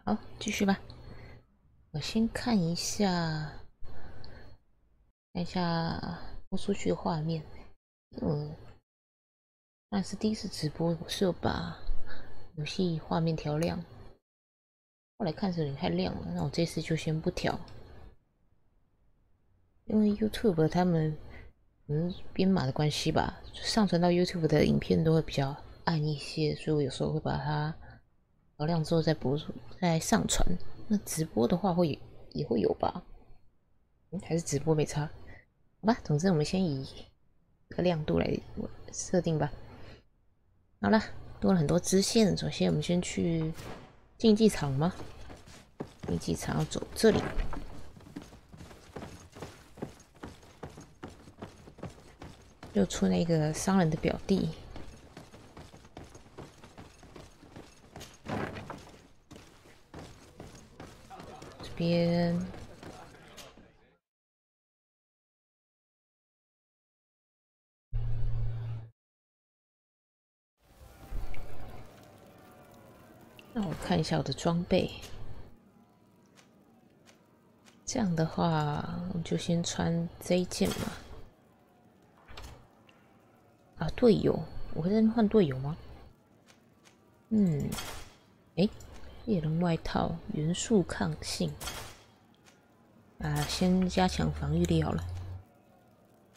好，继续吧。我先看一下播出去的画面。那是第一次直播，我是有把游戏画面调亮，后来看是有点太亮了，那我这次就先不调，因为 YouTube 他们编码的关系吧，上传到 YouTube 的影片都会比较暗一些，所以我有时候会把它调亮之后再上传。那直播的话也会有吧？还是直播没差？好吧，总之我们先以这个亮度来设定吧。好了，多了很多支线。首先，我们先去竞技场吗？竞技场要走这里。又出那个商人的表弟。这边。那我看一下我的装备。这样的话，我就先穿这一件嘛。啊，队友，我会在那换队友吗？猎人外套，元素抗性。啊，先加强防御力好了。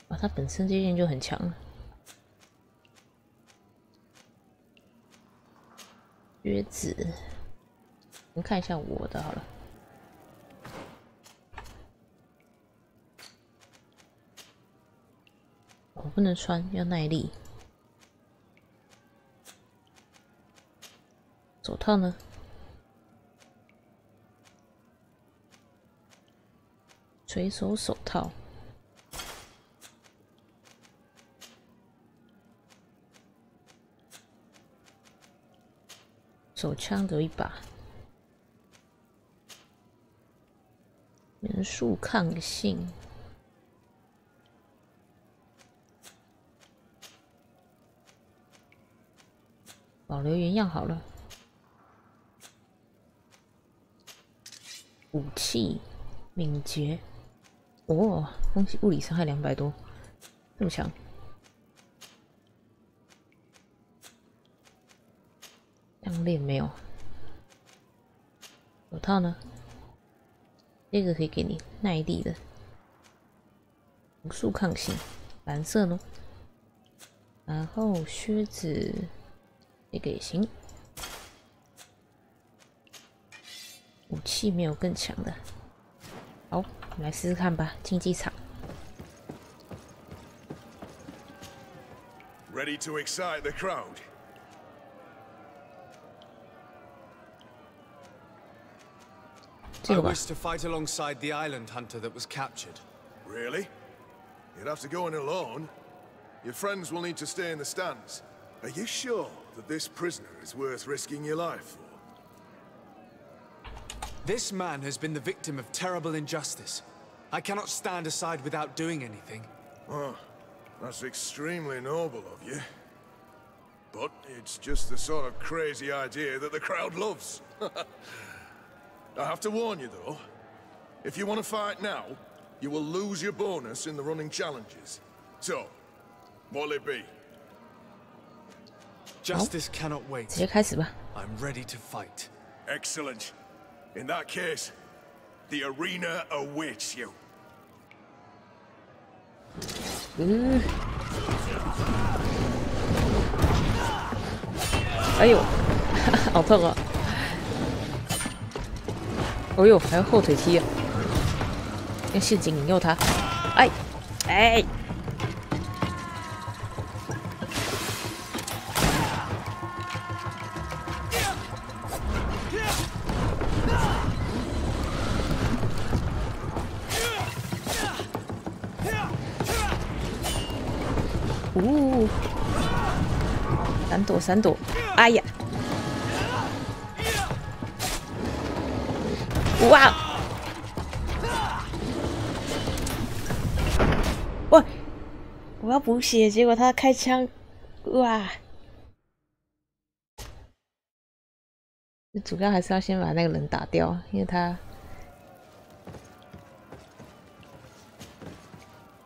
啊，它本身这件就很强了。靴子，我们看一下我的好了。我不能穿，要耐力。手套呢？垂手手套。手枪有一把。元素抗性。保留原样好了。武器，敏捷。哦，攻击物理伤害200多，这么强。项链没有。手套呢？这个可以给你耐力的。无数抗性，蓝色呢？然后靴子，这个也行。武器没有更强的。好，我们来试试看吧。竞技场。Ready to excite the crowd? I wish to fight alongside the island hunter that was captured. Really? You'd have to go in alone. Your friends will need to stay in the stands. Are you sure that this prisoner is worth risking your life for? This man has been the victim of terrible injustice. I cannot stand aside without doing anything. Oh, that's extremely noble of you. But it's just the sort of crazy idea that the crowd loves. I have to warn you, though. If you want to fight now, you will lose your bonus in the running challenges. So, what'll it be? Justice cannot wait. 直接开始吧。I'm ready to fight. Excellent. In that case, the arena awaits you. 哎呦，好痛啊！哎呦，还有后腿踢啊！用陷阱引诱他。哎，哎！闪躲闪躲！哎呀！哇！喂！我要补血，结果他开枪，哇！主要还是要先把那个人打掉，因为他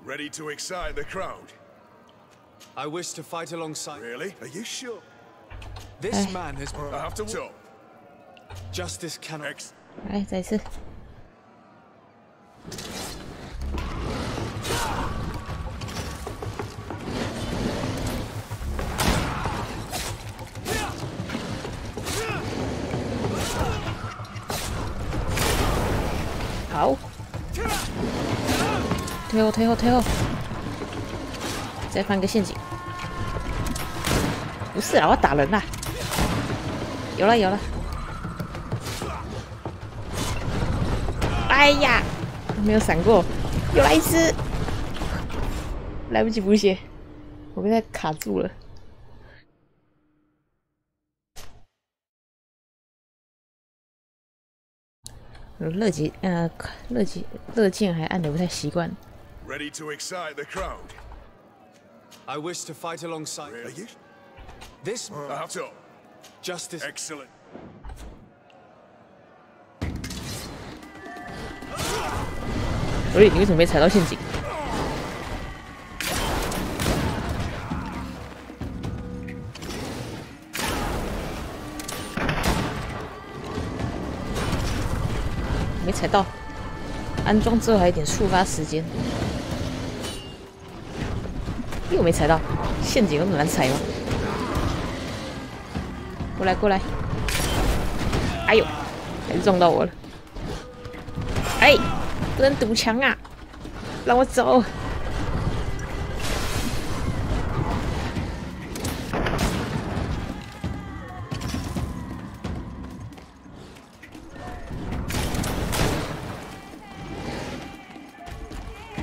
Ready to excite the crowd? I wish to fight alongside. Really? Are you sure? This man has. I have to talk. Justice cannot. 来再一次。好，退后，退后，退后，再放个陷阱。不是啊，我要打人啦！有了，有了。哎呀，没有闪过，又来一只，来不及补血，我被他卡住了。乐键还按的不太习惯。Ready to excite the crowd? I wish to fight alongside. Are you? This. I have to. Justice. Excellent. 所以你为什么没踩到陷阱？没踩到，安装之后还有点触发时间，又没踩到，陷阱那么难踩吗？过来过来！哎呦，还是撞到我了！哎，不能堵墙啊！让我走！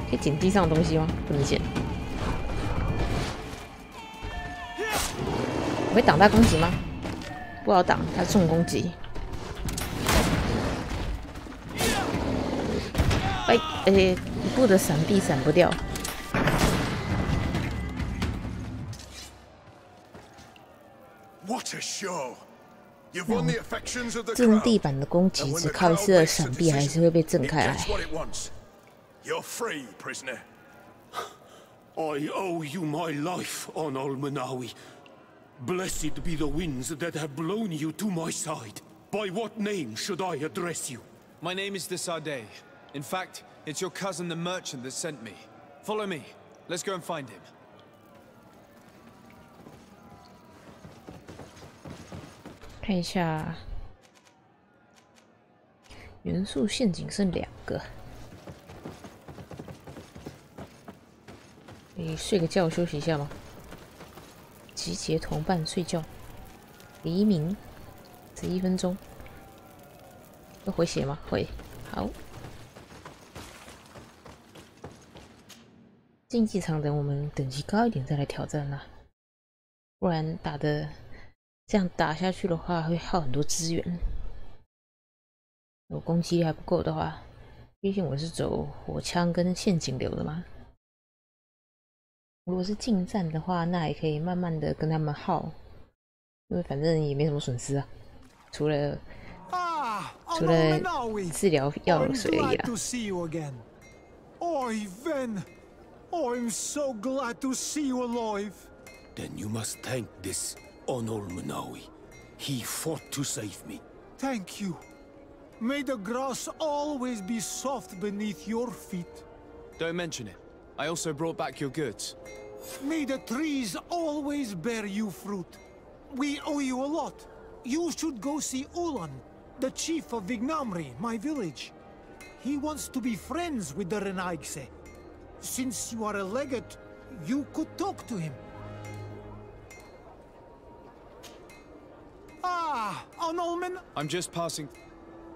可以捡地上的东西吗？不能捡。我会挡他攻击吗？不好挡，他重攻击。哎，一步的闪避闪不掉。What a show! You've won the affections of the 正 crowd. 地板的攻击只靠一次的闪避，还是会被震开来。 You're free, prisoner. I owe you my life, Onol Manawi. Blessed be the winds that have blown you to my side. By what name should I address you? My name is Desade. In fact, it's your cousin the merchant that sent me. Follow me. Let's go and find him. 看一下，元素陷阱剩2个。你睡个觉休息一下吗？集结同伴睡觉。黎明，11分钟。会回血吗？会。好。竞技场等我们等级高一点再来挑战啦，不然这样打下去的话会耗很多资源。我攻击力还不够的话，毕竟我是走火枪跟陷阱流的嘛。如果是近战的话，那也可以慢慢的跟他们耗，因为反正也没什么损失啊，除了治疗药水而已啦。I'm so glad to see you alive. Then you must thank this Onol Manawi. He fought to save me. Thank you. May the grass always be soft beneath your feet. Don't mention it. I also brought back your goods. May the trees always bear you fruit. We owe you a lot. You should go see Ulan, the chief of Vignamri, my village. He wants to be friends with the Renaigse. Since you are a legate, you could talk to him. Ah, Onolman. I'm just passing.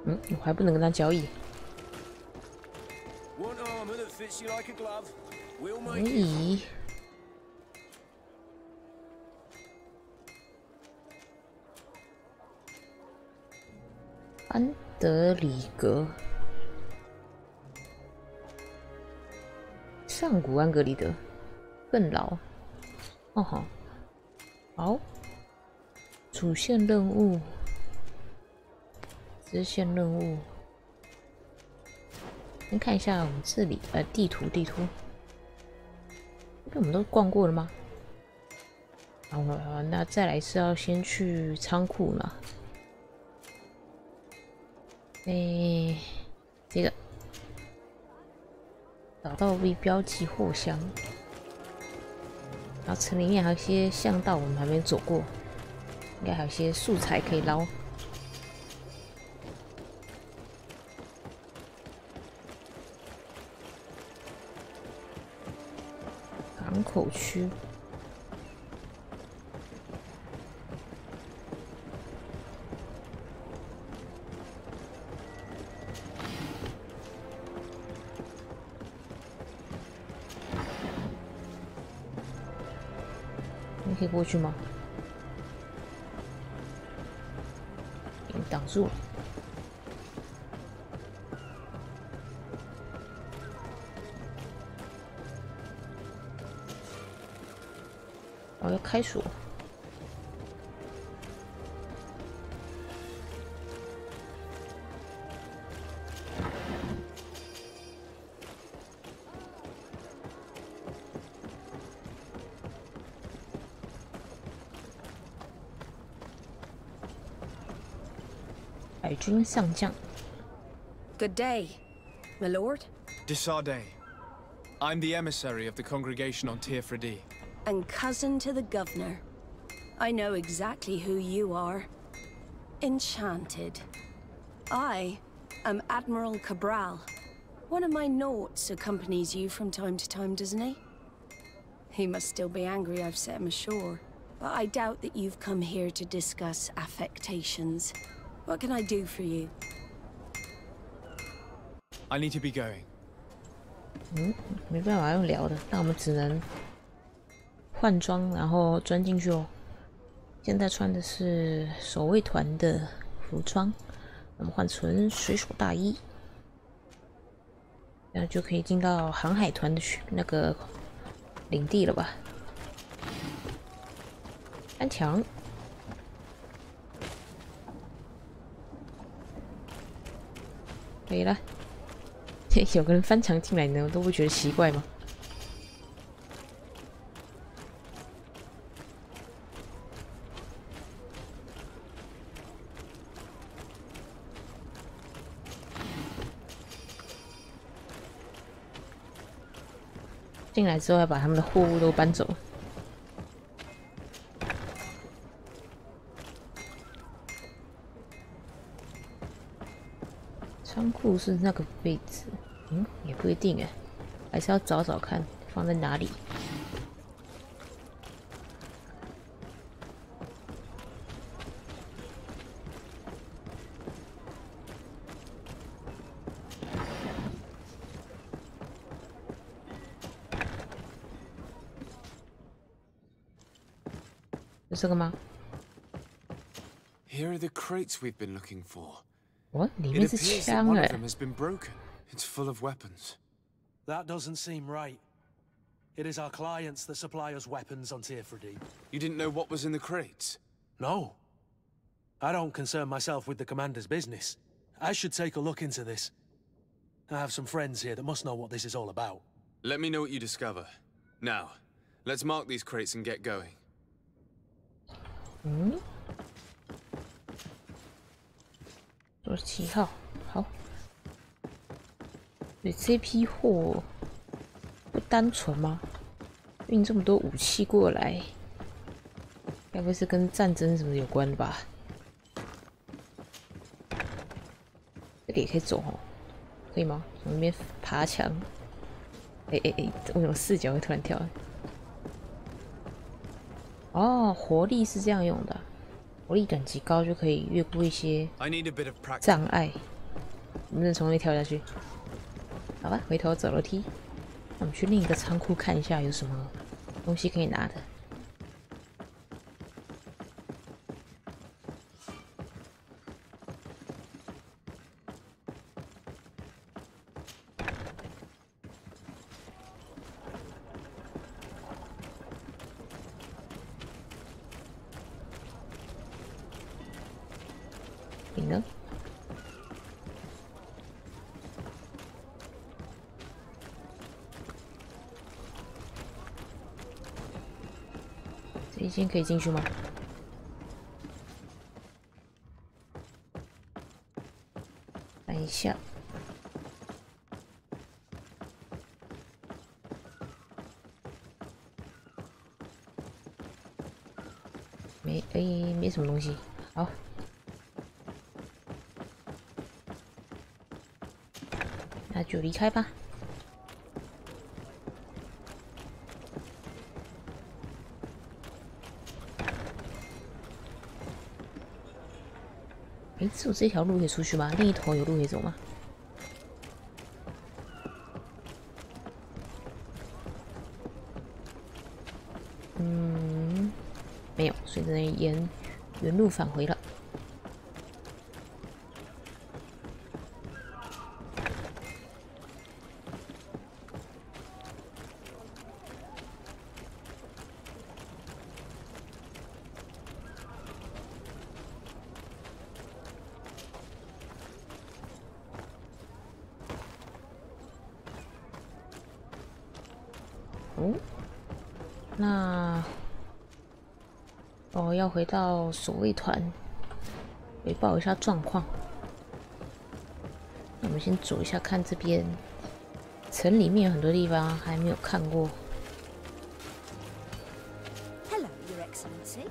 我还不能跟他交易。Want armor that fits you like a glove? We'll 可 make it. 以。安德里格。上古安格里德，更老。哦吼，好，主线任务支线任务。先看一下我们这里地图，我们都逛过了吗？好，那再来是要先去仓库嘛？这个找到未标记货箱，然后城里面还有一些巷道我们还没走过，应该还有一些素材可以捞。港口区。你可以过去吗？给你挡住了。哦，要开锁。海军上将。Good day, my lord. Desarde. I'm the emissary of the congregation on Tirfredi. And cousin to the governor. I know exactly who you are. Enchanted. I am Admiral Cabral. One of my Naughts accompanies you from time to time, doesn't he? He must still be angry I've set him ashore. But I doubt that you've come here to discuss affectations. What can I do for you? I need to be going. 没办法用聊的，那我们只能换装，然后钻进去哦。现在穿的是守卫团的服装，我们换成水手大衣，然后就可以进到航海团的那个领地了吧？翻墙。可以了，有个人翻墙进来呢，我都不觉得奇怪吗？进来之后要把他们的货物都搬走。仓库是那个位置，也不一定哎，还是要找找看放在哪里。是这个吗？ Here are the crates we've been looking for. 哦，里 It 面是 appears that 枪 one 哎 of them has been broken. It's full of weapons. That doesn't seem right. It is our clients that supply us weapons on Tirfredi. You didn't know what was in the crates? No. I don't concern myself with the commander's business. I should take a look into this. I have some friends here that must know what this is all about. Let me know what you discover. Now, let's mark these crates and get going. 27号，好。对，这批货不单纯吗？运这么多武器过来，该不会是跟战争什么有关的吧？这里也可以走哦，可以吗？从那边爬墙。为什么视角会突然跳？哦，活力是这样用的。 活力等级高就可以越过一些障碍。能不能从那跳下去？好吧，回头走楼梯。那我们去另一个仓库看一下有什么东西可以拿的。你呢？今天可以进去吗？看一下。没什么东西。好。那就离开吧。只有这条路可以出去吗？另一头有路可以走吗？没有，所以只能原路返回了。那要回到守卫团汇报一下状况。那我们先走一下，看这边城里面有很多地方还没有看过。Hello, Your Excellency.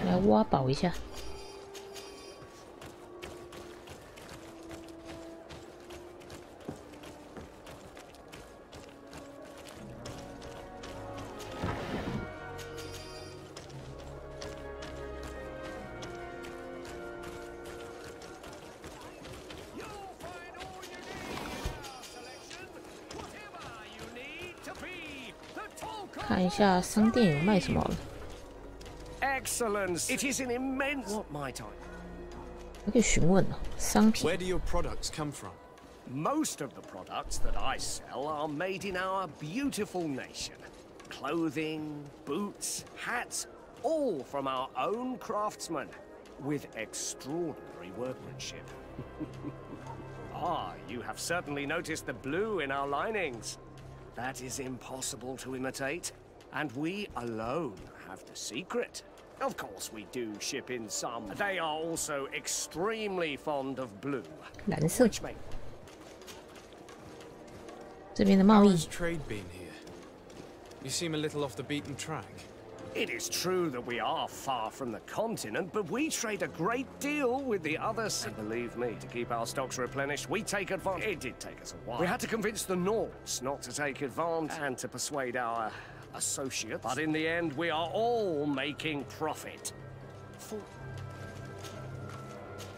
来挖宝一下。看一下商店有卖什么了。Excellence! It is an immense. What might I? 还可以询问哦，商品。 Where do your products come from? Most of the products that I sell are made in our beautiful nation. Clothing, boots, hats, all from our own craftsmen, with extraordinary workmanship. Ah, you have certainly noticed the blue in our linings. That is impossible to imitate, and we alone have the secret. Of course, we do ship in some. They are also extremely fond of blue. 蓝色。 Which make 这边的贸 How 易 has trade been here? You seem a little off the beaten track. It is true that we are far from the continent, but we trade a great deal with the others. And believe me, to keep our stocks replenished, we take advantage. It did take us a while. We had to convince the Nords not to take advantage and to persuade our associates. But in the end, we are all making profit.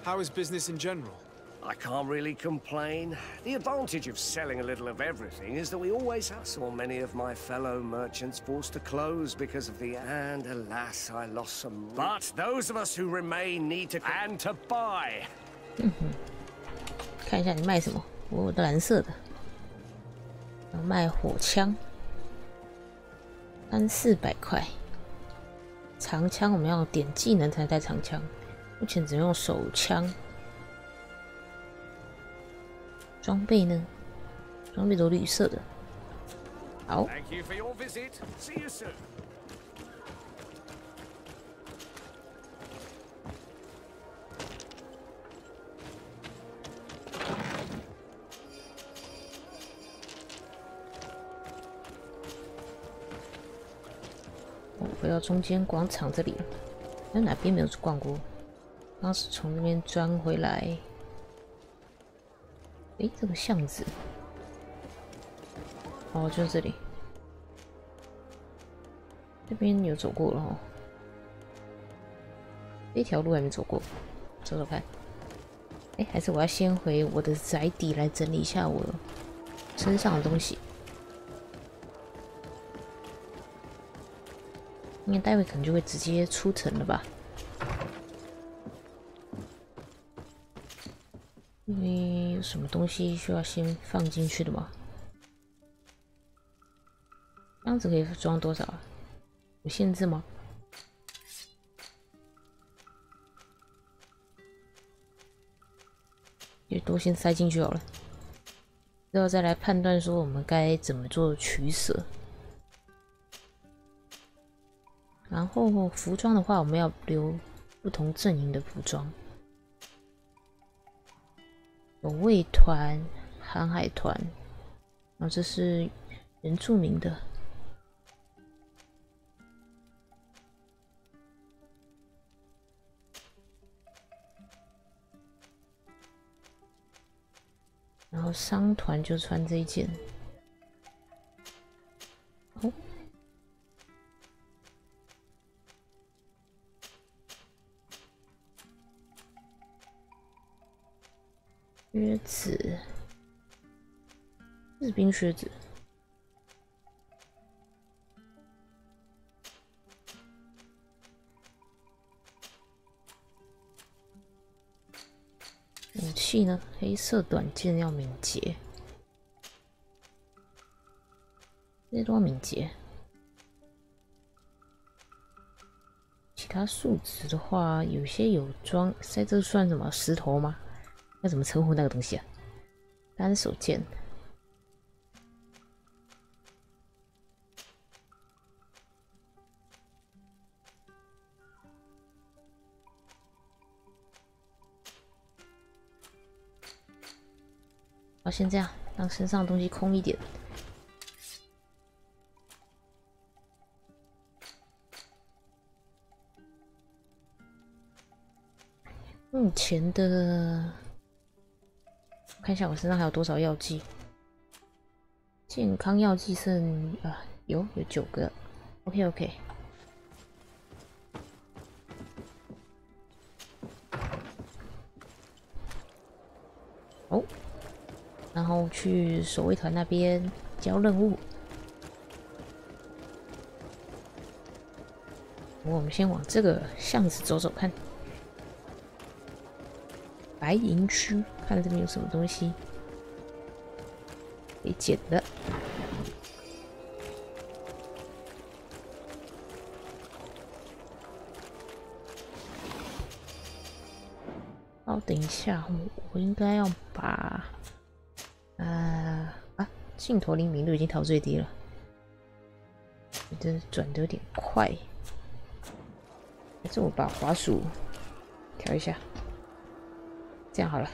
How is business in general? I can't really complain. The advantage of selling a little of everything is that we always have so many of my fellow merchants forced to close because of the and alas, I lost some. But those of us who remain need to and to buy. 看一下你卖什么？我有的蓝色的，要卖火枪，300-400块。长枪我们要点技能才带长枪，目前只能用手枪。 装备呢？装备都绿色的。好。Thank you for your visit. See you soon. 回到中间广场这里了。那哪边没有逛过？刚是从那边钻回来。 诶，这个巷子，哦，就是这里。这边有走过了哦，这条路还没走过，走走看。诶，还是我要先回我的宅邸来整理一下我身上的东西。应该待会可能就会直接出城了吧？ 有什么东西需要先放进去的吗？这样子可以装多少啊？有限制吗？也多先塞进去好了，之后再来判断说我们该怎么做取舍。然后服装的话，我们要留不同阵营的服装，有卫团、航海团，然后这是原住民的。然后商团就穿这一件，哦，靴子，日兵靴子，武器呢？黑色短剑要敏捷，这些都要敏捷。其他数值的话，有些有装，在这算什么石头吗？要怎么称呼那个东西啊？单手剑。好，先这样，让身上的东西空一点。目前的，看一下我身上还有多少药剂。健康药剂剩有9个。OK。哦。然后去守卫团那边交任务。我们先往这个巷子走走看。白银区，看这边有什么东西可以捡的。哦，等一下，我应该要把镜头灵敏度已经调最低了，这转的有点快，还是我把滑鼠调一下，这样好了，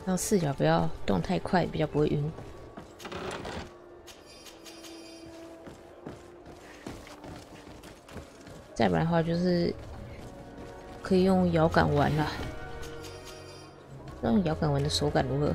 让视角不要动太快，比较不会晕。再不然的话，就是可以用摇杆玩啦。用摇杆玩的手感如何？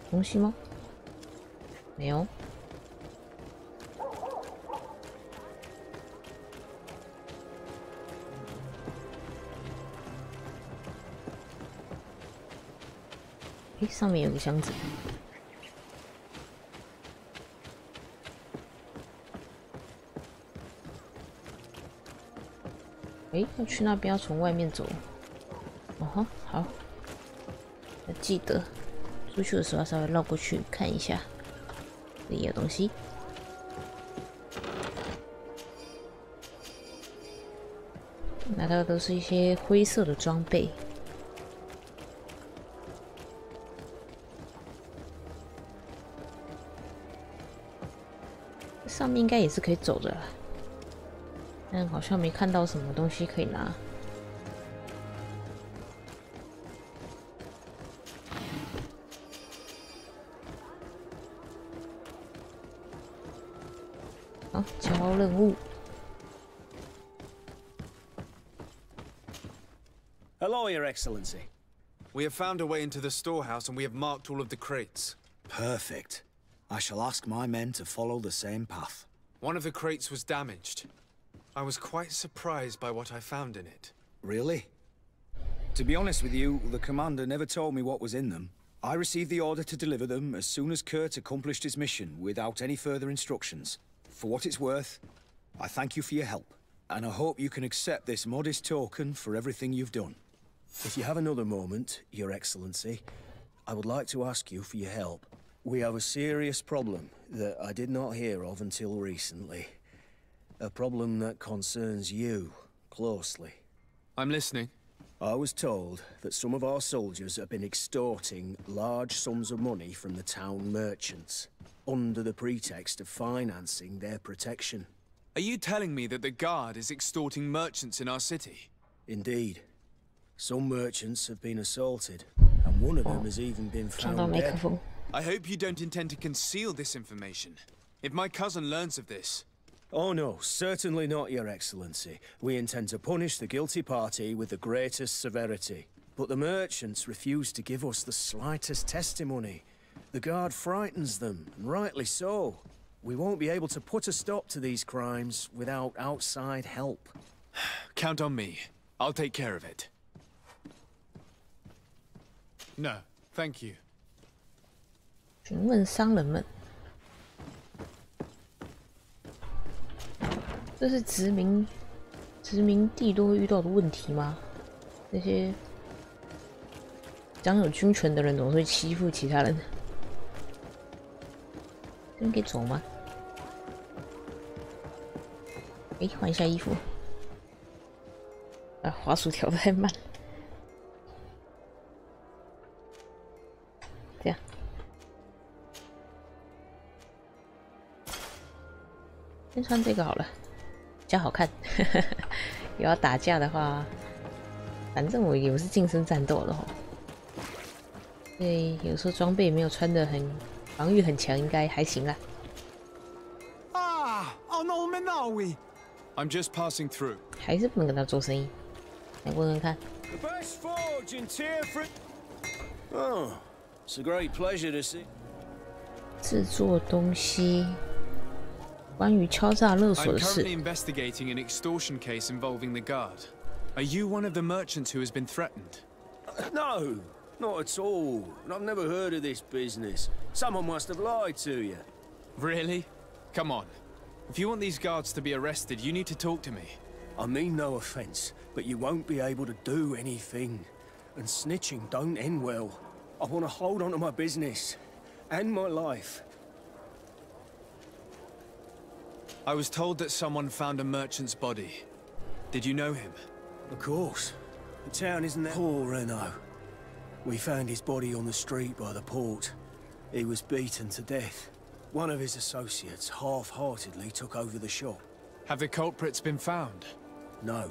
东西吗？没有。上面有个箱子。要去那边要从外面走。哦哈，好。要记得出去的时候要稍微绕过去看一下，这里有东西。拿到的都是一些灰色的装备。上面应该也是可以走的啦，但好像没看到什么东西可以拿。好，交任务。Hello, Your Excellency. We have found a way into the storehouse and we have marked all of the crates. Perfect. I shall ask my men to follow the same path. One of the crates was damaged. I was quite surprised by what I found in it. Really? To be honest with you, the commander never told me what was in them. I received the order to deliver them as soon as Kurt accomplished his mission without any further instructions. For what it's worth, I thank you for your help, and I hope you can accept this modest token for everything you've done. If you have another moment, Your Excellency, I would like to ask you for your help. We have a serious problem that I did not hear of until recently. A problem that concerns you closely. I'm listening. I was told that some of our soldiers have been extorting large sums of money from the town merchants, under the pretext of financing their protection. Are you telling me that the Guard is extorting merchants in our city? Indeed. Some merchants have been assaulted, and one of them has even been found dead. I hope you don't intend to conceal this information. If my cousin learns of this... Oh no, certainly not, Your Excellency. We intend to punish the guilty party with the greatest severity. But the merchants refuse to give us the slightest testimony. The Guard frightens them, and rightly so. We won't be able to put a stop to these crimes without outside help. Count on me. I'll take care of it. No, thank you. 询问商人们，这是殖民地都会遇到的问题吗？那些掌有军权的人总是会欺负其他人。这边可以走吗？诶，换一下衣服。啊，滑鼠调得太慢。这样。先穿这个好了，比较好看。有要打架的话，反正我也不是近身战斗的吼。所以有时候装备没有穿的很防御很强，应该还行啦。an old man are we? I'm just passing through. 还是不能跟他做生意。来问问看。The best forge in Tearford. Oh, it's a great pleasure to see. 制作东西。关于敲诈勒索的事。I'm currently investigating an extortion case involving the Guard. Are you one of the merchants who has been threatened? No, not at all. I've never heard of this business. Someone must have lied to you. Really? Come on. If you want these guards to be arrested, you need to talk to me. I mean no offense, but you won't be able to do anything. And snitching don't end well. I want to hold on to my business. And my life. I was told that someone found a merchant's body. Did you know him? Of course. The town isn't that poor, Renault. We found his body on the street by the port. He was beaten to death. One of his associates half-heartedly took over the shop. Have the culprits been found? No.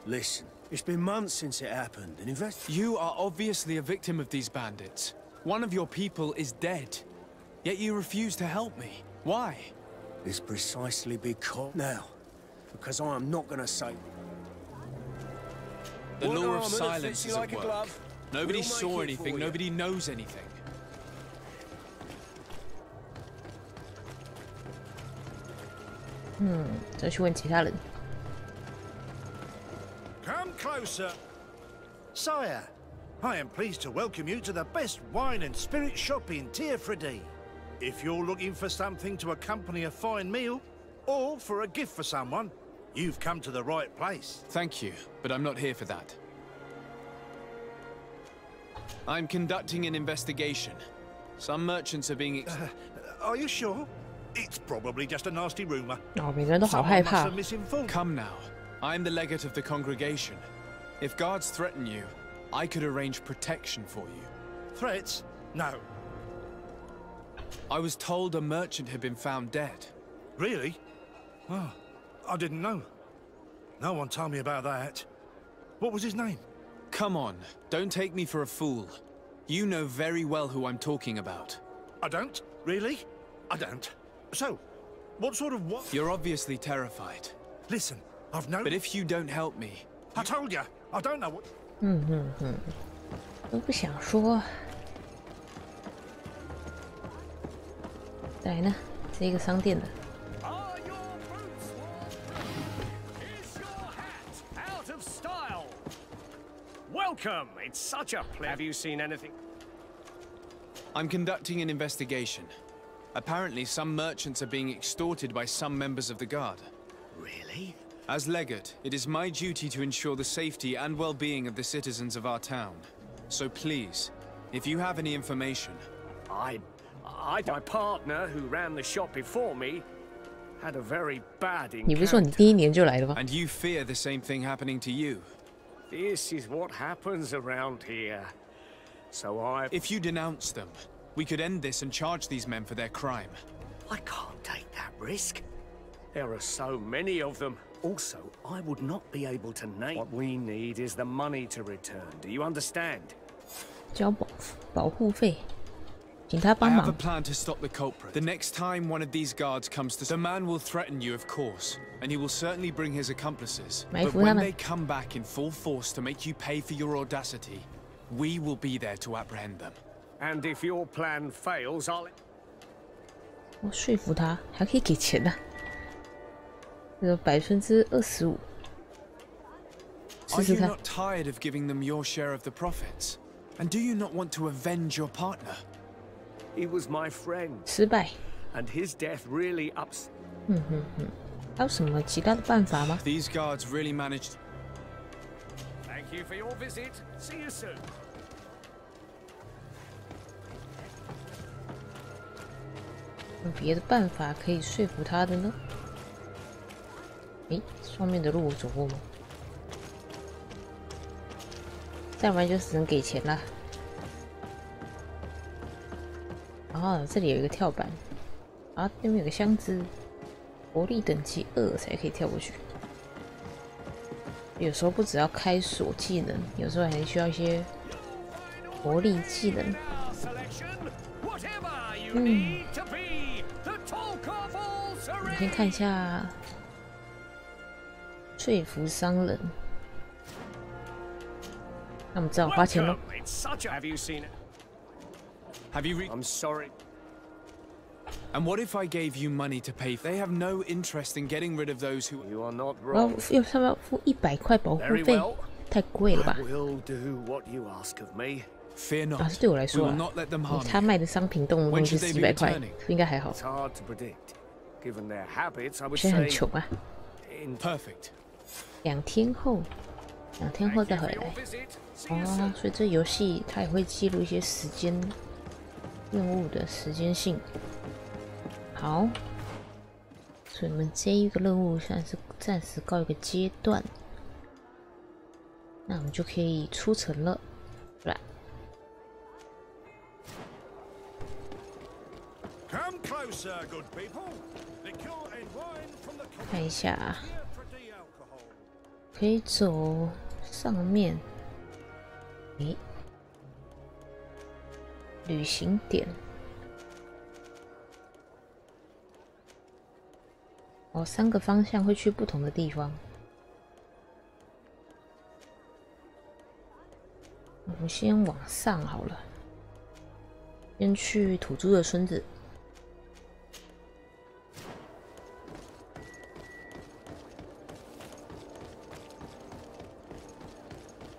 Listen, it's been months since it happened, and You are obviously a victim of these bandits. One of your people is dead. Yet you refuse to help me. Why? It's precisely because I am not gonna say... The law of silence is at work. Nobody saw anything, nobody knows anything. Come closer. Sire, I am pleased to welcome you to the best wine and spirit shop in Tearford. If you're looking for something to accompany a fine meal, or for a gift for someone, you've come to the right place. Thank you, but I'm not here for that. I'm conducting an investigation. Some merchants are being Are you sure? It's probably just a nasty rumor. 哦，每个人都好害怕。 Come now. I'm the legate of the congregation. If guards threaten you, I could arrange protection for you. Threats? No. I was told a merchant had been found dead. Really? Oh, I didn't know. No one told me about that. What was his name? Come on, don't take me for a fool. You know very well who I'm talking about. I don't? Really? I don't. So, what sort of what? You're obviously terrified. Listen, I've known... But if you don't help me... I told you, I don't know what... 都不想说。再来呢，这个商店的。 Welcome! It's such a pleasure. Have you seen anything? I'm conducting an investigation. Apparently, some merchants are being extorted by some members of the guard. Really? As legate, it is my duty to ensure the safety and well-being of the citizens of our town. So please, if you have any information... My partner, who ran the shop before me, had a very bad 你不是说你第1年就来了吗？ And you fear the same thing happening to you. This is what happens around here. So If you denounce them, we could end this and charge these men for their crime. I can't take that risk. There are so many of them. Also, I would not be able to name. What we need is the money to return. Do you understand? 交保护费，请他帮 I have a 忙。 plan to stop the culprit. The next time one of these guards comes to... The man will threaten you, of course, and he will certainly bring his accomplices. 埋 But 伏他 when 们 they。come back in full force to make you pay for your audacity, we will be there to apprehend them. And if your plan fails, I'll... 我说服他，还可以给钱呢、这个25%，试 Are 试 you 看。 not tired of giving them your share of the profits? And do you not want to avenge your partner? He was my friend, 失败。 and his death really ups... 还有什么其他的办法吗？ These guards really managed... Thank you for your visit. See you soon. 有别的办法可以说服他的呢？诶，上面的路我走过吗？再不然就只能给钱啦。啊，这里有一个跳板，啊，那边有个箱子，活力等级2才可以跳过去。有时候不只要开锁技能，有时候还需要一些活力技能。我先看一下说服商人。那我们只好花钱喽。 Have you seen it? Have you I'm sorry. And what if I gave you money to pay? They have no interest in getting rid of those who... You are not 我要 wrong. 他们要付100块保护 Very 费 well.，太贵了吧 I？ will do what you ask of me. Fear not. 啊，是对我来 We 说 will 啊， not let them 以 harm 他 you. 卖的商品动不动 When 就 should they 几 be 百块， returning? 应该还好 It's。hard to predict. Given their habits, I would 现在很 say 穷啊， in Perfect. 2天后再回 for your 来。 visit. See you 哦 soon.，所以这游戏它也会记录一些时间任务的时间性。好，所以我们这一个任务现在是暂时告一个阶段，那我们就可以出城了，对吧？ Come closer, good people. Liquor and wine from the 看一下啊， Free alcohol. 可以走上面，诶，旅行点。哦，3个方向会去不同的地方。我们先往上好了，先去土著的村子。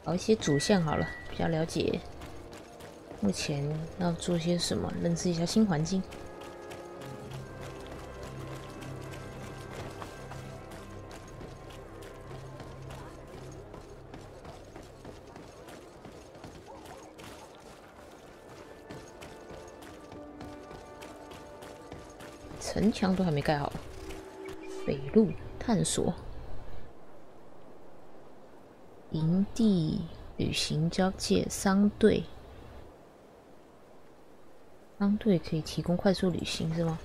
搞一些主线好了，比较了解目前要做些什么，认识一下新环境。城墙都还没盖好，北路探索。营地、旅行交界、商队，商队可以提供快速旅行是吗？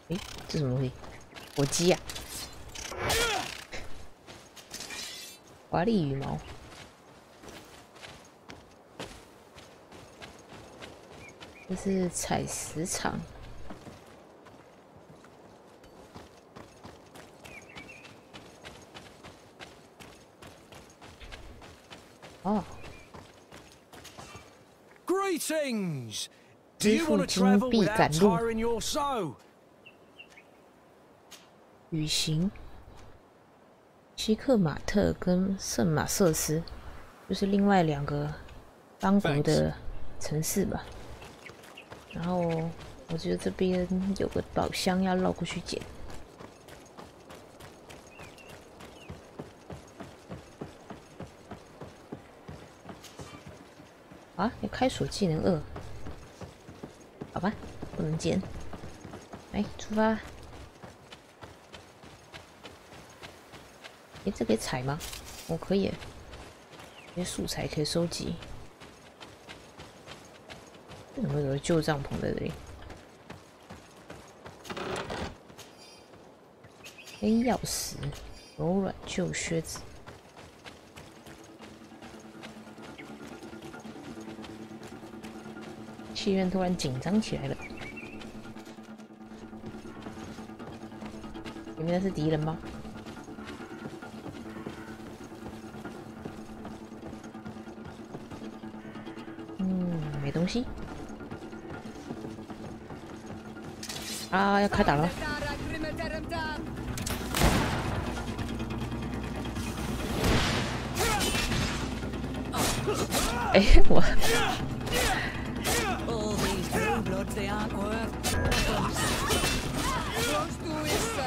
诶，这什么东西？火鸡呀！华丽羽毛，这是采石场。 哦， Greetings! Do 支 you 付 want to 金 travel 币 without 赶路， tiring your soul? 旅行。希克马特跟圣马瑟斯，就是另外2个邦国的城市吧。然后我觉得这边有个宝箱要绕过去捡。啊，要开锁技能2，好吧，不能捡。来，出发。诶，这可以踩吗？我可以。这些素材可以收集。为什么有个旧帐篷在这里？黑曜石，柔软旧靴子。气氛突然紧张起来了。里面是敌人吗？没东西。啊，要开打了！哎，我。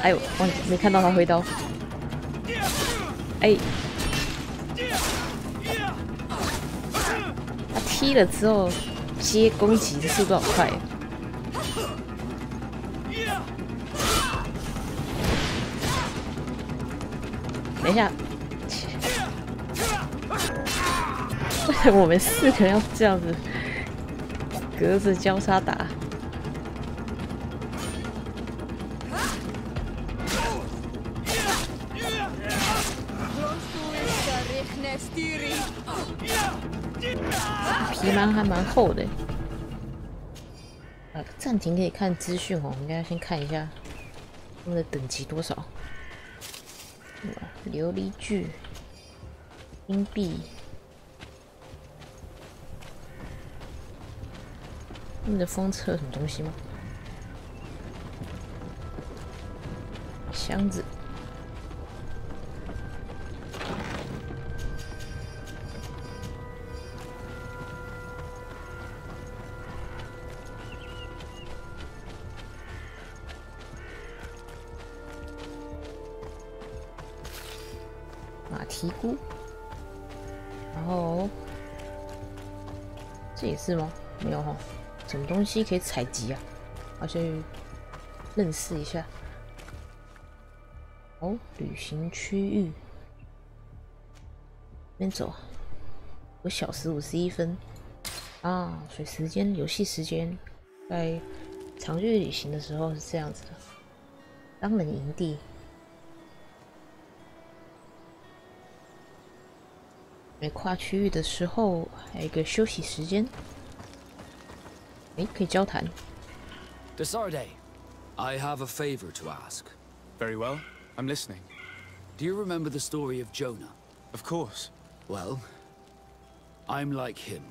哎呦，我没看到他挥刀。哎，他踢了之后接攻击的速度好快。等一下，我们4个要这样子隔着交叉打。皮蛮还蛮厚的。暂停可以看资讯哦，我们应该先看一下他们的等级多少。琉璃具、硬币，他们的封测有什么东西吗？箱子。马蹄菇，然后这也是吗？没有哈，什么东西可以采集啊？要去认识一下。哦，旅行区域，这边走，5小时51分啊！所以时间，游戏时间，在长距旅行的时候是这样子的。当人营地。每跨区域的时候，还有一个休息时间。可以交谈。Desarde, I have a favor to ask. Very well. I'm listening. Do you remember the story of Jonah? Of course. Well, I'm like him.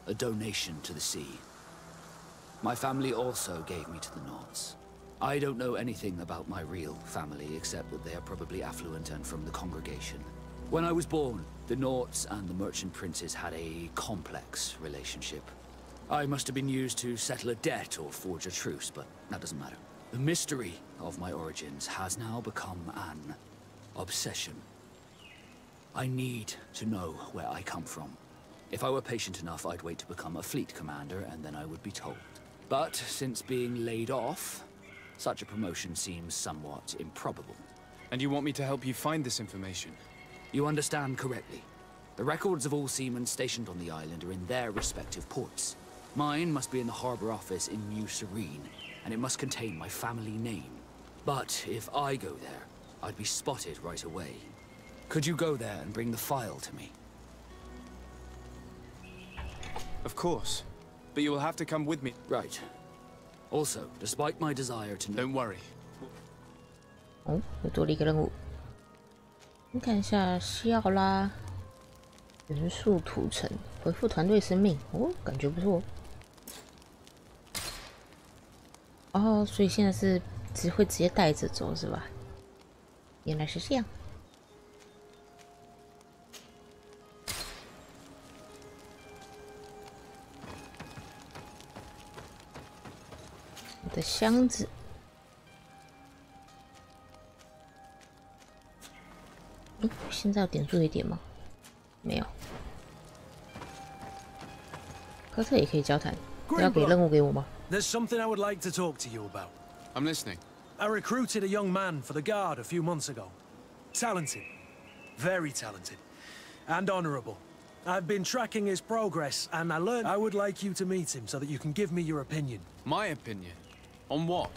A donation to the sea. My family also gave me to the Nords. I don't know anything about my real family, except that they are probably affluent and from the congregation. When I was born, the Nords and the merchant princes had a complex relationship. I must have been used to settle a debt or forge a truce, but that doesn't matter. The mystery of my origins has now become an obsession. I need to know where I come from. If I were patient enough, I'd wait to become a fleet commander, and then I would be told. But since being laid off, such a promotion seems somewhat improbable. And you want me to help you find this information? You understand correctly. The records of all seamen stationed on the island are in their respective ports. Mine must be in the harbor office in New Serene, and it must contain my family name. But if I go there, I'd be spotted right away. Could you go there and bring the file to me? Of course. But you will have to come with me. Right. Also, despite my desire to know... Don't worry. 哦，又多了一个任务。你看一下西奥拉元素土城，回复团队生命。哦，感觉不错。哦，所以现在是会直接带着走是吧？原来是这样。我的箱子。现在要点注意点吗？没有。科特也可以交谈，要给任务给我吗？ There's something I would like to talk to you about. I'm listening. I recruited a young man for the Guard a few months ago. Talented. Very talented. And honorable. I've been tracking his progress, and I learned I would like you to meet him so that you can give me your opinion. My opinion? On what?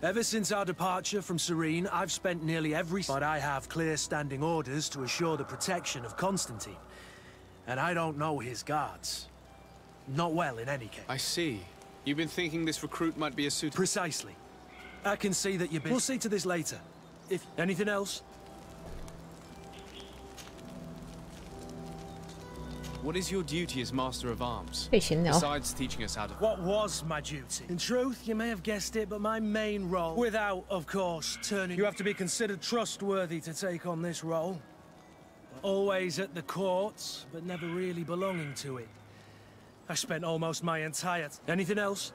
Ever since our departure from Serene, I've spent nearly every... But I have clear standing orders to assure the protection of Constantine. And I don't know his guards. Not well, in any case. I see. You've been thinking this recruit might be a suitable... Precisely. I can see that you've been... We'll see to this later. If... Anything else? What is your duty as Master of Arms? Besides teaching us how to... What was my duty? In truth, you may have guessed it, but my main role... Without, of course, turning... You have to be considered trustworthy to take on this role. Always at the courts, but never really belonging to it. I spent almost my entire... Anything else?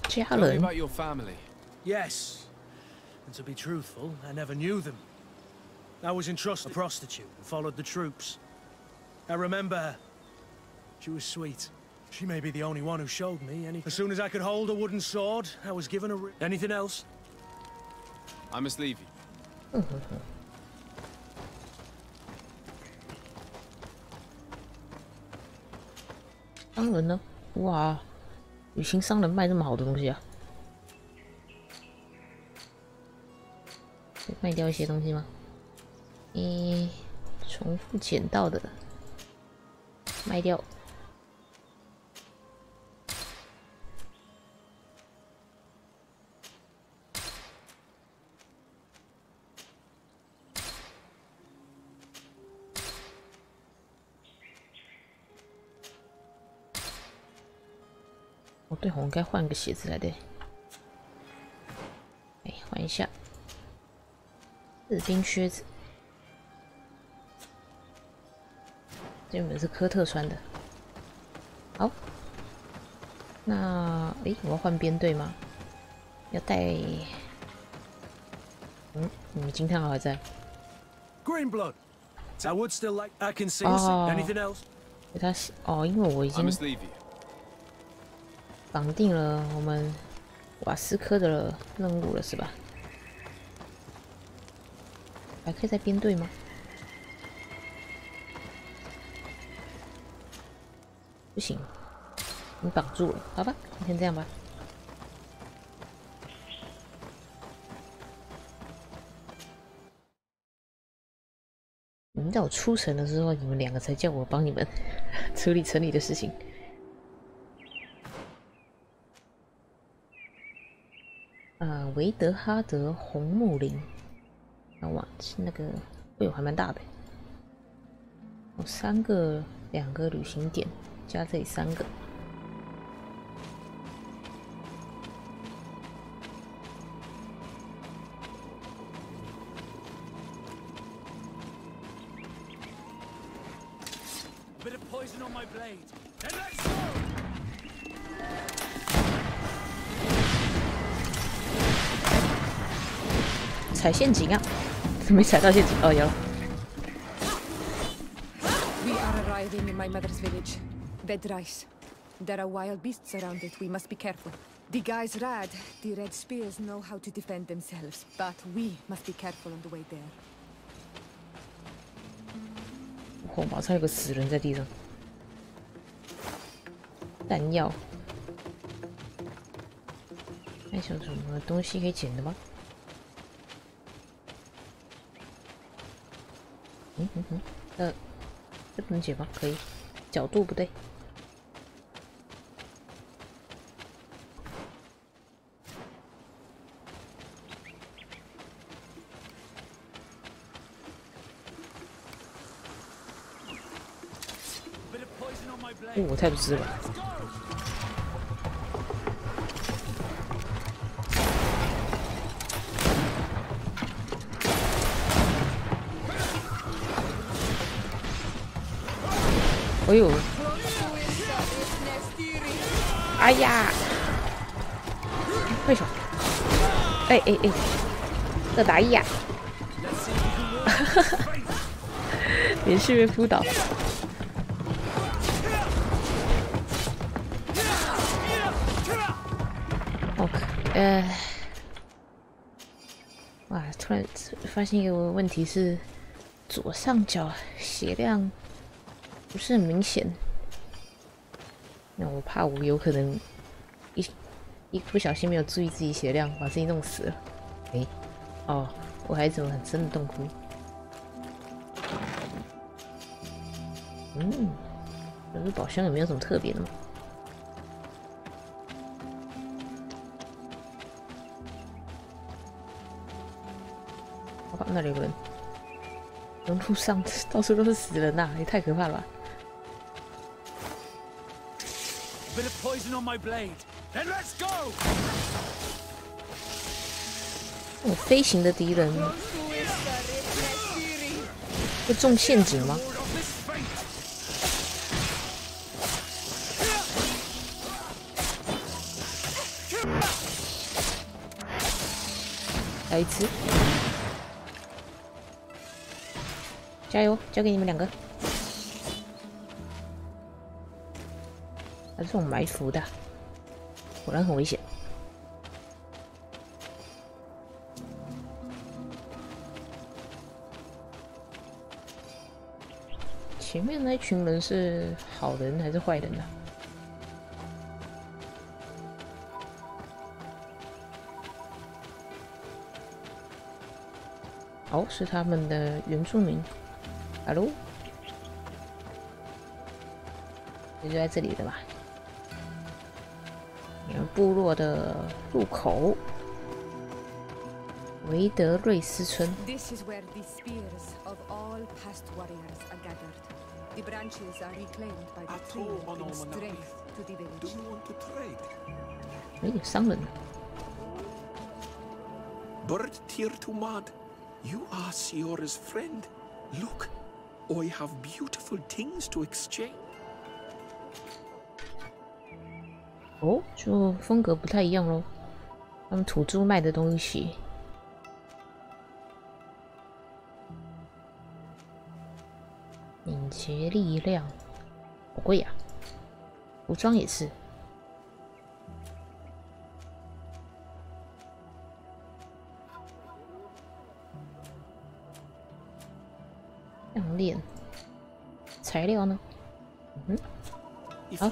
Tell me about your family. Yes. And to be truthful, I never knew them. I was entrusted a prostitute and followed the troops. I remember her. She was sweet. She may be the only one who showed me any... As soon as I could hold a wooden sword, I was given a... Anything else? I must leave you. 商人呢？哇，旅行商人卖这么好的东西啊！卖掉一些东西吗？重复捡到的卖掉。哦，对，我应该换个鞋子来的。哎，换一下。士兵靴子，这原本是科特穿的。好，那我要换编队吗？要带……你们惊叹号还在。Greenblood, I would still like. I can see. Anything else? 因为我已经绑定了我们瓦斯科的任务了，是吧？还可以再编队吗？不行，你绑住了，好吧，先这样吧。你们在我出城的时候，你们两个才叫我帮你们处理城里的事情。维德哈德红木林。哇，那个队伍还蛮大的，有2个旅行点，加这里3个。踩陷阱啊！没踩到陷阱哦，有了。We are arriving in my mother's village, Bedrice. There are wild beasts around it. We must be careful. The guys rad. The red spears know how to defend themselves, but we must be careful on the way there. 哦，马上有个死人在地上。弹药。还有什么东西可以捡的吗？这不能解吗？可以，角度不对。我太不值了。哎呦！哎呀！为什么？哎，这打一呀！连续被扑倒。哦，哇！突然发现一个问题是，左上角血量不是很明显。那我怕我有可能一不小心没有注意自己血量，把自己弄死了。哎，哦，我还怎么很深的洞窟？可是宝箱也没有什么特别的嘛。哇，那里有个人，路上到处都是死人呐，也太可怕了吧！有飞行的敌人会中陷阱吗？来一次，加油！交给你们两个。它是这种埋伏的，果然很危险。前面那群人是好人还是坏人呢？哦，是他们的原住民。Hello， 就在这里的吧？部落的入口，维德瑞斯村。This is where the spears of all past warriors are gathered. The branches are reclaimed by the tree, bring strength to the village. Do you want to trade? 哎，商人。Bird tear to mud. You are Siora's friend. Look, I have beautiful things to exchange. 哦，就风格不太一样咯。他们土著卖的东西，敏捷力量，好贵呀！服装也是。项链，材料呢？好。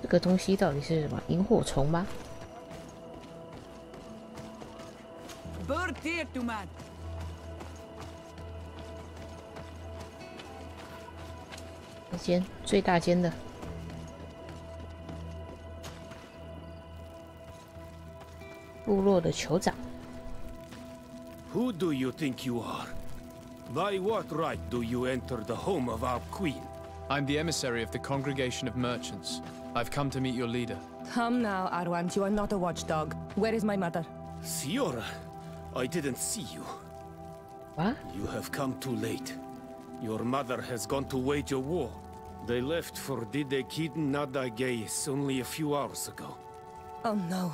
这个东西到底是什么？萤火虫吗？这间最大间的。部落的酋长。Who do you think you are? By what right do you enter the home of our queen? I'm the emissary of the Congregation of Merchants. I've come to meet your leader. Come now, Arwant, you are not a watchdog. Where is my mother? Siora, I didn't see you. What? You have come too late. Your mother has gone to wage a war. They left for Didekidin Nadagais only a few hours ago. Oh no.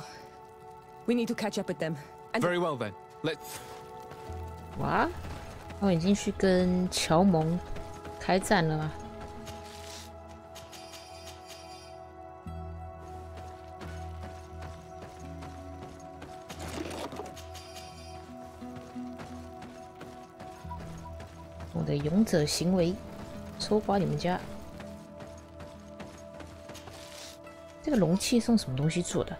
We need to catch up with them. And Very well then. Let's... 哇，我已经去跟乔蒙开战了吗？我的勇者行为，搜刮你们家。这个容器是用什么东西做的？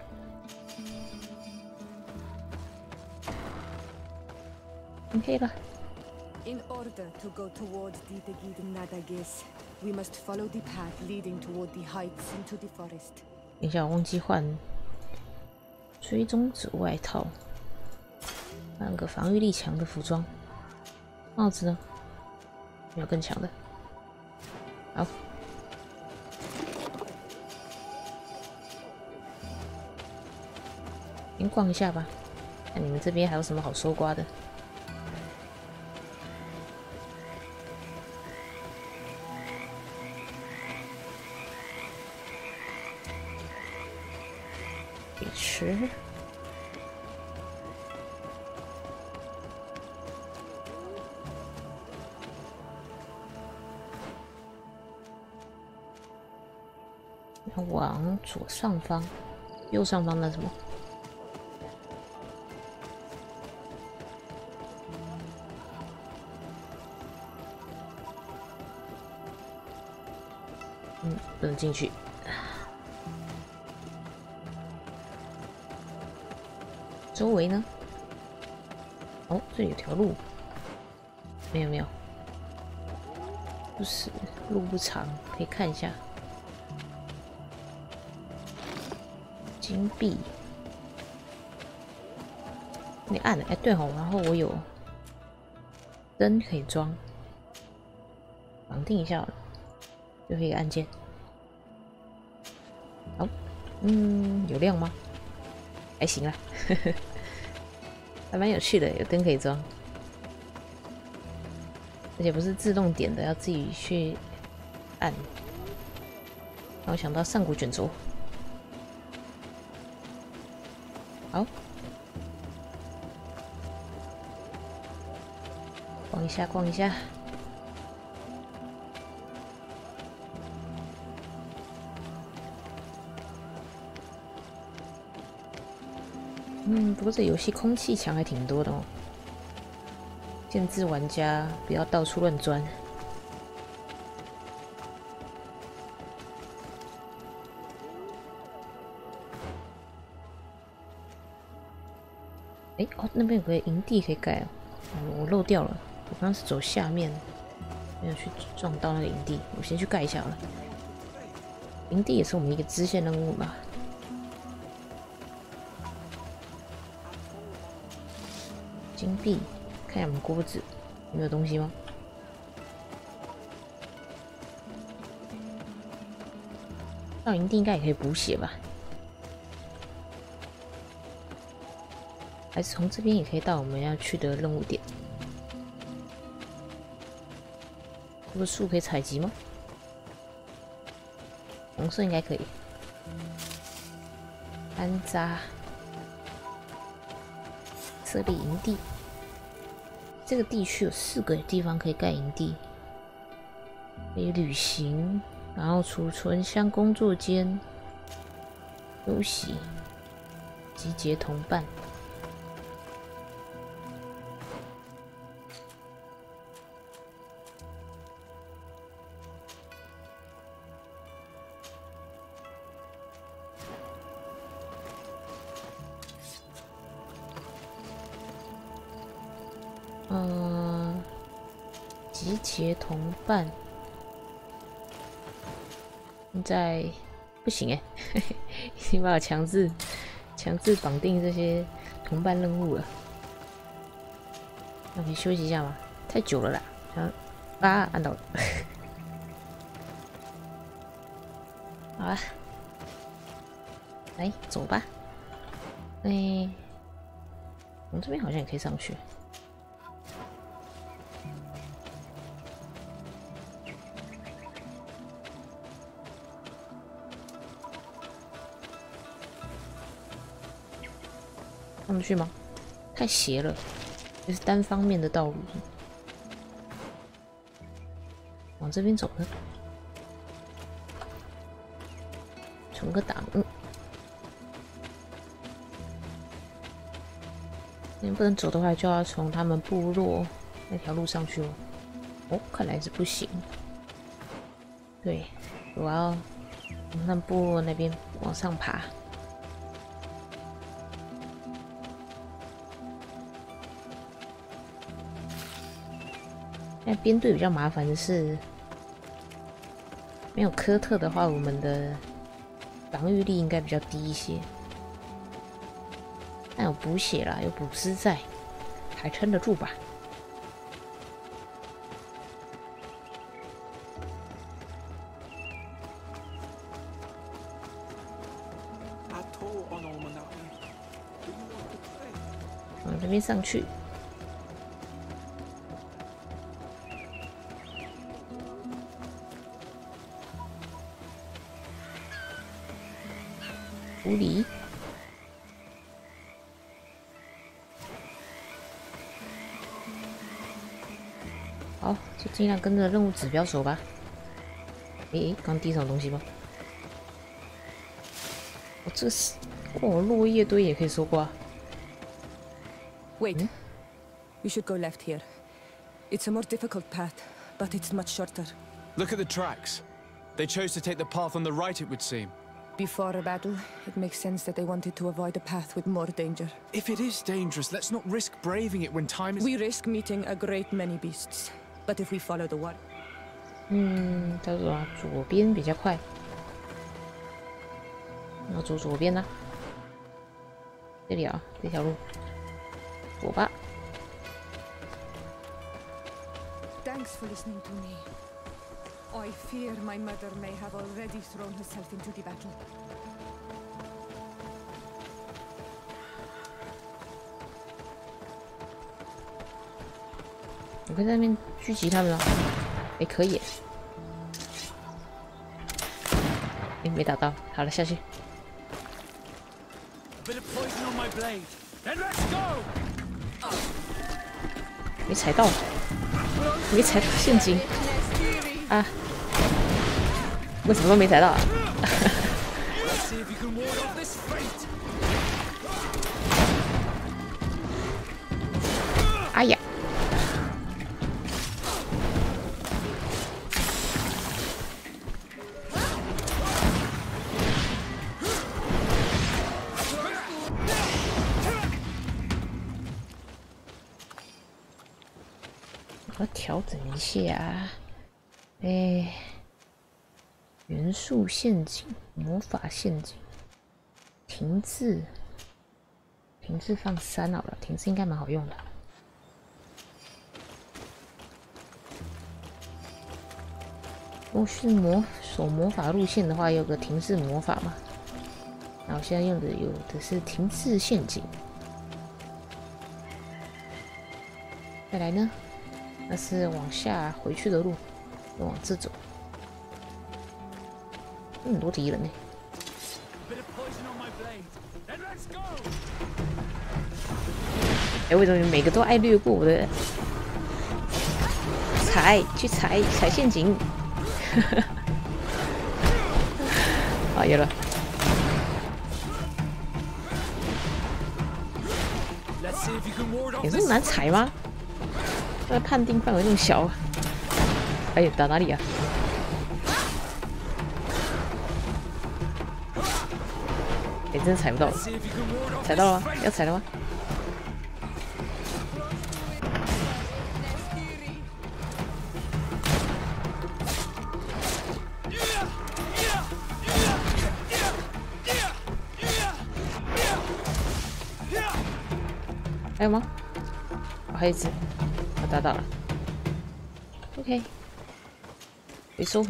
OK 了。in order to go toward the Nadagis, we must follow the path leading toward the heights into the forest. 等一下，我忘记换追踪者外套，换个防御力强的服装。帽子呢？没有更强的。好，先逛一下吧，看你们这边还有什么好搜刮的。可以吃。往左上方，右上方那什么？不能进去。周围呢？哦，这里有条路。没有没有，不是，路不长，可以看一下。金币，你按了，哎，对哦，然后我有灯可以装，绑定一下了，最后一个按键。好，有亮吗？还行啊，还蛮有趣的，有灯可以装，而且不是自动点的，要自己去按。让我想到上古卷轴。好，逛一下，逛一下。不过这游戏空气墙还挺多的哦，限制玩家不要到处乱钻。哎，哦，那边有个营地可以盖哦，我漏掉了。我刚刚是走下面，没有去撞到那个营地。我先去盖一下好了。营地也是我们一个支线任务嘛。金币，看一下我们锅子有没有东西吗？到营地应该也可以补血吧？还是从这边也可以到我们要去的任务点？这个树可以采集吗？红色应该可以。安扎。设立营地，这个地区有4个地方可以盖营地，可以旅行，然后储存箱、工作间、休息、集结同伴。集结同伴，现在不行哎，已经把我强制绑定这些同伴任务了。那可以休息一下吗？太久了啦，按到了。好啊，来走吧。我们这边好像也可以上去。上不去吗？太斜了，这是单方面的道路。往这边走呢？存个档。你不能走的话，就要从他们部落那条路上去哦。哦，看来是不行。对，我要从他们部落那边往上爬。但编队比较麻烦的是，没有科特的话，我们的防御力应该比较低一些。但有补血啦，有补尸在，还撑得住吧？往这边上去。狐狸，就尽量跟着任务指标走吧。诶，刚滴什么东西吗？哦，这是哦，落叶堆也可以收刮。Wait. We should go left here. It's a more difficult path, but it's much shorter. Look at the tracks. They chose to take the path on the right, it would seem. Before a battle, it makes sense that they wanted to avoid a path with more danger. If it is dangerous, let's not risk braving it when time is... We risk meeting a great many beasts. But if we follow the water... 叫做啊，左边比较快。要走左边呢、这里啊，这条路，左吧。Thanks for listening to me. I fear my mother may have already thrown herself into the battle. 我可以在那边狙击他们啊！哎，可以。哎，没打到。好了，下去。没踩到，没踩到陷阱啊！为什么都没踩到啊？哎呀！我要调整一下，哎，元素陷阱、魔法陷阱、停滞放3好了，停滞应该蛮好用的。如果是守魔法路线的话，有个停滞魔法嘛。然后现在用的有的是停滞陷阱。再来呢？那是往下回去的路，往这走。很多敌人呢。哎，为什么每个都爱略过我的？踩陷阱。啊，有了。有这么难踩吗？那判定范围这么小，哎呦，打哪里啊？哎，真的踩不到，踩到了吗？要踩了吗？还有吗？哦，还有一只。打到了 ，OK， 回收，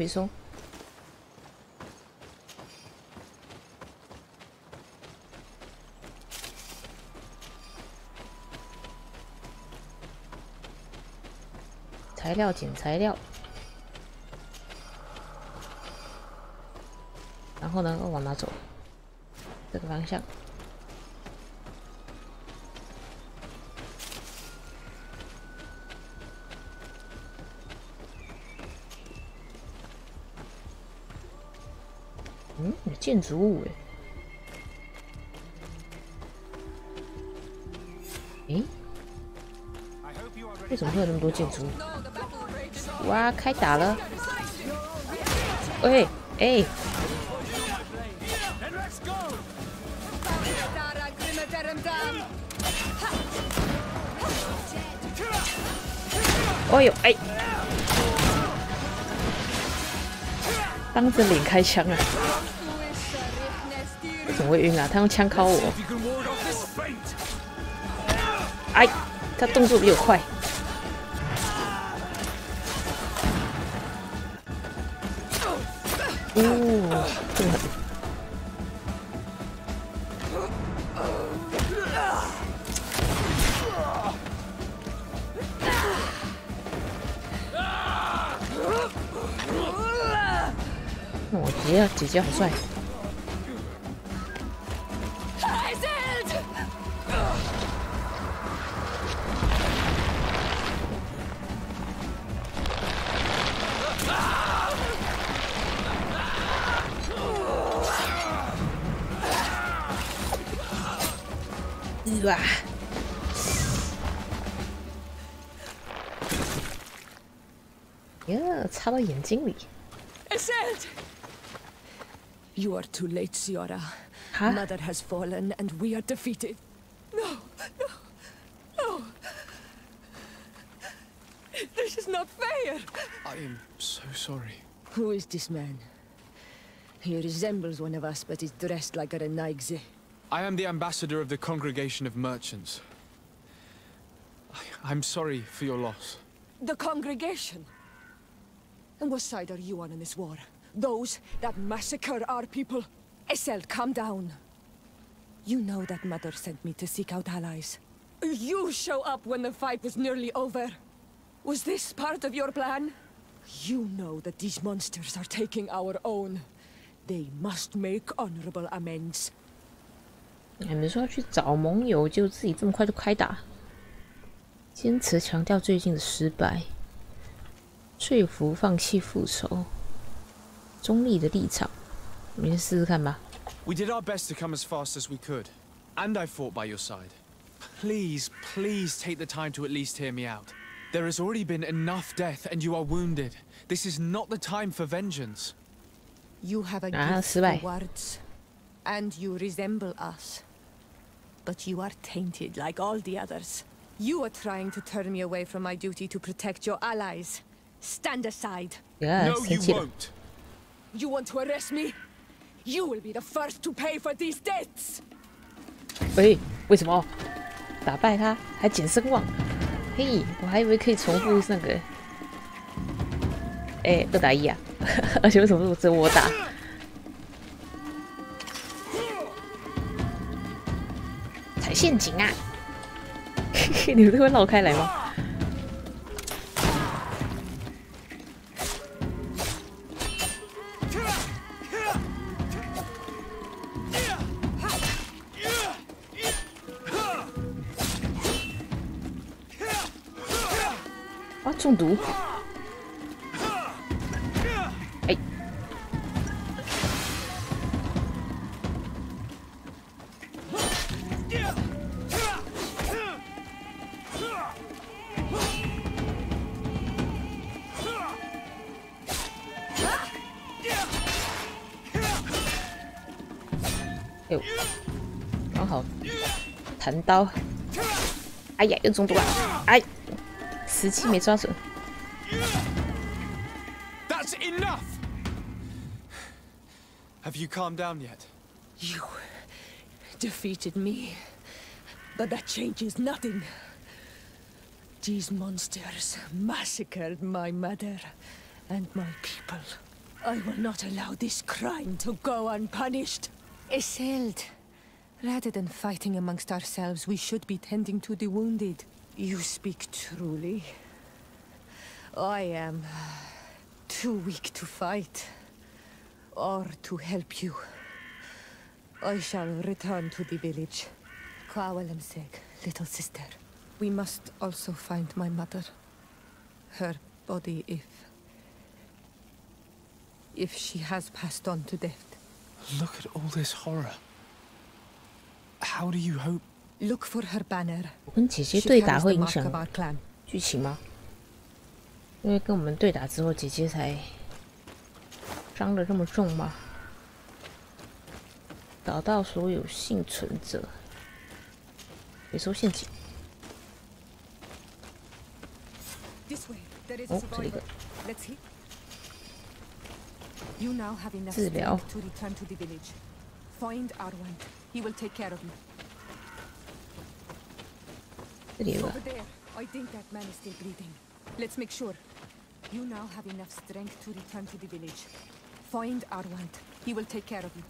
材料捡材料，然后呢，往哪走？这个方向。有建筑物哎，为什么会有那么多建筑物？哇，开打了！喂，哎，哦呦，哎，当着脸开枪啊！为什么会晕啊？他用枪敲我！哎，他动作比我快。哦，这么狠！我姐姐好帅。哇！呀，插到眼睛里。Iselt! You are too late, Ciora. Mother has fallen, and we are defeated. No, no, no. This is not fair. I am so sorry. Who is this man? He resembles one of us, but is dressed like a Renaigze. I am the ambassador of the Congregation of Merchants. I'm sorry for your loss. The congregation? And what side are you on in this war? Those that massacre our people? Iselt, calm down. You know that Mother sent me to seek out allies. You show up when the fight was nearly over. Was this part of your plan? You know that these monsters are taking our own. They must make honorable amends. 你们说要去找盟友，就自己这么快就开打？坚持强调最近的失败，说服放弃复仇，中立的立场，我们先试试看吧。We did our best to come as fast as we could, and I fought by your side. Please, please take the time to at least hear me out. There has already been enough death, and you are wounded. This is not the time for vengeance. You have a gift for words, and you resemble us. But you are tainted like all the others. You are trying to turn me away from my duty to protect your allies. Stand aside. Yeah, no, you won't. You want to arrest me? You will be the first to pay for these debts. 喂，为什么打败他还减声望？嘿，我还以为可以重复那个。哎，2打1啊！而且为什么只有我打？踩陷阱啊！你们都会绕开来吗？啊，中毒！哎。哎呦，刚好弹刀，哎呀，又中毒了！哎，时机没抓准。That's enough. Have you calmed down yet? You defeated me, but that changes nothing. These monsters massacred my mother and my people. I will not allow this crime to go unpunished. Iselt, rather than fighting amongst ourselves, we should be tending to the wounded. You speak truly. I am too weak to fight, or to help you. I shall return to the village. Kwawalamseg, little sister. We must also find my mother. Her body, if she has passed on to death. Look at all this horror. How do you hope? Look for her banner. 我跟姐姐对打会影响剧情吗？因为跟我们对打之后，姐姐才伤得这么重吗？找到所有幸存者，回收陷阱。哦，这里的。 You now have enough strength to return to the village. Find Arwan. He will take care of you. Over there. I think that man is still breathing. Let's make sure. You now have enough strength to return to the village. Find Arwan. He will take care of you.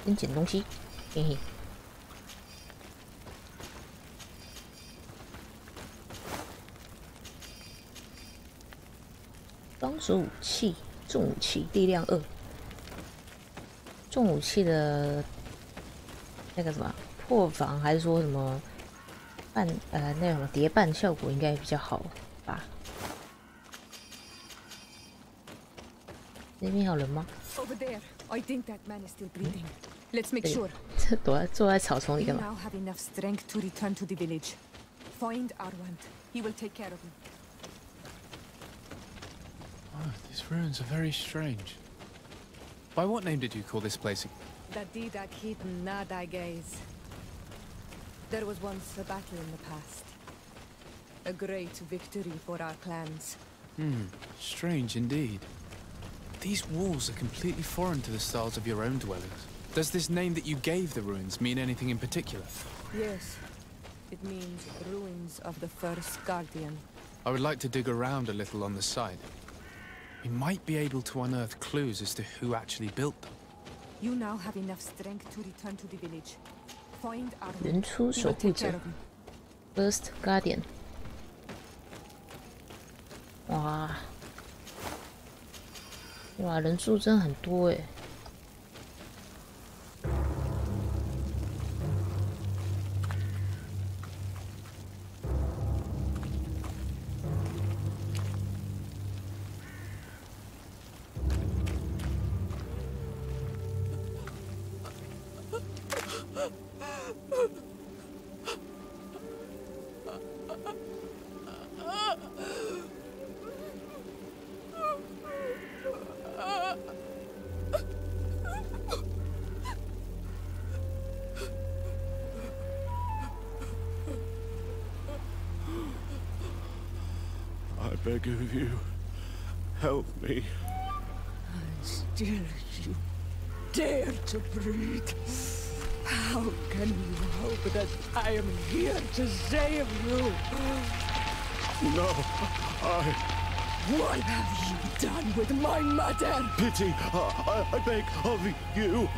先捡东西，嘿嘿。 双手武器，重武器，力量2。重武器的那个什么破防，还是说什么那个什么叠半效果应该比较好吧？那边还有人吗？ Over there. I think that man is still breathing. Let's make 对 sure. 坐在草丛里 We 干嘛？ now have enough strength to return to the village. Find Arwand. He will take care of you. Oh, these ruins are very strange. By what name did you call this place? Dadida keep nada gaze. There was once a battle in the past. A great victory for our clans. Strange indeed. These walls are completely foreign to the styles of your own dwellings. Does this name that you gave the ruins mean anything in particular? Yes. It means ruins of the first guardian. I would like to dig around a little on the side. We might be able to unearth clues as to who actually built them. You now have enough strength to return to the village. Find Arwand. 原初 He 守 will 护 take 者 care of you.，First Guardian。哇，哇，人数真的很多哎。I beg of you, help me. Still you dare to breathe. How can you hope that I am here to save you? No, What have you done with my mother? pity, I beg of you.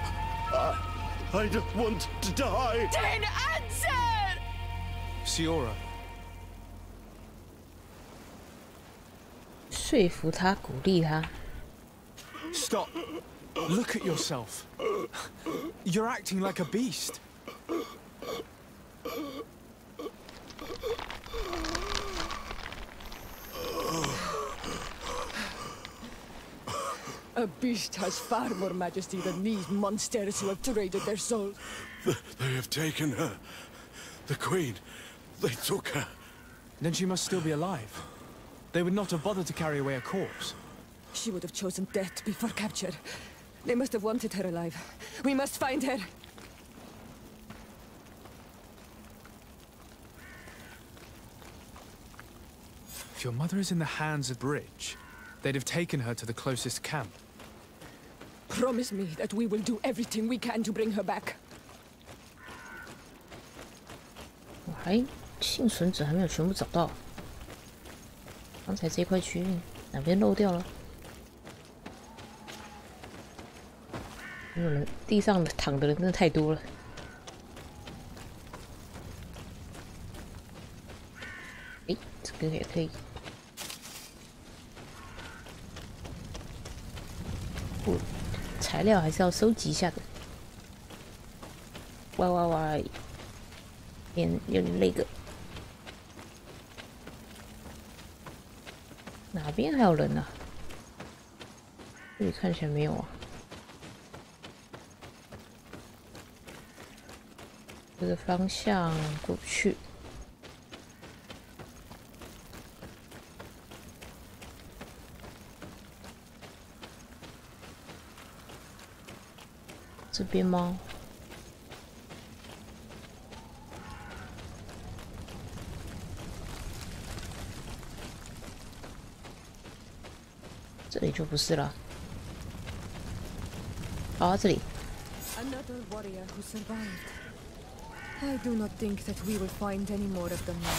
I don't want to die. Then answer! Siora, 说服他，鼓励他。 stop. Look at yourself. You're acting like a beast. A beast has far more majesty than these monsters who have traded their souls. They have taken her. The Queen. They took her. Then she must still be alive. They would not have bothered to carry away a corpse. She would have chosen death before capture. They must have wanted her alive. We must find her. If your mother is in the hands of Bridge, they'd have taken her to the closest camp. Promise me that we will do everything we can to bring her back. 我还幸存者还没有全部找到。刚才这块区域哪边漏掉了？没有人，地上躺的人真的太多了。诶，这个也可以。不，材料还是要收集一下的。哇哇哇！有点那个。哪边还有人啊？这里看起来没有啊。这个方向过不去。这边吗？这里就不是了。好啊，这里。 Another warrior who survived. I do not think that we will find any more of them now.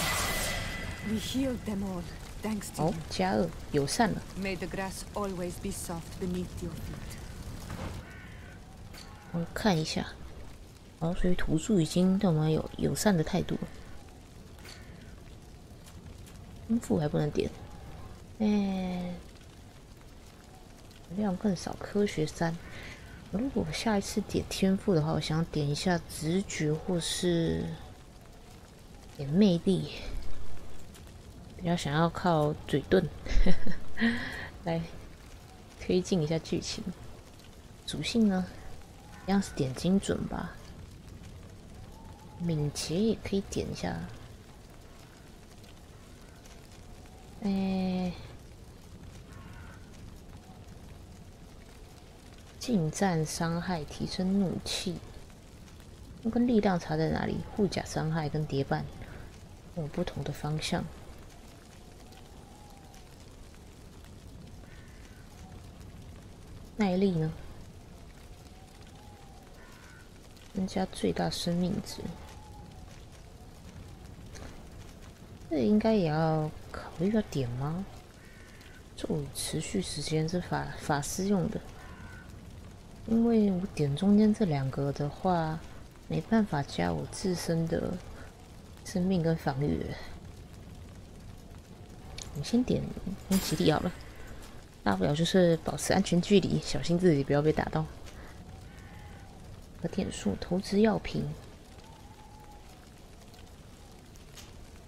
We healed them all, thanks to 哦，加2友善了。 you. May the grass always be soft beneath your feet. 我看一下。哦，所以土著已经对我们有友善的态度了。丰富还不能点。量更少，科学3。如果我下一次点天赋的话，我想点一下直觉或是点魅力，比较想要靠嘴遁来推进一下剧情。属性呢，一样是点精准吧。敏捷也可以点一下。近战伤害提升怒气，那跟力量差在哪里？护甲伤害跟叠绊有不同的方向。耐力呢？增加最大生命值，这应该也要考虑要点吗？咒语持续时间是法师用的。因为我点中间这2个的话，没办法加我自身的生命跟防御。我先点攻击力好了，大不了就是保持安全距离，小心自己不要被打到。和点数投资药品，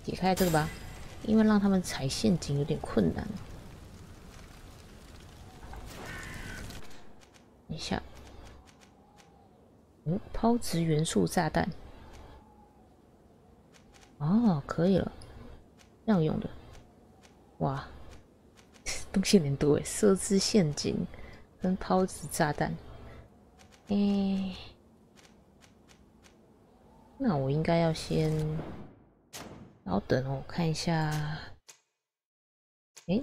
解开这个吧，因为让他们踩陷阱有点困难。等一下。抛掷元素炸弹。哦，可以了，这样用的。哇，东西有点多诶，设置陷阱跟抛掷炸弹。那我应该要先，稍等哦，我看一下。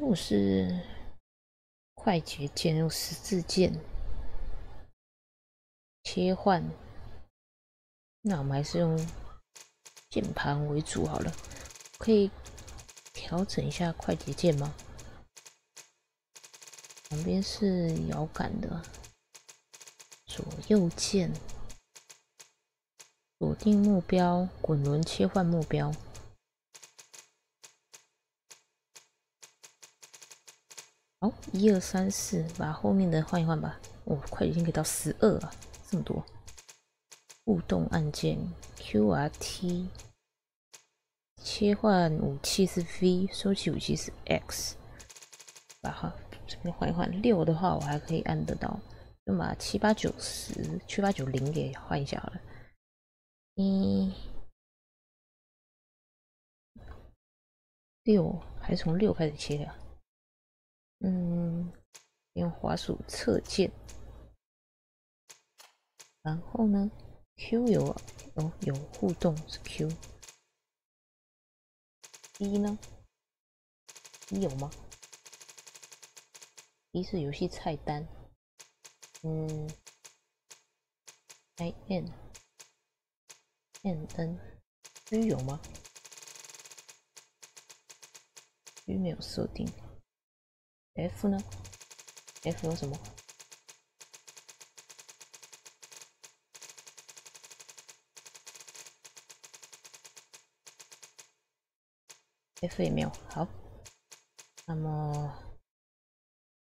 我是快捷键，用十字键。切换，那我们还是用键盘为主好了。可以调整一下快捷键吗？旁边是摇杆的，左右键，锁定目标，滚轮切换目标。好，1、2、3、4，把后面的换一换吧。快捷键可以到12啊。这么多互动按键 ，QRT 切换武器是 V， 收起武器是 X。把这边换一换，6的话我还可以按得到，就把7、8、9、10、7、8、9、0给换一下好了。6还是从6开始切的？用滑鼠侧键。然后呢 ，Q 有互动是 Q。D 呢 ？D 有吗 ？D 是游戏菜单。IN。N。G 有吗 ？G 没有设定。F 呢 ？F 有什么？ F 也没有，好，那么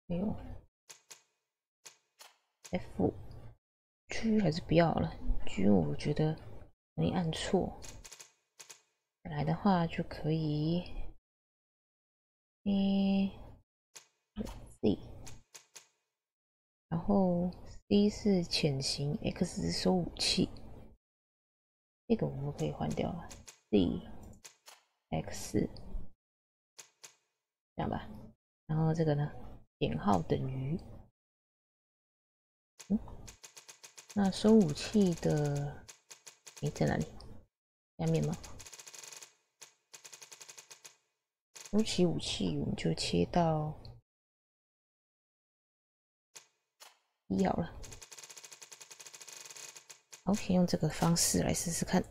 没有 F。G 还是不要了 ，G 我觉得容易按错。本来的话就可以，C， 然后 C 是潜行 ，X 是收武器，这个我们可以换掉了 ，C。X， 这样吧，然后这个呢，点号等于，那收武器的，在哪里？下面吗？收起武器，我们就切到1好了。好，先用这个方式来试试看。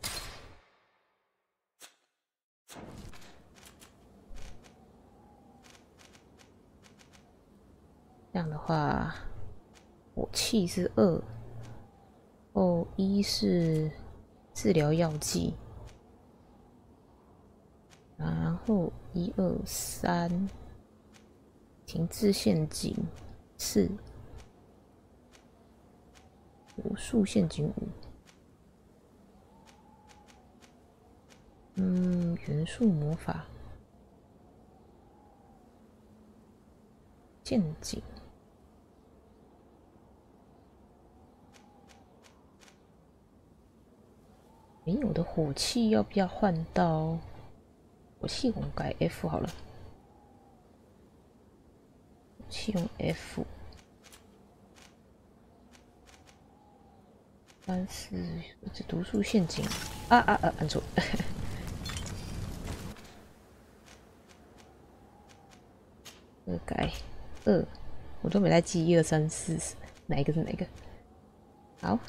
这样的话，火气是2，哦，1是治疗药剂，然后1、2、3停滞陷阱4，武术陷阱5，元素魔法陷阱。没有的火器要不要换到？火器我们改 F 好了。火器用 F。3、4，这毒素陷阱按错。改2，我都没来记1、2、3、4，哪一个是哪个？好，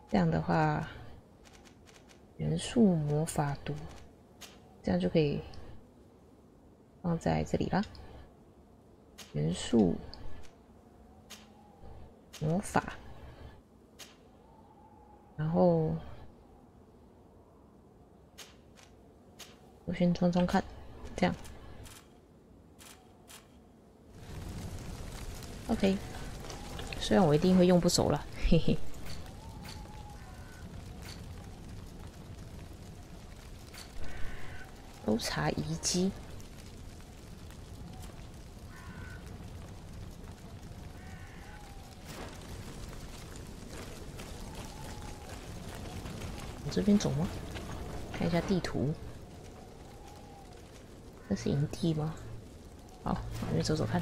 这样的话，元素魔法毒，这样就可以放在这里啦。元素魔法，然后我先装装看。这样 ，OK。虽然我一定会用不熟了，嘿嘿。搜查遗迹，往这边走吗？看一下地图。这是营地吗？好，往那边走走看。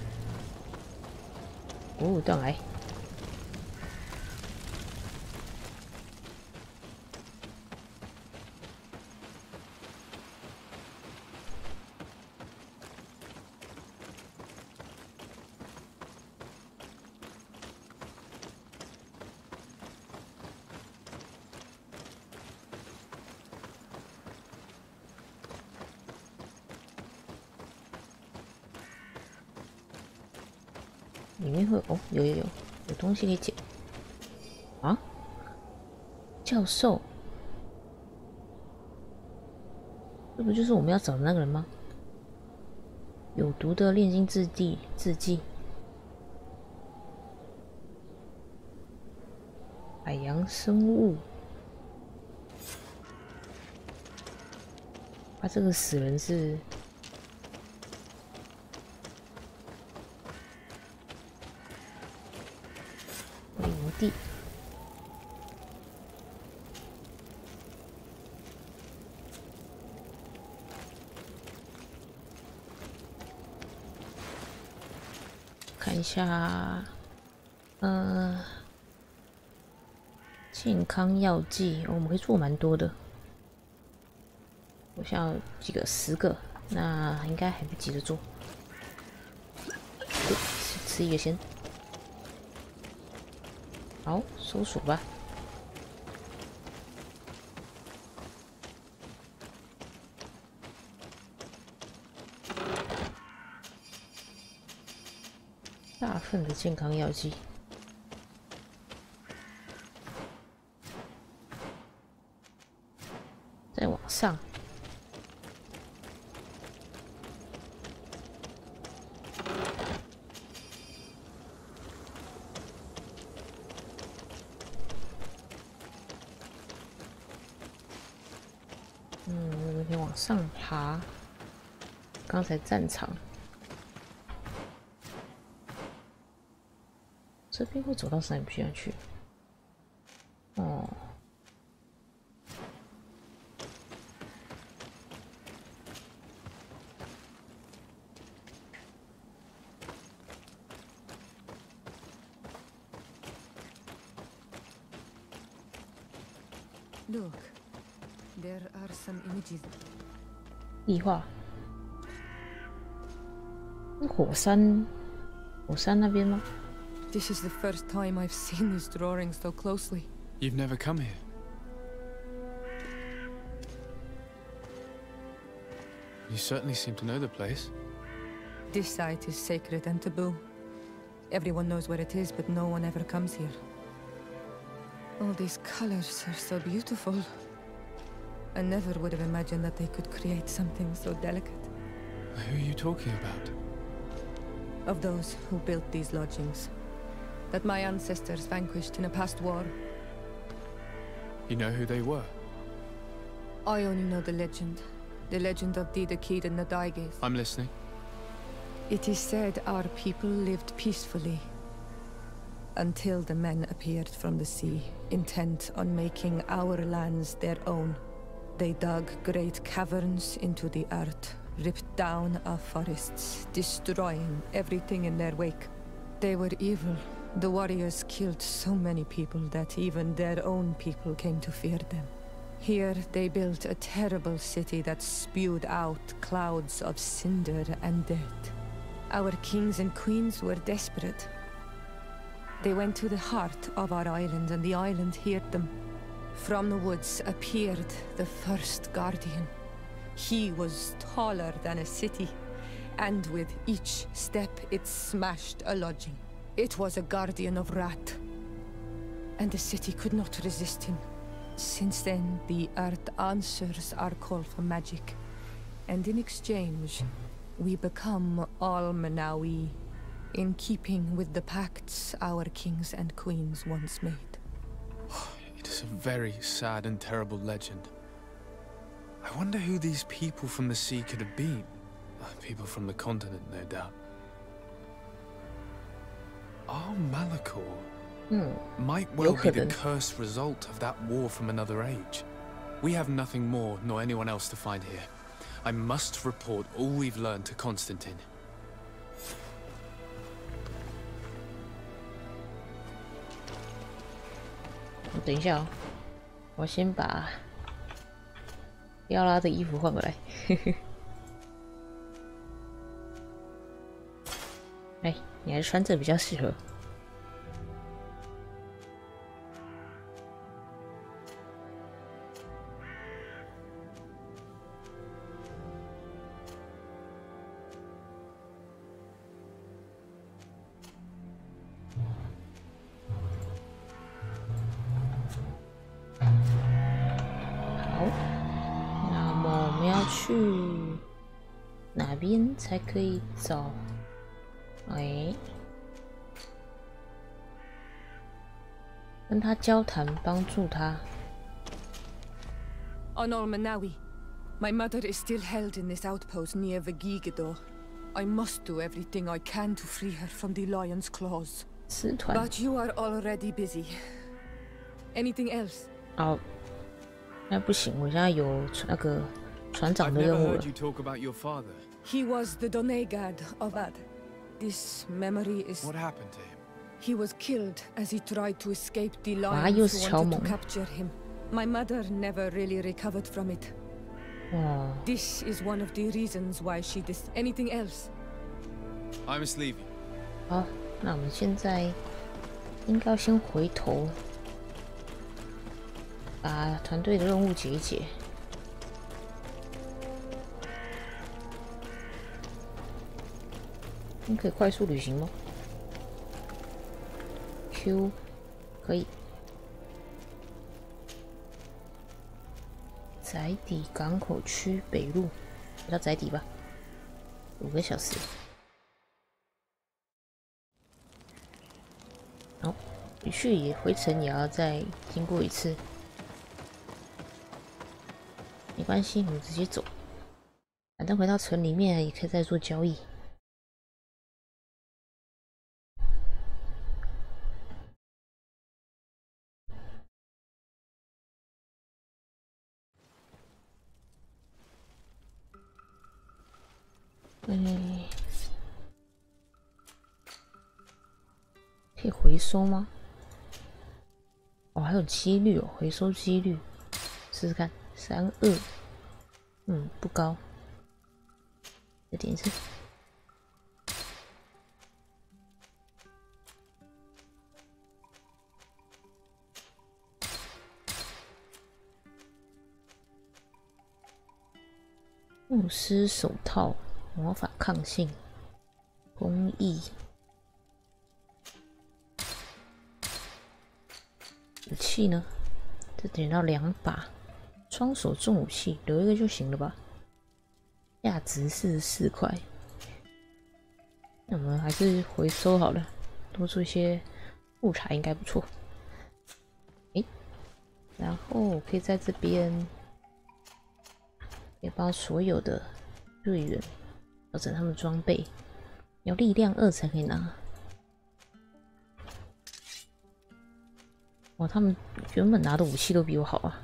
哦，断崖。里面会哦，有东西可以捡啊！教授，这不就是我们要找的那个人吗？有毒的炼金字迹，海洋生物。他这个死人是。地看一下，健康药剂，我们可以做蛮多的。我想要几个，10个，那应该还不急着做。吃一个先。好，搜索吧。大份的健康药剂，再往上。上爬，刚才战场，这边会走到山里边去。哦， Look, there are some images. 壁画，是火山那边吗 This is the first time I've seen these drawings so closely. You've never come here? You certainly seem to know the place. This site is sacred and taboo. Everyone knows where it is, but no one ever comes here. All these colors are so beautiful. I never would have imagined that they could create something so delicate. Who are you talking about? Of those who built these lodgings. That my ancestors vanquished in a past war. You know who they were? I only know the legend. The legend of Dida Kid and the Daiges. I'm listening. It is said our people lived peacefully. until the men appeared from the sea, intent on making our lands their own. They dug great caverns into the earth, ripped down our forests, destroying everything in their wake. They were evil. The warriors killed so many people that even their own people came to fear them. Here they built a terrible city that spewed out clouds of cinder and dirt. Our kings and queens were desperate. They went to the heart of our island, and the island heard them. From the woods appeared the first guardian. He was taller than a city, and with each step it smashed a lodging. It was a guardian of Rat, and the city could not resist him. Since then, the earth answers our call for magic, and in exchange, we become all Manawi, in keeping with the pacts our kings and queens once made. It is a very sad and terrible legend. I wonder who these people from the sea could have been. People from the continent, no doubt. Our Malachor might well be the cursed result of that war from another age. We have nothing more nor anyone else to find here. I must report all we've learned to Constantine. 等一下哦，我先把亚拉的衣服换回来。哎，你还是穿这比较适合。去哪边才可以找？哎，跟他交谈，帮助他。On Manawi, my mother is still held in this outpost near Vigigidor. I must do everything I can to free her from the lion's claws. But you are already busy. Anything else? 哦，那不行，我现在有那个。 船长的任务了。He was the Donegad of Ad. This memory is. What happened to him? He was killed as he tried to escape the lions who wanted to capture him. My mother never really recovered from it. This is one of the reasons why she did. Anything else? I must leave you. 好，那我们现在应该要先回头，把团队的任务解一解。 你可以快速旅行吗 ？Q 可以。载底港口区北路，叫载底吧，5个小时。好，回程也要再经过一次，没关系，我们直接走。反正回到城里面也可以再做交易。 可以回收吗？哦，还有几率哦，回收几率，试试看，32，不高，再点一次。牧师手套。 魔法抗性，工艺，武器呢？这点到2把，双手重武器，留一个就行了吧？价值44块，那我们还是回收好了，多做一些木材应该不错。然后可以在这边，可以帮所有的队员。 调整他们装备，要力量2才可以拿。哇，他们原本拿的武器都比我好啊！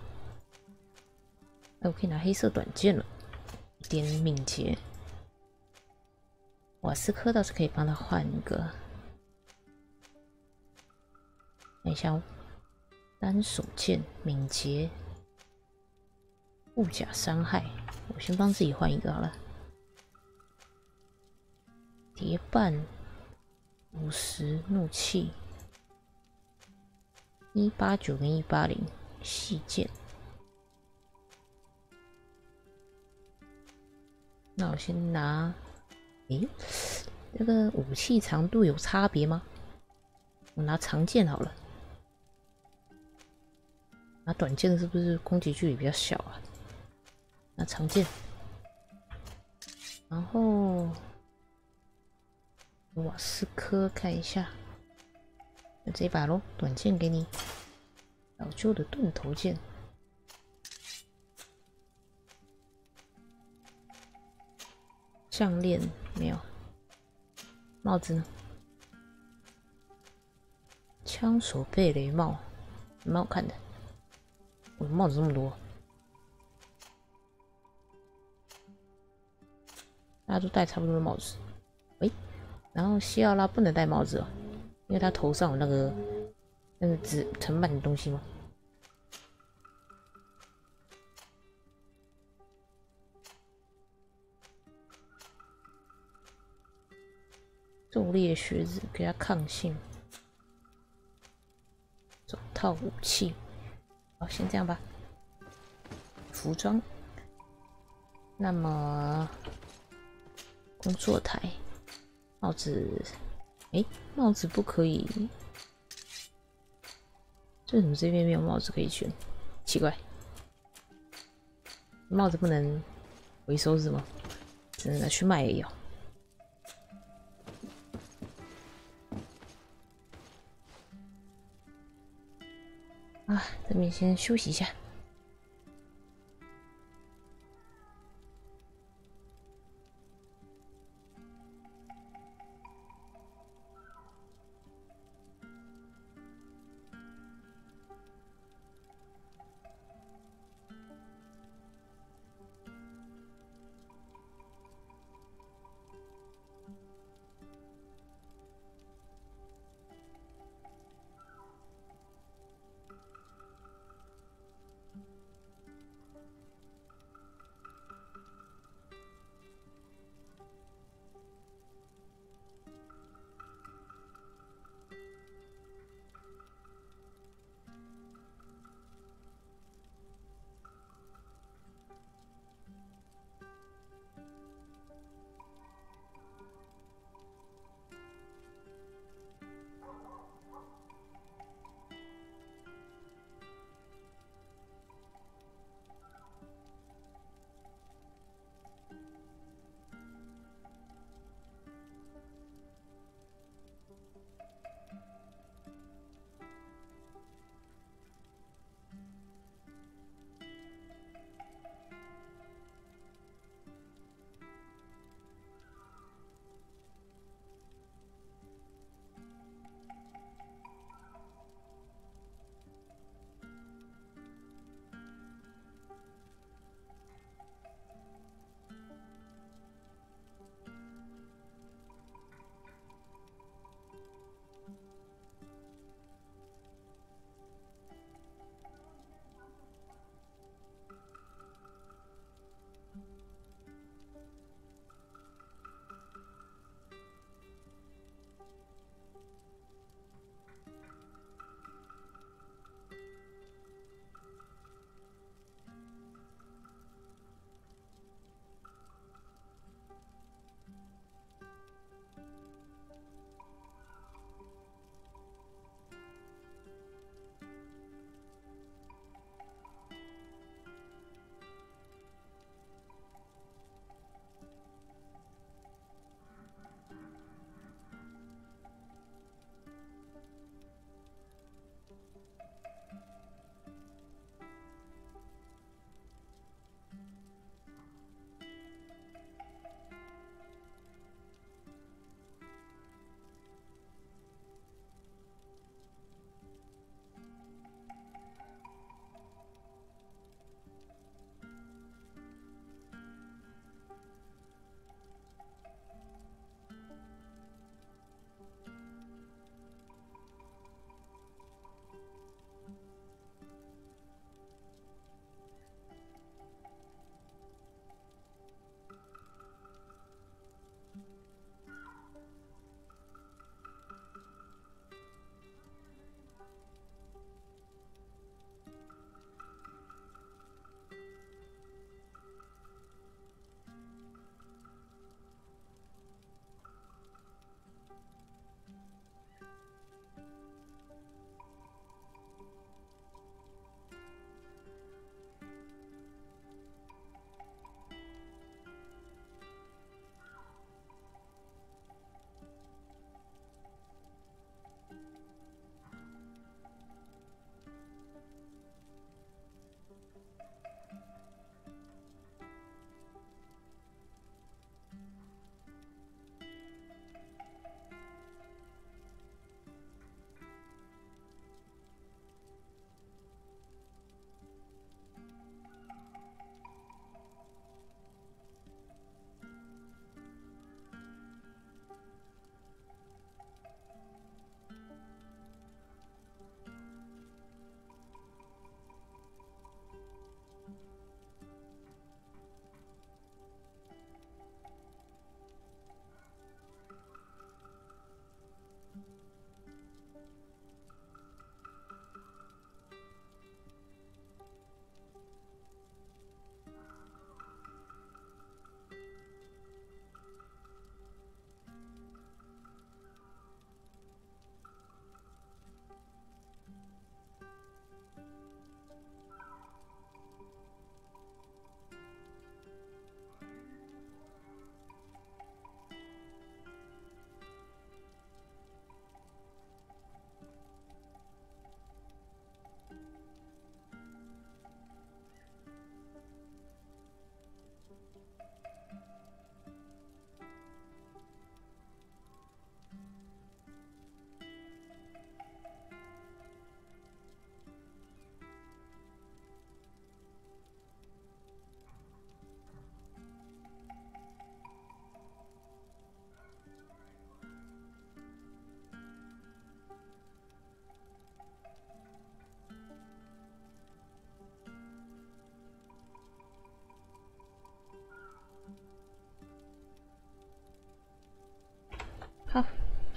哎，我可以拿黑色短剑了，一点敏捷。瓦斯科倒是可以帮他换一个。看一下哦，单手剑、敏捷、护甲伤害，我先帮自己换一个好了。叠绊50怒气，189跟180细剑。那我先拿，诶，这个武器长度有差别吗？我拿长剑好了。拿短剑是不是攻击距离比较小啊？拿长剑，然后瓦斯科看一下，就这一把咯，短剑给你，老旧的钝头剑，项链没有，帽子呢？枪手贝雷帽，蛮好看的。我的帽子这么多，大家都戴差不多的帽子。喂，然后西奥拉不能戴帽子哦，因为他头上有那个紫藤蔓的东西吗？狩猎靴子给他抗性，手套武器。好，先这样吧。服装，那么工作台，帽子，诶，帽子不可以。这怎么这边没有帽子可以选？奇怪，帽子不能回收是吗？只能拿去卖而已哦。啊，这边先休息一下。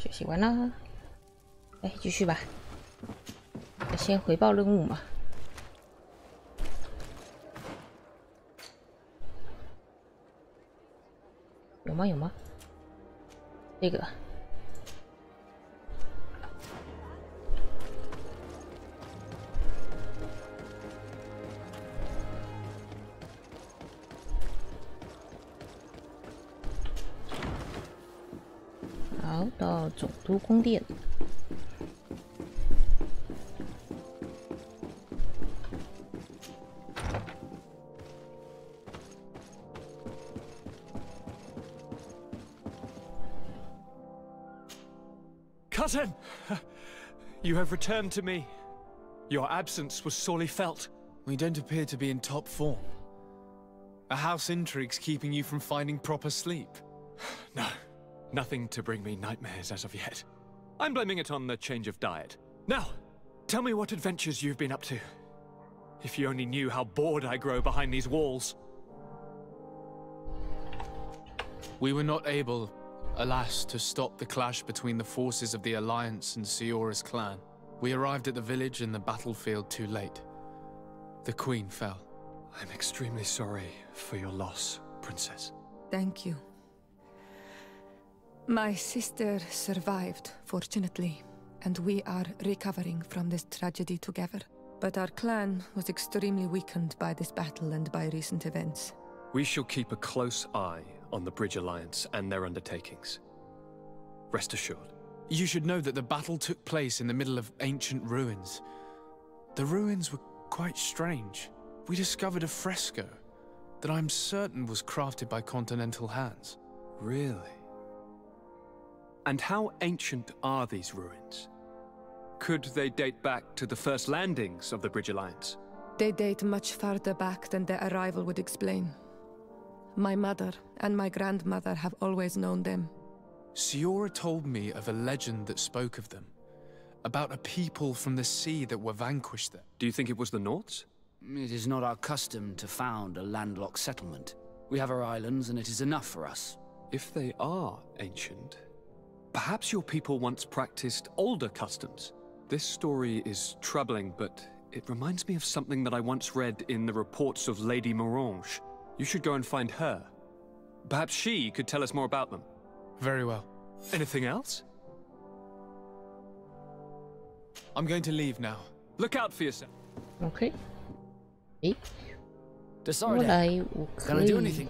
学习完啦，来继续吧。先回报任务嘛。有吗？有吗？这个。好，到总督宫殿。Cousin! You have returned to me. Your absence was sorely felt. We don't appear to be in top form. A house intrigue's keeping you from finding proper sleep. No, nothing to bring me nightmares as of yet. I'm blaming it on the change of diet. Now, tell me what adventures you've been up to. If you only knew how bored I grow behind these walls. We were not able, alas, to stop the clash between the forces of the Alliance and Siora's clan. We arrived at the village and the battlefield too late. The Queen fell. I'm extremely sorry for your loss, Princess. Thank you. My sister survived, fortunately, and we are recovering from this tragedy together. But our clan was extremely weakened by this battle and by recent events. We shall keep a close eye on the Bridge Alliance and their undertakings. Rest assured. You should know that the battle took place in the middle of ancient ruins. The ruins were quite strange. We discovered a fresco that I'm certain was crafted by continental hands. Really? And how ancient are these ruins? Could they date back to the first landings of the Bridge Alliance? They date much farther back than their arrival would explain. My mother and my grandmother have always known them. Siora told me of a legend that spoke of them, about a people from the sea that were vanquished there. Do you think it was the Nords? It is not our custom to found a landlocked settlement. We have our islands, and it is enough for us. If they are ancient, perhaps your people once practiced older customs. This story is troubling, but it reminds me of something that I once read in the reports of Lady Morange. You should go and find her. Perhaps she could tell us more about them. Very well. Anything else? I'm going to leave now. Look out for yourself. Okay. 诶， Decide. 后来我 Can 可 I 以 do anything?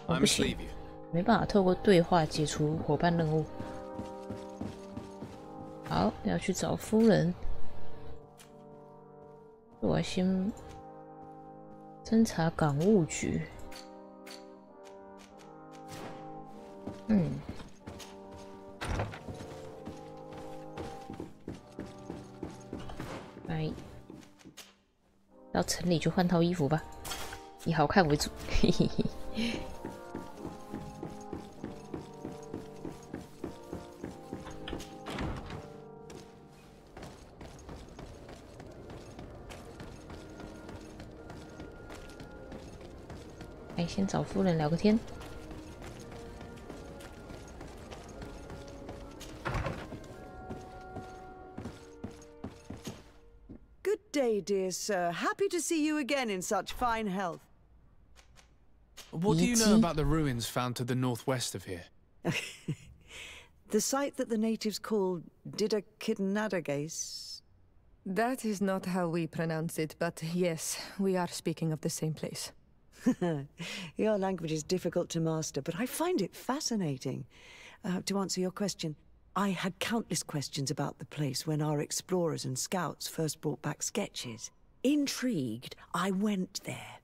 我 I 不 must 行， leave you. 没办法透过对话解除伙伴任务。好，要去找夫人。我先侦查港务局。来，到城里去换套衣服吧，以好看为主。嘿嘿嘿。来，先找夫人聊个天。 Good day, dear sir. Happy to see you again in such fine health. What do you know about the ruins found to the northwest of here? The site that the natives call Didakidnadagase. That is not how we pronounce it, but yes, we are speaking of the same place. Your language is difficult to master, but I find it fascinating. To answer your question, I had countless questions about the place when our explorers and scouts first brought back sketches. Intrigued, I went there.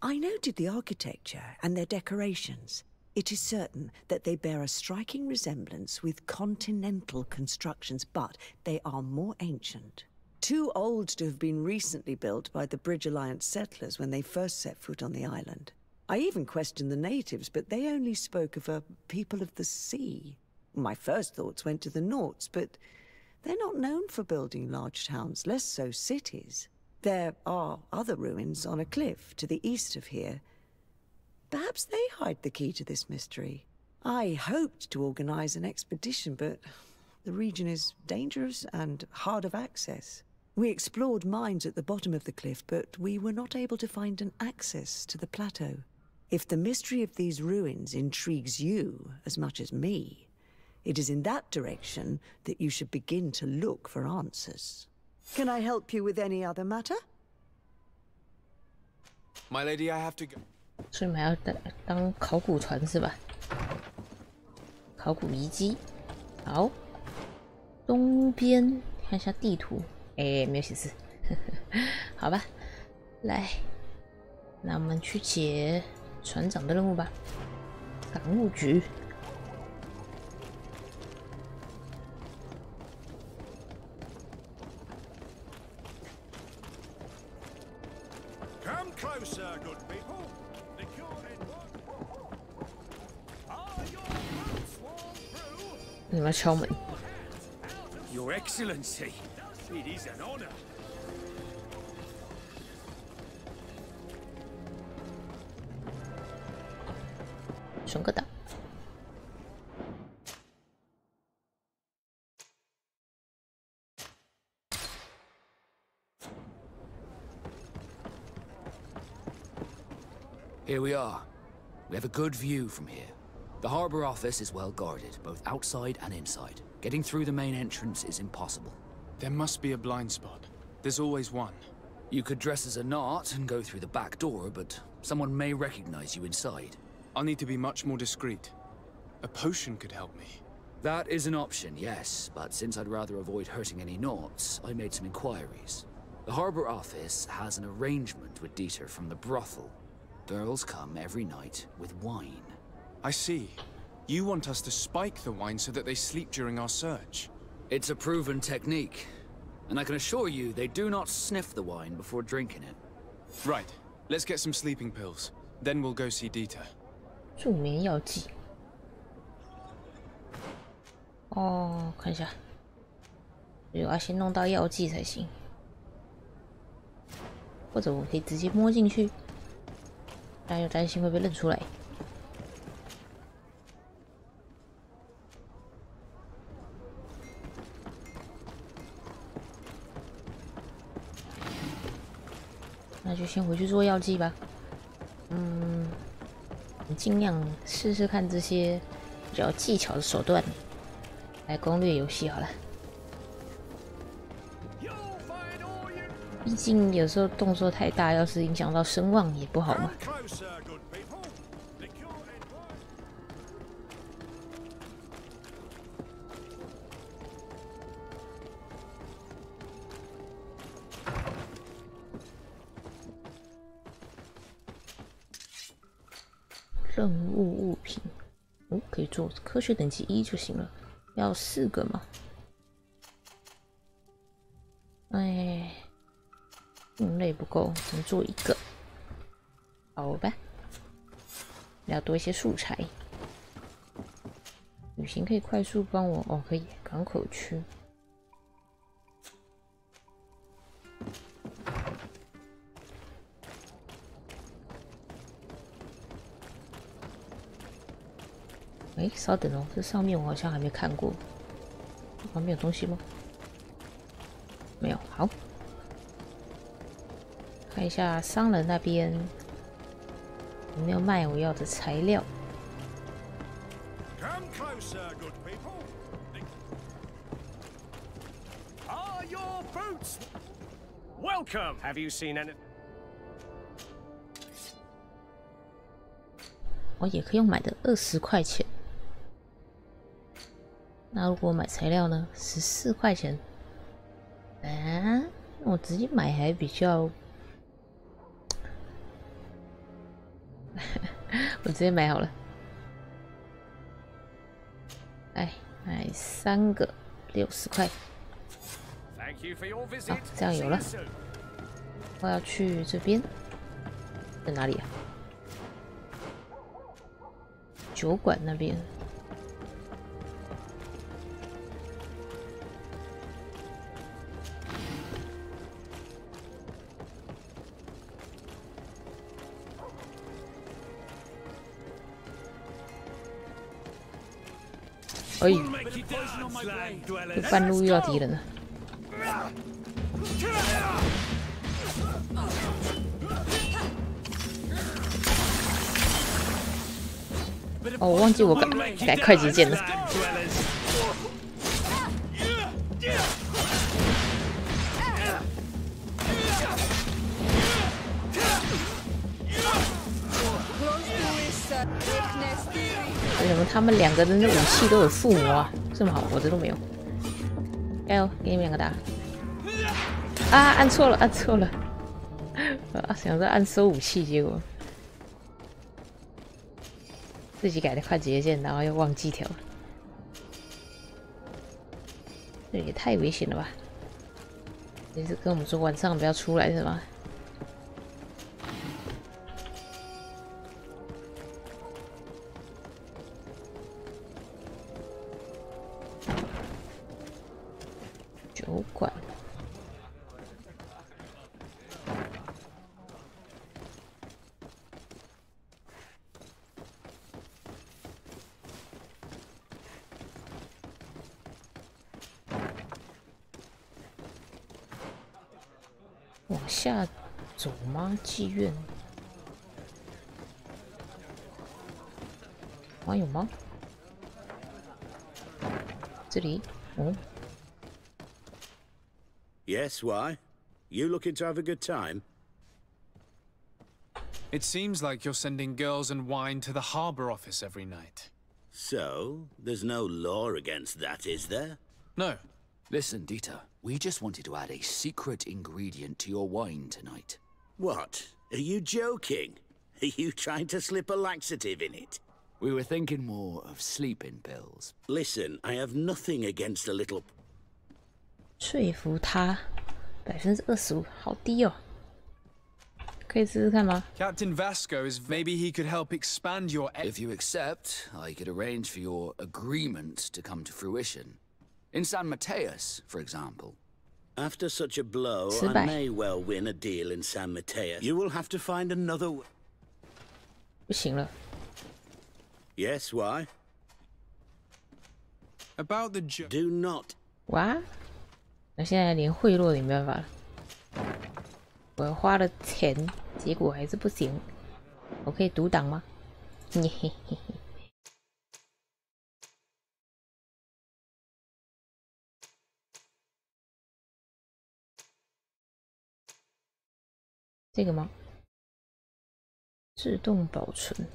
I noted the architecture and their decorations. It is certain that they bear a striking resemblance with continental constructions, but they are more ancient. Too old to have been recently built by the Bridge Alliance settlers when they first set foot on the island. I even questioned the natives, but they only spoke of a people of the sea. My first thoughts went to the Nords, but they're not known for building large towns, less so cities. There are other ruins on a cliff to the east of here. Perhaps they hide the key to this mystery. I hoped to organize an expedition, but the region is dangerous and hard of access. We explored mines at the bottom of the cliff, but we were not able to find an access to the plateau. If the mystery of these ruins intrigues you as much as me, it is in that direction that you should begin to look for answers. Can I help you with any other matter? My lady, I have to go. 所以我们还要当考古船是吧？考古遗迹。好，东边看一下地图。哎，没有显示。好吧，来，那我们去解船长的任务吧。港务局。Come closer, good people. The cure in one. Are your boots worn through? 你们要敲门。Your Excellency, it is an honor. 选个岛。Here we are. We have a good view from here. The harbor office is well guarded, both outside and inside. Getting through the main entrance is impossible. There must be a blind spot. There's always one. You could dress as a knot and go through the back door, but someone may recognize you inside. I'll need to be much more discreet. A potion could help me. That is an option, yes, but since I'd rather avoid hurting any knots, I made some inquiries. The harbor office has an arrangement with Dieter from the brothel. Girls come every night with wine. I see. You want us to spike the wine so that they sleep during our search. It's a proven technique, and I can assure you they do not sniff the wine before drinking it. Right. Let's get some sleeping pills. Then we'll go see Dieter. 助眠药剂。哦，看一下，有要先弄到药剂才行，或者我可以直接摸进去，但又担心会被认出来。那就先回去做药剂吧。尽量试试看这些比较技巧的手段，来攻略游戏好了。毕竟有时候动作太大，要是影响到声望也不好嘛。任务物品，可以做科学等级1就行了，要4个嘛？哎，运类不够，只能做1个，好吧？要多一些素材。旅行可以快速帮我哦，可以港口区。哎，稍等哦，这上面我好像还没看过，旁边有东西吗？没有，好，看一下商人那边有没有卖我要的材料。Come closer, good people. Are your boots? Welcome. Have you seen any? 我也可以用买的20块钱。那如果买材料呢？14块钱。啊，我直接买还比较，我直接买好了。哎，买3个，60块。好，这样有了。我要去这边，在哪里啊？酒馆那边。哎，半路遇到敌人了。哦，我忘记我改快捷键了。为什么他们两个人的武器都有附魔啊？这么好，我这都没有。加油，给你们两个打！啊，按错了，按错了。想着按收武器，结果自己改的快捷键，然后又忘记调。这也太危险了吧！你是跟我们说晚上不要出来是吗？酒馆。往下走吗？妓院？啊，有吗？这里？哦。Yes, why? You looking to have a good time? It seems like you're sending girls and wine to the harbor office every night. So, there's no law against that, is there? No. Listen, Dieter, we just wanted to add a secret ingredient to your wine tonight. What? Are you joking? Are you trying to slip a laxative in it? We were thinking more of sleeping pills. Listen, I have nothing against a little... 说服他25%，好低哦。可以试试看吗 Captain Vasco is maybe he could help expand your... If you accept, I could arrange for your agreement to come to fruition. In San Mateus, for example. After such a blow, I may well win a deal in San Mateus. You will have to find another... 不行了。Yes, why? About the... Do not... 哇，那现在连贿赂也没办法了。我花了钱，结果还是不行。我可以独挡吗？嘿嘿嘿嘿。这个吗？自动保存，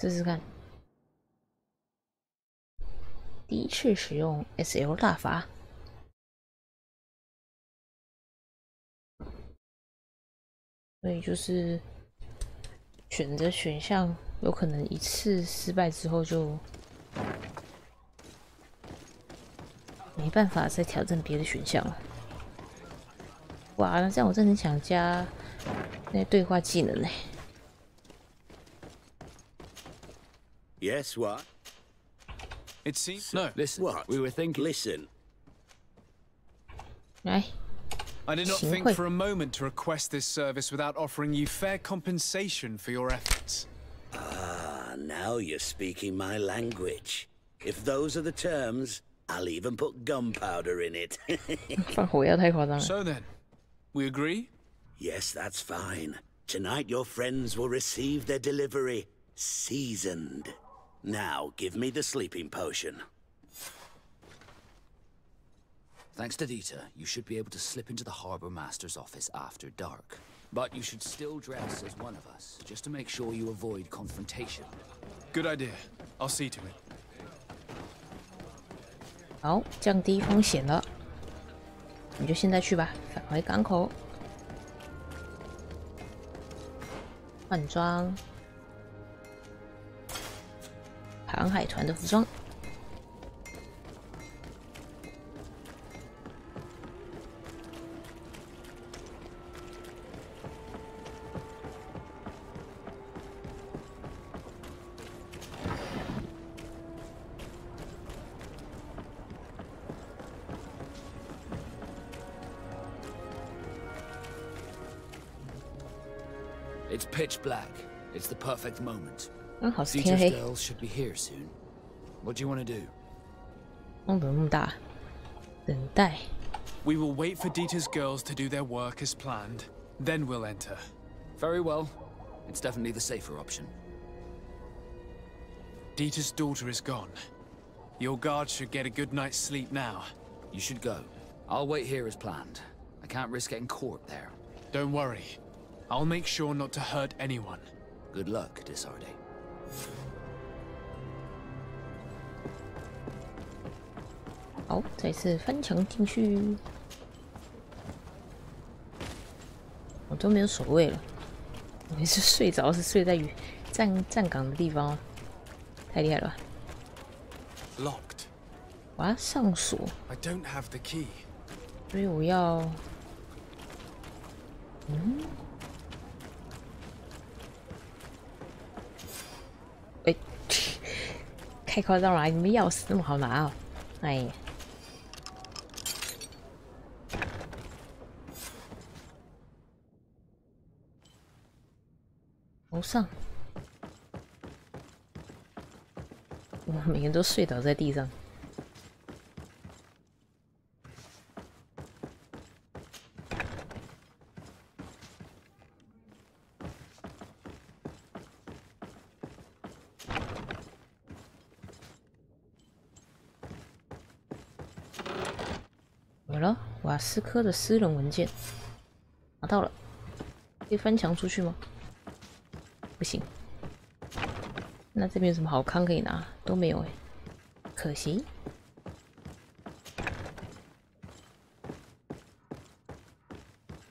试试看。第一次使用 SL 大法，所以就是选择选项，有可能一次失败之后就没办法再挑战别的选项了。哇，那这样我真的想加那对话技能呢。Yes, what? It seems... No. Listen, what? We were thinking... Listen. 来， I did not think for a moment to request this service without offering you fair compensation for your efforts. Ah, now you're speaking my language. If those are the terms, I'll even put gunpowder in it. 放火药太夸张了。 So then, we agree? Yes, that's fine. Tonight your friends will receive their delivery, seasoned. Now, give me the sleeping potion. Thanks to Dieter, you should be able to slip into the Harbor Master's office after dark. But you should still dress as one of us, just to make sure you avoid confrontation. Good idea. I'll see to it. 好，降低风险了。你就现在去吧，返回港口。换装。航海团的服装。It's pitch black. It's the perfect moment. 刚好是天黑。girls should be here soon. What do you want to do? 梦怎么那么大？等待。We will wait for Dieter's girls to do their work as planned, then we'll enter. Very well. It's definitely the safer option. Dieter's daughter is gone. Your guard should get a good night's sleep now. You should go. I'll wait here as planned. I can't risk getting caught there. Don't worry. I'll make sure not to hurt anyone. Good luck, Desarde. 好，再次翻墙进去。我都没有守卫了，我每次睡着是睡在站岗的地方，太厉害了吧 Locked. 我要上锁， I don't have the key. 所以我要，哎，太夸张了，你们钥匙那么好拿哦，哎呀。楼上，我每个人都睡倒在地上。有了，瓦斯科的私人文件拿到了，可以翻墙出去吗？不行。那这边有什么好康可以拿？都没有哎，可惜。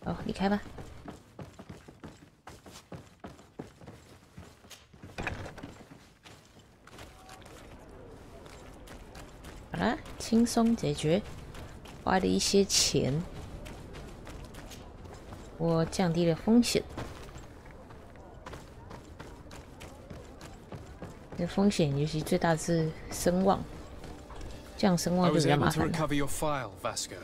好，离开吧。好啦，轻松解决，花了一些钱，我降低了风险。风险尤其最大的是声望，这样声望就比较麻烦。I was able to recover your file, Vasco,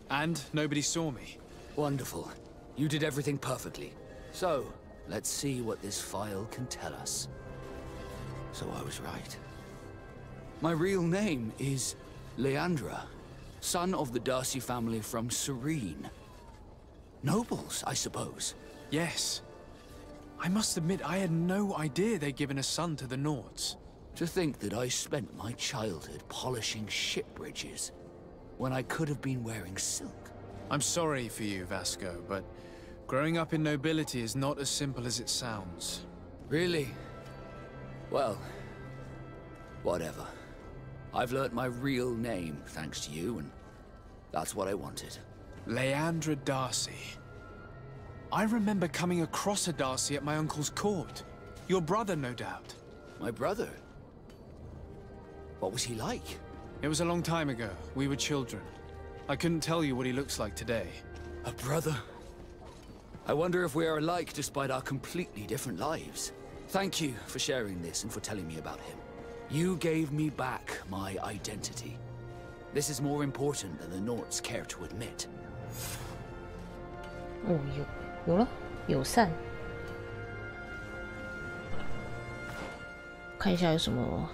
and nobody saw me. Wonderful. You did everything perfectly. So, let's see what this file can tell us. So I was right. My real name is Leandra, son of the Darcy family from Serene. Nobles, I suppose. Yes. I must admit, I had no idea they'd given a son to the Nords. To think that I spent my childhood polishing ship bridges, when I could have been wearing silk. I'm sorry for you, Vasco, but growing up in nobility is not as simple as it sounds. Really? Well, whatever. I've learnt my real name thanks to you, and that's what I wanted. Leandra Darcy. I remember coming across a Darcy at my uncle's court. Your brother, no doubt. My brother? What was he like? It was a long time ago. We were children. I couldn't tell you what he looks like today. A brother? I wonder if we are alike despite our completely different lives. Thank you for sharing this and for telling me about him. You gave me back my identity. This is more important than the Nords care to admit. 哦，有了，友善。看一下有什么。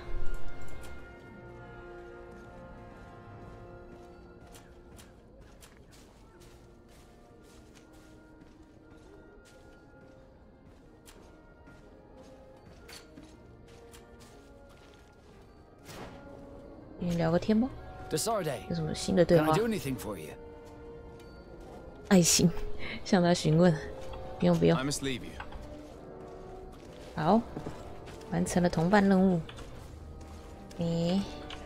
跟你聊个天吧。有什么新的对话？爱心，向他询问。不用不用。好，完成了同伴任务。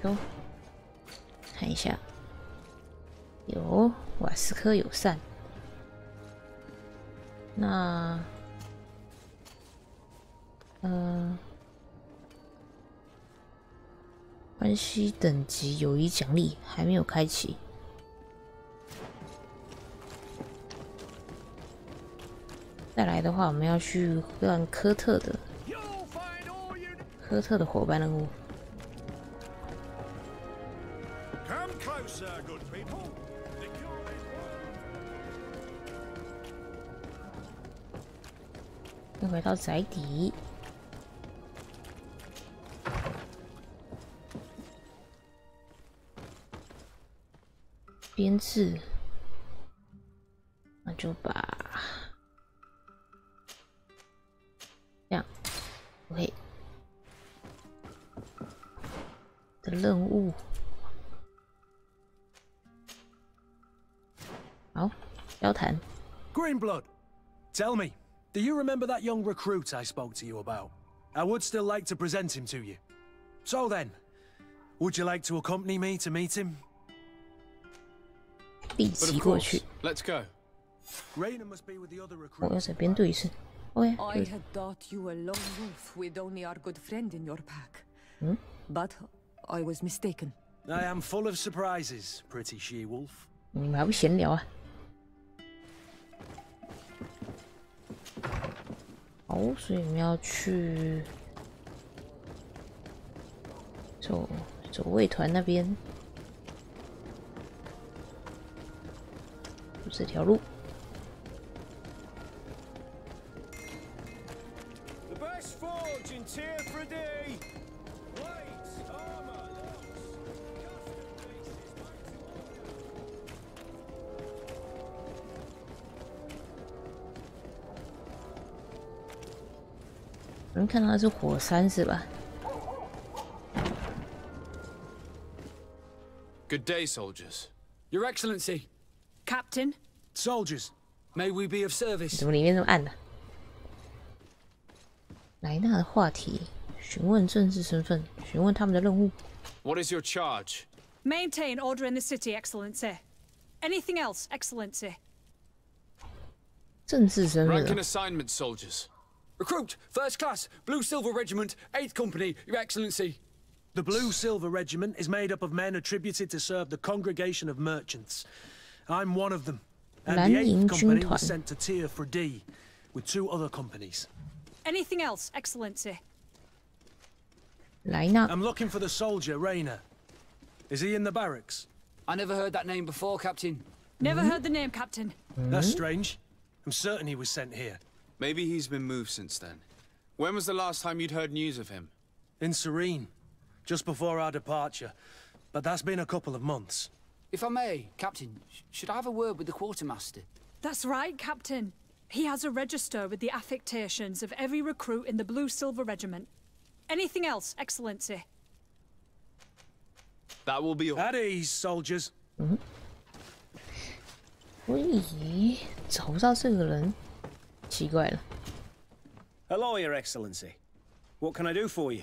走，看一下，有瓦斯科友善。那，关系等级友谊奖励还没有开启。再来的话，我们要去干科特的伙伴任务。又回到宅邸。编制，那就把这样 OK 的任务，好，交谈。Greenblood, tell me, do you remember that young recruit I spoke to you about? I would still like to present him to you. So then, would you like to accompany me to meet him? 立即过去。 Let's go. Raina must be with the other 我 recruits. 要再编队一次。OK， I had thought you were a lone wolf with only our good friend in your pack. But I was mistaken. I am full of surprises, pretty she-wolf. 你们还不闲聊啊？好，所以我们要去走卫团那边，就这条路。 The best forge in Tier 3D. Blades, armor, locks, custom pieces made to order. 能看到的是火山是吧？ Good day, soldiers. Your Excellency, Captain? Soldiers, may we be of service? 怎么里面这么暗呢、莱纳的话题，询问政治身份，询问他们的任务。 What is your charge? Maintain order in the city, Excellency. Anything else, Excellency? 政治身份 Rank and 啊， assignment, soldiers. Recruit, First Class, Blue Silver Regiment, 8th Company, Your Excellency. the Blue Silver Regiment is made up of men attributed to serve the Congregation of Merchants. I'm one of them. And the 8th Company was sent to Tier 3D with 2 other companies. Anything else, Excellency? 莱纳 I'm looking for the soldier, Raina. Is he in the barracks? I never heard that name before, Captain. Never heard the name, Captain. That's strange. I'm certain he was sent here. Maybe he's been moved since then. When was the last time you'd heard news of him? In Serene. Just before our departure. But that's been a couple of months. If I may, Captain, should I have a word with the quartermaster? That's right, Captain. He has a register with the affectations of every recruit in the Blue Silver Regiment. Anything else, Excellency? That will be all. At ease, soldiers. 所以找不到这个人，奇怪了。 Hello, Your Excellency. What can I do for you?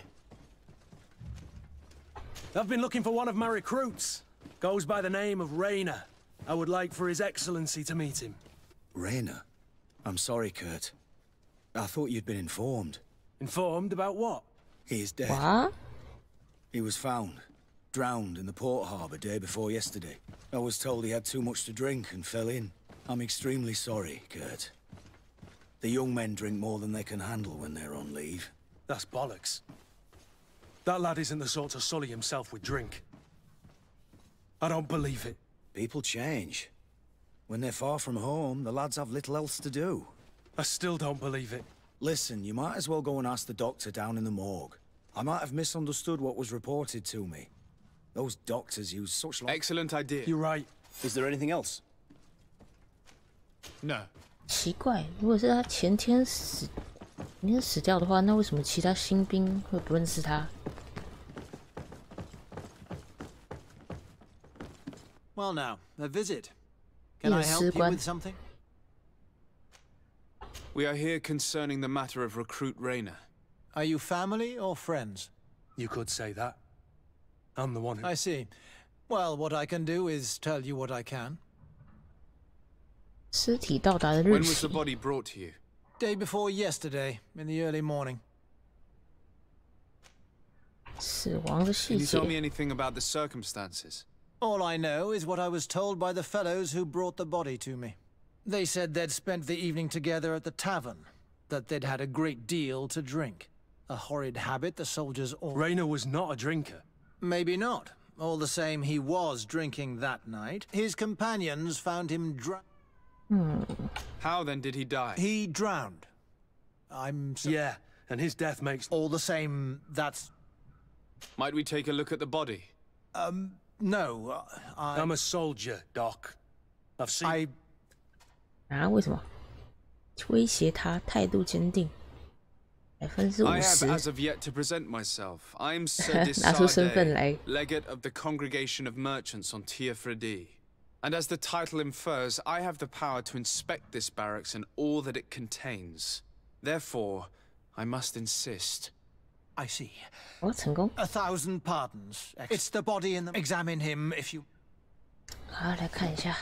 I've been looking for one of my recruits. Goes by the name of Raina. I would like for His Excellency to meet him. Raina? I'm sorry, Kurt. I thought you'd been informed. Informed about what? He is dead. What? He was found, drowned in the port harbour day before yesterday. I was told he had too much to drink and fell in. I'm extremely sorry, Kurt. The young men drink more than they can handle when they're on leave. That's bollocks. That lad isn't the sort to sully himself with drink. I don't believe it. People change. When they're far from home, the lads have little else to do. I still don't believe it. Listen, you might as well go and ask the doctor down in the morgue. I might have misunderstood what was reported to me. Those doctors use such long... Excellent idea. You're right. Is there anything else? No. 奇怪，如果是他前天死掉的话，那为什么其他新兵会不认识他？ Well now, a visit. Can I help you with something? We are here concerning the matter of recruit Raina. Are you family or friends? You could say that. I'm the one who... I see. Well, what I can do is tell you what I can. 尸体到达的 When 日 was the 期， body brought to you? Day before yesterday, in the early morning. 死亡的 Can 细 you tell me 节。 anything about the circumstances? All I know is what I was told by the fellows who brought the body to me. They said they'd spent the evening together at the tavern, that they'd had a great deal to drink. A horrid habit the soldiers all... Raina was not a drinker. Maybe not. All the same, he was drinking that night. His companions found him How then did he die? He drowned. Yeah, and his death makes... All the same, that's... Might we take a look at the body? no, I'm a soldier, Doc. I've seen. 啊？为什么？威胁他，态度坚定，I have 50%。as of yet to present myself. I'm Sir 拿出身份 Desade, 来。legate of the Congregation of Merchants on Tir Fredi. And as the title infers, I have the power to inspect this barracks and all that it contains. Therefore, I must insist. I see. 哦，成功。1,000 pardons. It's the body in the. Examine him if you. 好，来看一下。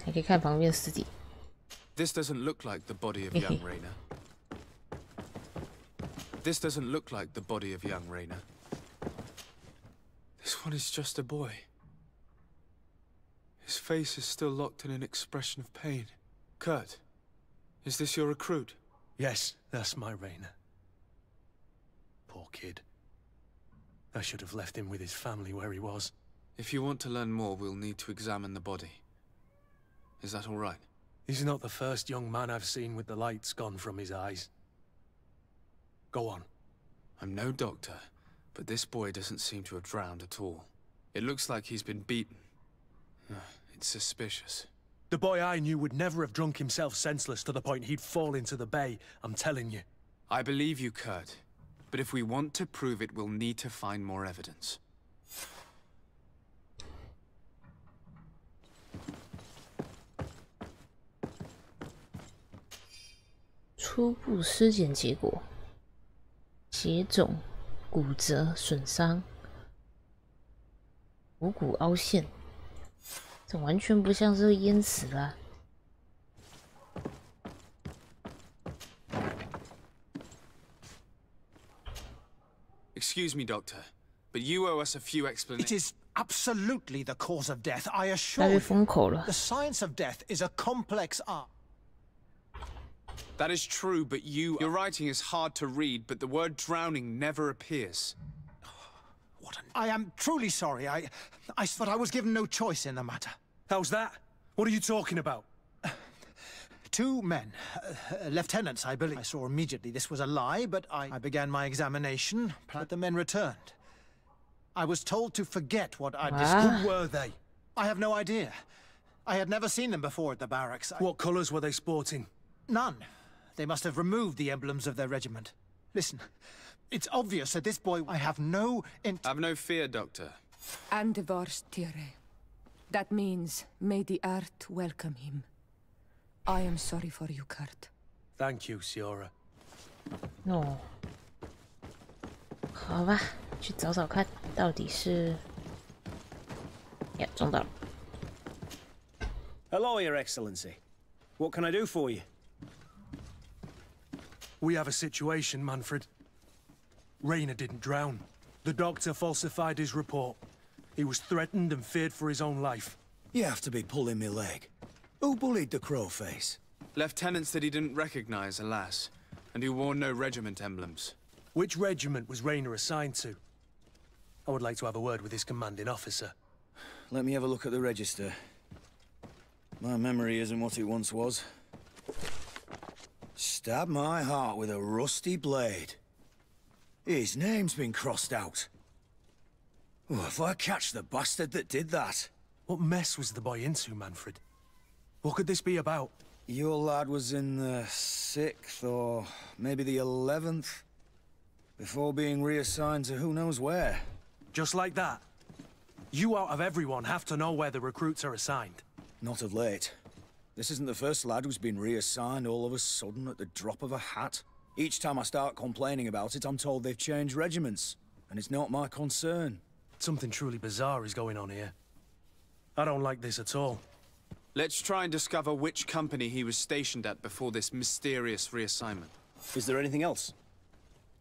还可以看旁边尸体。This doesn't look like the body of young Raina. This doesn't look like the body of young Raina. This one is just a boy. His face is still locked in an expression of pain. Kurt, is this your recruit? Yes, that's my Raina. Poor kid. I should have left him with his family where he was. If you want to learn more, we'll need to examine the body. Is that all right? He's not the first young man I've seen with the lights gone from his eyes. Go on. I'm no doctor, but this boy doesn't seem to have drowned at all. It looks like he's been beaten. It's suspicious. The boy I knew would never have drunk himself senseless to the point he'd fall into the bay, I'm telling you. I believe you, Kurt. But if we want to prove it, we'll need to find more evidence. 初步尸检结果：血肿、骨折损伤、股骨凹陷，这完全不像是淹死啦。Excuse me, Doctor, but you owe us a few explanations. It is absolutely the cause of death, I assure 大约 you. 封口了。 The science of death is a complex art. That is true, but your writing is hard to read, but the word drowning never appears. I am truly sorry. But I was given no choice in the matter. How's that? What are you talking about? 2 men, lieutenants, I believe. I saw immediately this was a lie, but I began my examination, but the men returned. I was told to forget what I'd discovered. Who were they? I have no idea. I had never seen them before at the barracks. What colours were they sporting? None. They must have removed the emblems of their regiment. Listen, it's obvious that this boy... I have no... Have no fear, Doctor. Andevars Tire. That means, may the earth welcome him. I am sorry for you, Kurt. Thank you, Siora. 哦，好吧，去找找看，到底是……呀，中到了。 Hello, Your Excellency. What can I do for you? We have a situation, Manfred. Raina didn't drown. The doctor falsified his report. He was threatened and feared for his own life. You have to be pulling me leg. Who bullied the crowface? Lieutenants that he didn't recognize, alas, and who wore no regiment emblems. Which regiment was Raina assigned to? I would like to have a word with his commanding officer. Let me have a look at the register. My memory isn't what it once was. Stab my heart with a rusty blade. His name's been crossed out. Oh, if I catch the bastard that did that. What mess was the boy into, Manfred? What could this be about? Your lad was in the 6th or maybe the 11th, before being reassigned to who knows where. Just like that? You out of everyone have to know where the recruits are assigned. Not of late. This isn't the first lad who's been reassigned all of a sudden at the drop of a hat. Each time I start complaining about it, I'm told they've changed regiments, and it's not my concern. Something truly bizarre is going on here. I don't like this at all. Let's try and discover which company he was stationed at before this mysterious reassignment. Is there anything else?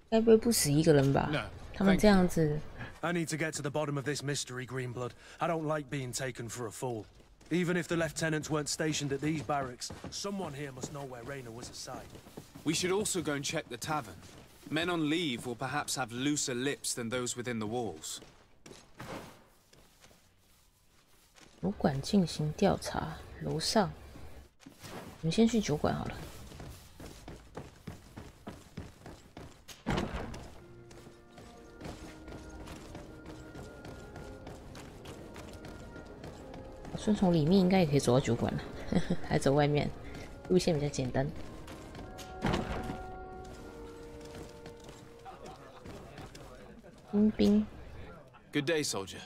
该不会不死一个人吧？ No, 他们这样子， I need to get to the bottom of this mystery, Greenblood. I don't like being taken for a fool. Even if the lieutenants weren't stationed at these barracks, someone here must know where Raina was assigned. We should also go and check the tavern. Men on leave will perhaps have looser lips than those within the walls. 酒馆进行调查，楼上。我们先去酒馆好了。就从里面应该也可以走到酒馆了，还走外面，路线比较简单。新兵。Good day, soldier.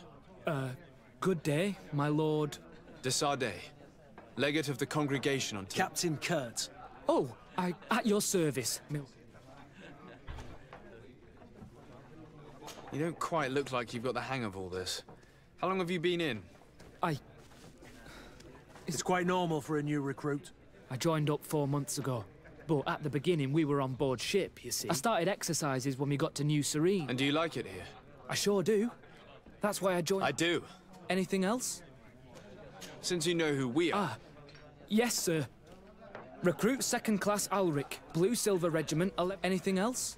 Good day, my lord. Desarde, legate of the congregation on Captain Kurt. Oh, at your service, Mil. You don't quite look like you've got the hang of all this. How long have you been in? It's quite normal for a new recruit. I joined up 4 months ago. But at the beginning, we were on board ship, you see. I started exercises when we got to New Serene. And do you like it here? I sure do. That's why I joined. I do. Anything else? Since you know who we are. Yes, sir. Recruit 2nd Class Alric, Blue Silver Regiment. Anything else?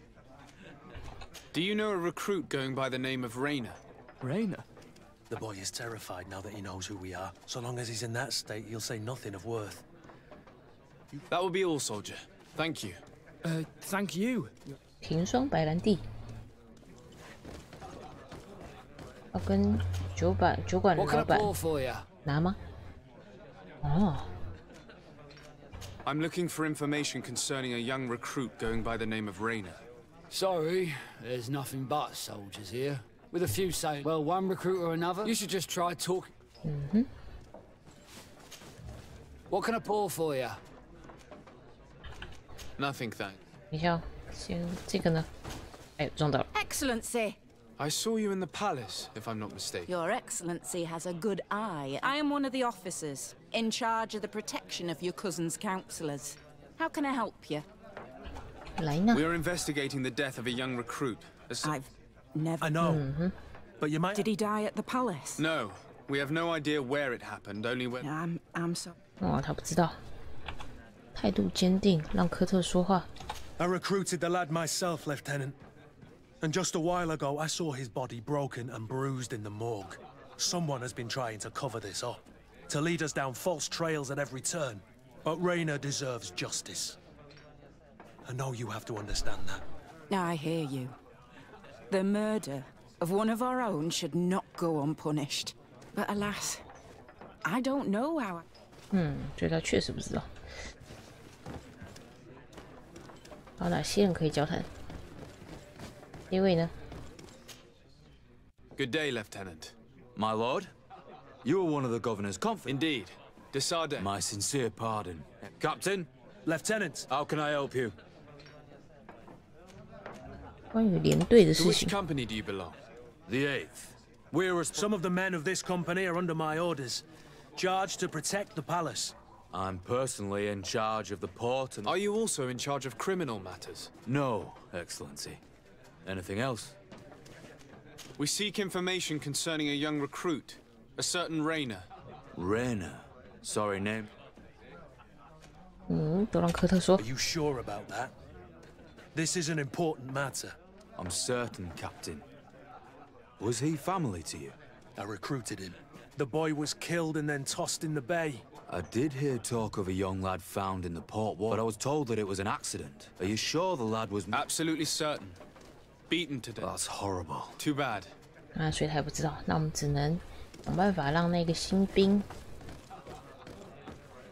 Do you know a recruit going by the name of Rainer? Rainer? The boy is terrified now that he knows who we are. So long as he's in that state, he'll say nothing of worth. That will be all, soldier. Thank you. Thank you. 平霜白兰地。要跟酒馆老板拿吗？哦。I'm looking for information concerning a young recruit going by the name of Rainer. Sorry, there's nothing but soldiers here. With a few saying, well, one recruit or another. You should just try talking. What can I pour for you? Nothing, thanks. 等一下，先这个呢？哎，撞到了。 Excellency! I saw you in the palace, if I'm not mistaken. Your Excellency has a good eye. I am one of the officers, in charge of the protection of your cousin's councillors. How can I help you? We are investigating the death of a young recruit. I've never... I know. But you might... Did he die at the palace? No. We have no idea where it happened, only when... I'm sorry. 哦，他不知道。态度坚定，让科特说话。 I recruited the lad myself, Lieutenant. And just a while ago, I saw his body broken and bruised in the morgue. Someone has been trying to cover this up, to lead us down false trails at every turn. But Rainer deserves justice. I know you have to understand that. I hear you. The murder of one of our own should not go unpunished. But alas, I don't know how... 这他确实不知道。还有哪些人可以交谈？这位呢？ Good day, Lieutenant. My lord, you are one of the governor's confidants. Indeed. Desarde. My sincere pardon. Captain? Lieutenant. How can I help you? 关于连队的 To 事 which 情。 company do you belong? The 8th. We're Some of the men of this company are under my orders, charged to protect the palace. I'm personally in charge of the port and... Are you also in charge of criminal matters? No, Excellency. Anything else? We seek information concerning a young recruit, a certain Rainer. Rainer? Sorry, name? 都让科特说。 Are you sure about that? This is an important matter. I'm certain, Captain. Was he family to you? I recruited him. The boy was killed and then tossed in the bay. I did hear talk of a young lad found in the port wall, but I was told that it was an accident. Are you sure the lad was... Absolutely certain. Beaten to death. That's horrible. Too bad. 所以他还不知道。那我们只能想办法让那个新兵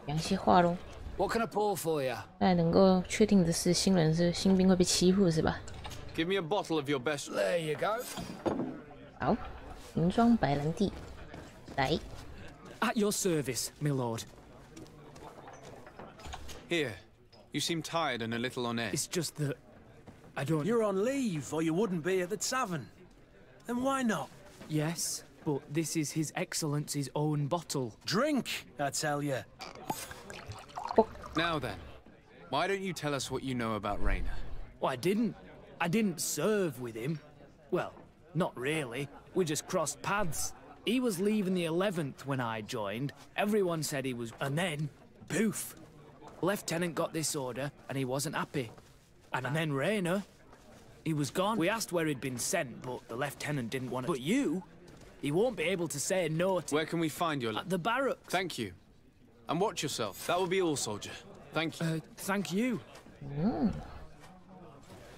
讲些话喽。 What can I pour for you? 但能够确定的是，新兵会被欺负是吧？ Give me a bottle of your best... There you go. 好，瓶装白兰地，来。 At your service, my lord. Here. You seem tired and a little on edge. It's just that... I don't... You're on leave, or you wouldn't be at the tavern. Then why not? Yes, but this is His Excellency's own bottle. Drink, I tell you. Now then, why don't you tell us what you know about Rainer? Well, I didn't serve with him. Well, not really. We just crossed paths. He was leaving the 11th when I joined. Everyone said he was... And then, poof. Lieutenant got this order, and he wasn't happy. And then Rainer, he was gone. We asked where he'd been sent, but the lieutenant didn't want to... But you, he won't be able to say no to... Where can we find your... At the barracks. Thank you. And watch yourself. That will be all, soldier. Thank you. Thank you.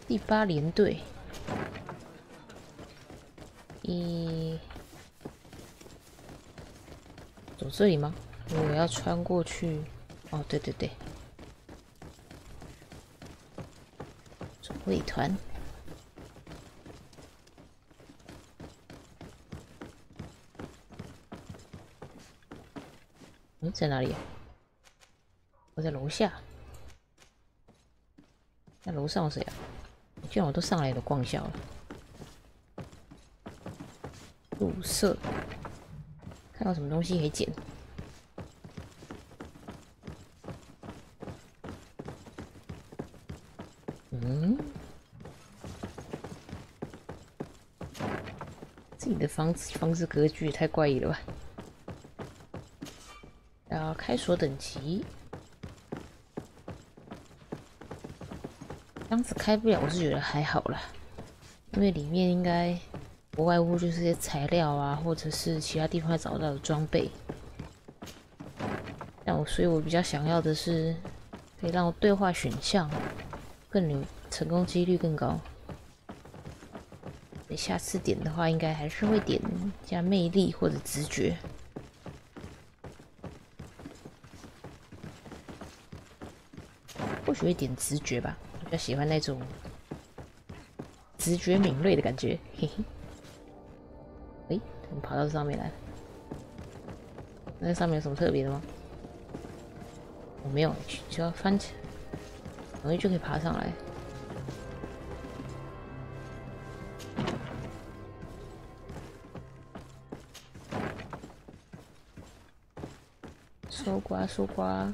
第8联队。走这里吗？我要穿过去。哦，对对对，守卫团。在哪里啊？我在楼下。那楼上有谁啊？既然我都上来了，逛一下了。入社，看到什么东西可以捡。自己的房子格局也太怪异了吧！然后开锁等级，箱子开不了，我是觉得还好啦，因为里面应该不外乎就是些材料啊，或者是其他地方找到的装备。所以我比较想要的是，可以让我对话选项更有成功几率更高。下次点的话，应该还是会点加魅力或者直觉。或许会点直觉吧，我比较喜欢那种直觉敏锐的感觉。嘿嘿。诶，怎么跑到上面来了？那上面有什么特别的吗？我没有，只要翻起来，容易就可以爬上来。搜刮搜刮，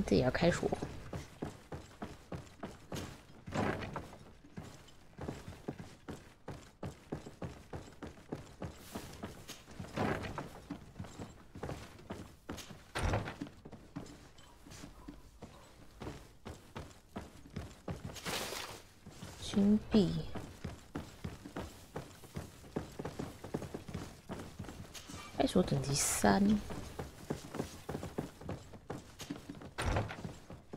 这也要开锁。金币。开锁等级3。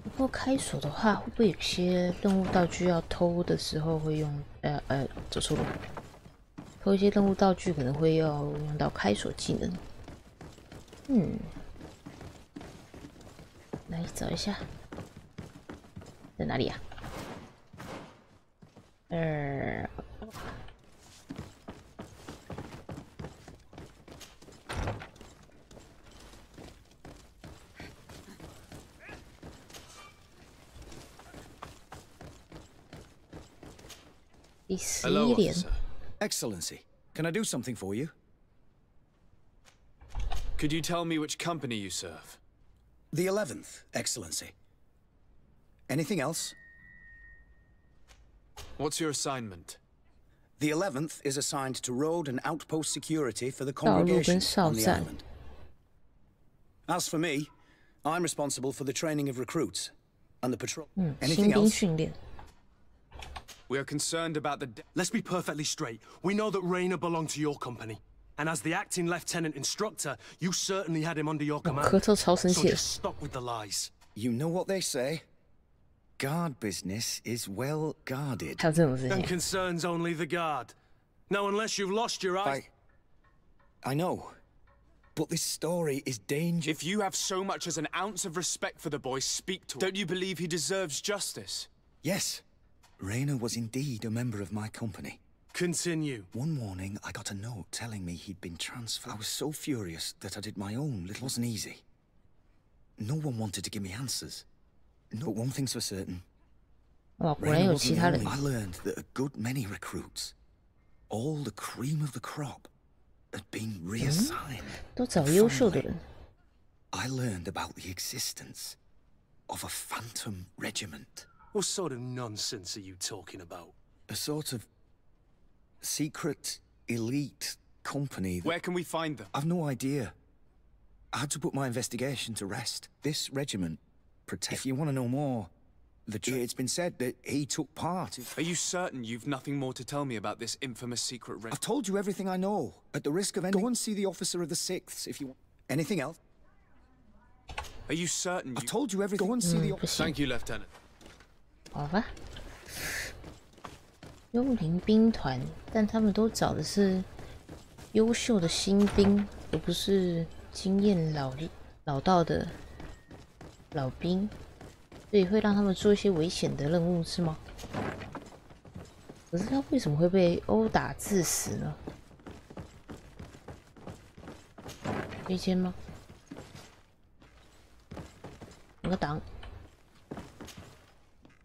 不过开锁的话，会不会有些任务道具要偷的时候会用？走错路。偷一些任务道具可能会要用到开锁技能。来找一下，在哪里呀？第11点。Excellency, can I do something for you? Could you tell me which company you serve? The 11th, Excellency. Anything else? What's your assignment? The 11th is assigned to road and outpost security for the congregation on the island. As for me, I'm responsible for the training of recruits and the patrol. Anything else? We are concerned about the... Let's be perfectly straight. We know that Rainer belonged to your company. And as the acting lieutenant instructor, you certainly had him under your command. So just stop with the lies. You know what they say? Guard business is well guarded. And concerns only the guard. Now, unless you've lost your eyes... I know. But this story is dangerous. If you have so much as an ounce of respect for the boy, speak to him. Don't you believe he deserves justice? Yes. Rainer was indeed a member of my company. Continue. One morning, I got a note telling me he'd been transferred. I was so furious that I did my own little... It wasn't easy. No one wanted to give me answers. No, one thing's for certain. Rainer wasn't the only. I learned that a good many recruits, all the cream of the crop, had been reassigned. Finally, I learned about the existence of a phantom regiment. What sort of nonsense are you talking about? A sort of secret, elite company. Where can we find them? I've no idea. I had to put my investigation to rest. This regiment protects... If you want to know more, it's been said that he took part. Are you certain you've nothing more to tell me about this infamous secret regiment? I've told you everything I know. At the risk of any... Go and see the officer of the 6th if you want. Anything else? Are you certain I've told you everything. Go and see the officer. Thank you, Lieutenant. 好吧，幽灵兵团，但他们都找的是优秀的新兵，而不是经验老道的老兵，所以会让他们做一些危险的任务，是吗？可是他为什么会被殴打致死呢？这间吗？有个挡。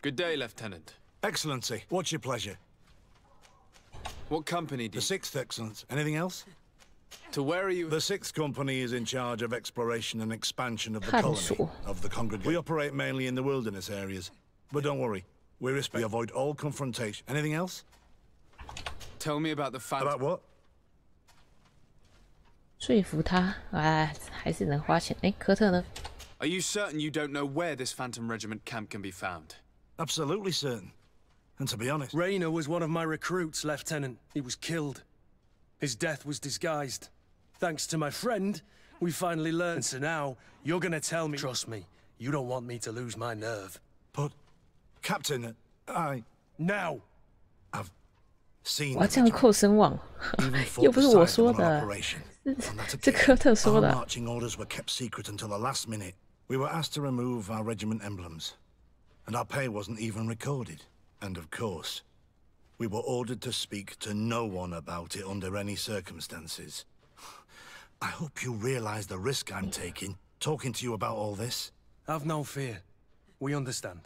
Good day, Lieutenant. Excellency, what's your pleasure? What company do The 6th Excellence. Anything else? To where are you? The 6th Company is in charge of exploration and expansion of the colony of the congregation. We operate mainly in the wilderness areas. But don't worry, we avoid all confrontation. Anything else? Tell me about the Phantom. About what? 说服他啊，还是能花钱。哎，科特呢？ Are you certain you don't know where this Phantom Regiment camp can be found? Absolutely certain. And to be honest... Raynor was one of my recruits, Lieutenant. He was killed. His death was disguised. Thanks to my friend, we finally learned. So now, you're gonna tell me... Trust me, you don't want me to lose my nerve. But... Captain, I... Now! I've seen... 我要这样扣声望，又不是我说的，这科特说的。Our marching orders were kept secret until the last minute. We were asked to remove our regiment emblems, and our pay wasn't even recorded. And of course, we were ordered to speak to no one about it under any circumstances. I hope you realize the risk I'm taking, talking to you about all this. Have no fear. We understand.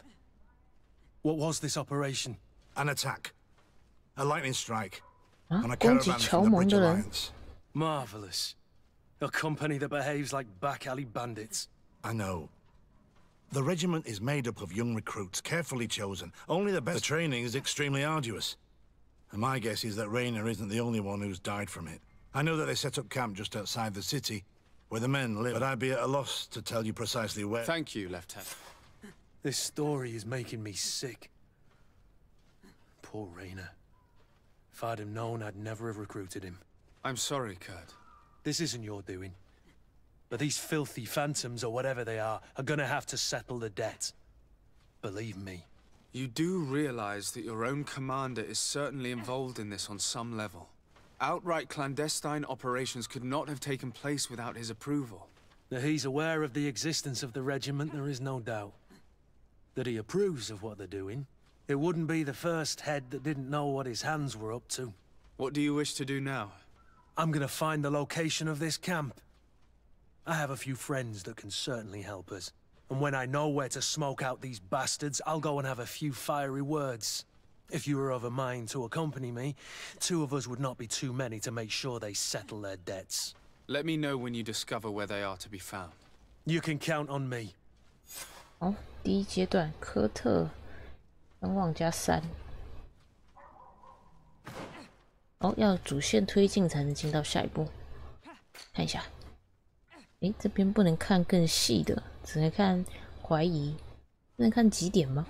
What was this operation? An attack. A lightning strike. 啊， on a 攻击 caravan 乔 from the 蒙 Bridge 的人。 Alliance. Marvelous. A company that behaves like back alley bandits. I know. The regiment is made up of young recruits, carefully chosen. Only the best. The training is extremely arduous. And my guess is that Raynor isn't the only one who's died from it. I know that they set up camp just outside the city, where the men live, but I'd be at a loss to tell you precisely where. Thank you, Lieutenant. This story is making me sick. Poor Raynor. If I'd have known, I'd never have recruited him. I'm sorry, Kurt. This isn't your doing. But these filthy phantoms, or whatever they are gonna have to settle the debt. Believe me. You do realize that your own commander is certainly involved in this on some level. Outright clandestine operations could not have taken place without his approval. That he's aware of the existence of the regiment, there is no doubt. That he approves of what they're doing. It wouldn't be the first head that didn't know what his hands were up to. What do you wish to do now? I'm gonna find the location of this camp. I have a few friends that can certainly help us. And when I know where to smoke out these bastards, I'll go and have a few fiery words. If you were of a mind to accompany me, 2 of us would not be too many to make sure they settle their debts. Let me know when you discover where they are to be found. You can count on me. 好，第一阶段科特声望加3。哦，要主线推进才能进到下一步。看一下，诶，这边不能看更细的，只能看怀疑，不能看几点吗？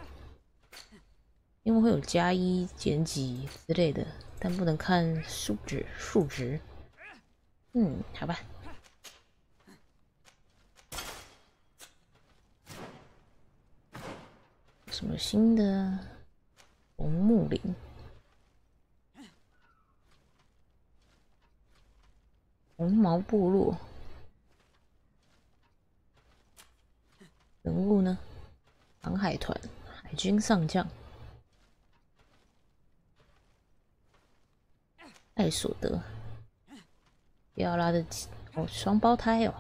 因为会有+1、减几之类的，但不能看数值。嗯，好吧。什么新的红木林？红毛部落人物呢？航海团海军上将艾索德，不要拉的哦，双胞胎哦，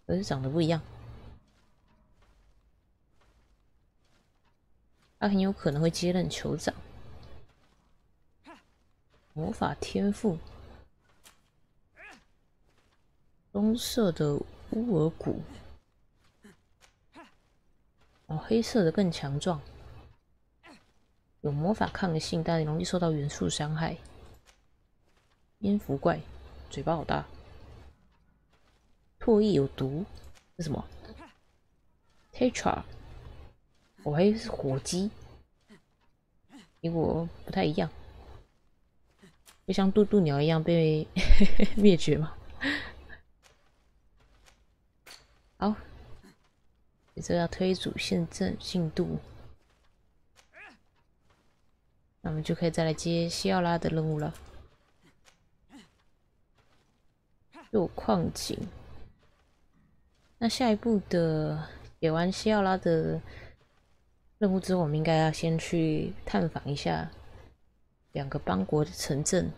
可是长得不一样。他很有可能会接任酋长。魔法天赋，棕色的乌尔古，哦，黑色的更强壮，有魔法抗性，但容易受到元素伤害。蝙蝠怪，嘴巴好大。唾液有毒，是什么 ？Tetra。我还以为是火鸡，结果不太一样，会像渡渡鸟一样被灭绝吗？好，这要推主线进度，那我们就可以再来接西奥拉的任务了。又有矿井。那下一步的解完西奥拉的任务之后，我们应该要先去探访一下2个邦国的城镇。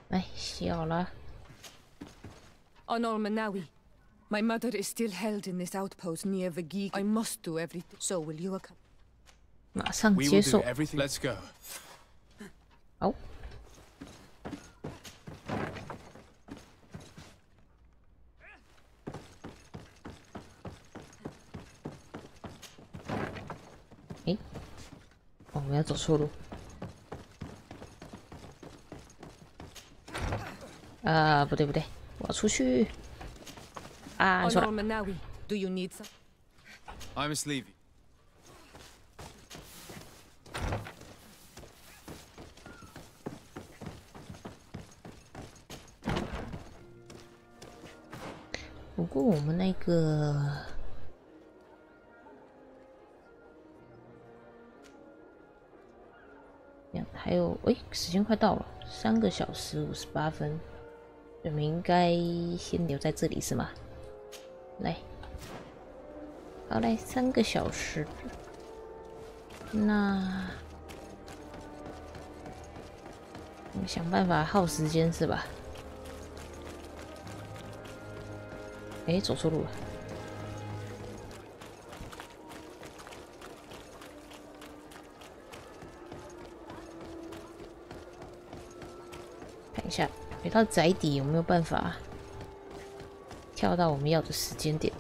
来，西奥拉。Honor Manawi, my mother is still held in this outpost near Vagig. I must do everything. So will you accompany? 马上接受。 Let's go. 好。诶，哦，我们要走错路。啊，不对不对，我要出去。啊，错了。 Honor Manawi, do you need some? I'm Sleevey. 不过我们那个还有时间快到了，3个小时58分，我们应该先留在这里是吗？来，好来3个小时，那我们想办法耗时间是吧？ 哎，走错路了。看一下，回到宅邸有没有办法跳到我们要的时间点？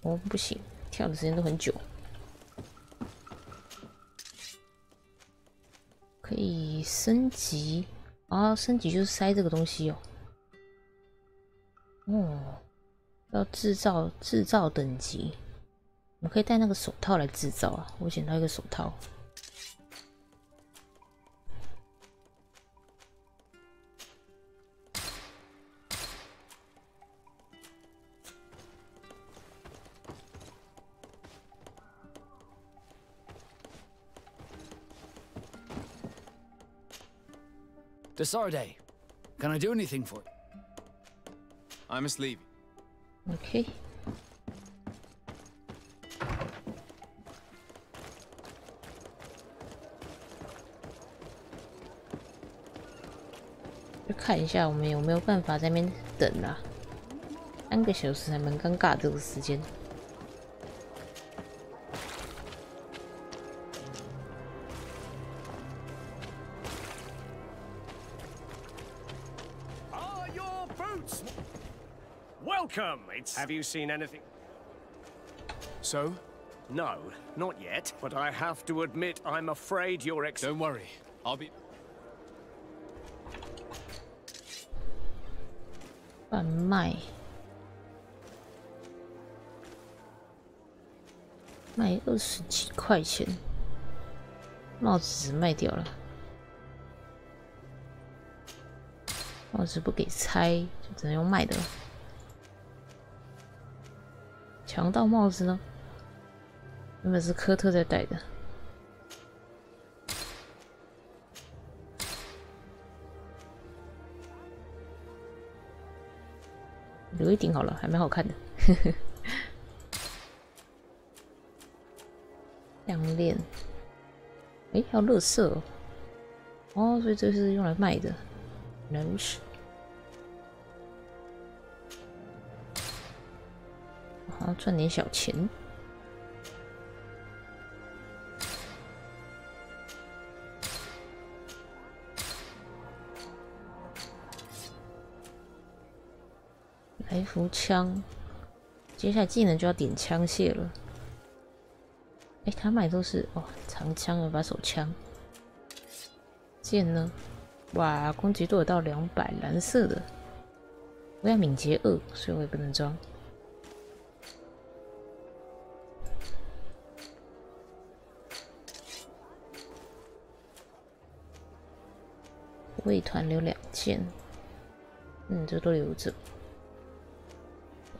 哦，不行，跳的时间都很久。可以升级啊，升级就是塞这个东西哦。哦，要制造等级，我们可以戴那个手套来制造啊。我捡到一个手套。 Desarde, can I do anything for you? I'm Sleevey. OK。就看一下我们有没有办法在那边等啊，3个小时还蛮尴尬这个时间。 Welcome! Have you seen anything? So? No, not yet. But I have to admit, I'm afraid your Don't worry, I'll be... 贩卖卖20几块钱，帽子只卖掉了，帽子不给拆，就只能用卖的了。 强盗帽子呢？原本是科特在戴的。留一顶好了，还蛮好看的。项链，哎，还有垃圾哦。哦，所以这是用来卖的。原来如此。 好，赚点小钱。来福枪，接下来技能就要点枪械了。哎，他买都是哦，长枪有把手枪。剑呢？哇，攻击度有到200，蓝色的。我要敏捷2，所以我也不能装。 卫团留2件，这都留着。手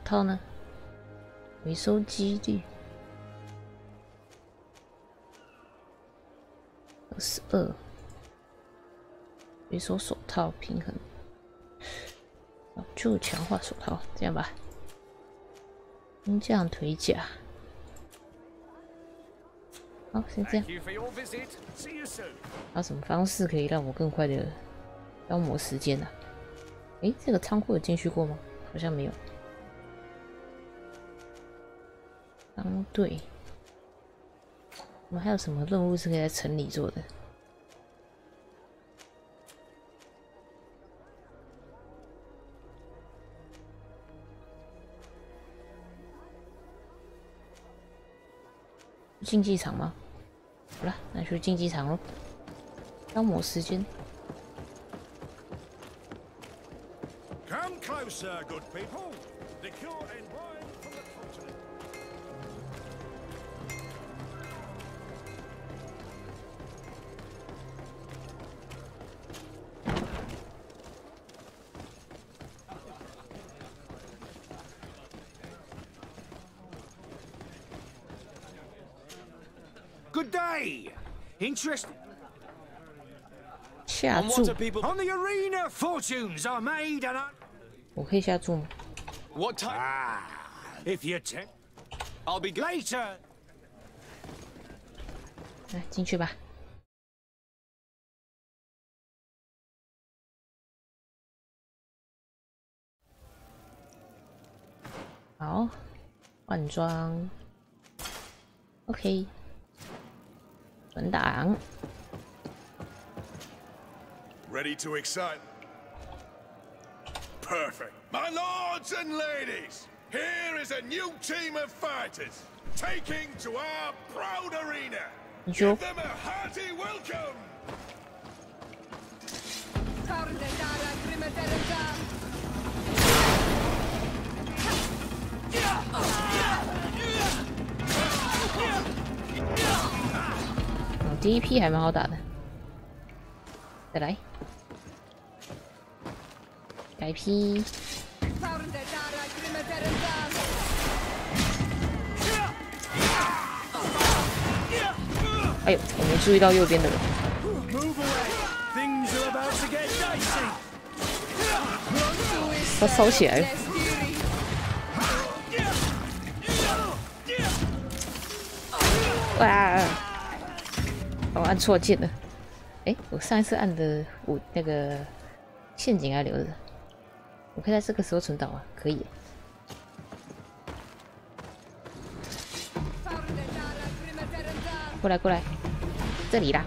套呢？回收几率22，回收手套平衡，就强化手套，这样吧。工匠腿甲，好，先这样。还有什么方式可以让我更快的消磨时间呢？诶，这个仓库有进去过吗？好像没有。对，我们还有什么任务是可以在城里做的？竞技场吗？好了，那去竞技场喽，消磨时间。Come closer, good people. Liqueur and wine from the continent. Good day. Interesting. 下注。On the arena, fortunes are made, and I. 我可以下注吗？ What time? If you take, I'll be later. 来进去吧。好，换装。OK， 存档。 Ready to excite? Perfect. My lords and ladies, here is a new team of fighters taking to our proud arena. Give them a hearty welcome.哦，第一批还蛮好打的，再来。 改批，哎呦，我没注意到右边的人。他烧起来了。哇！我按错键了。哎，我上一次按的那个陷阱还留着。 我可以在这个时候存档啊，可以。过来，过来，这里啦。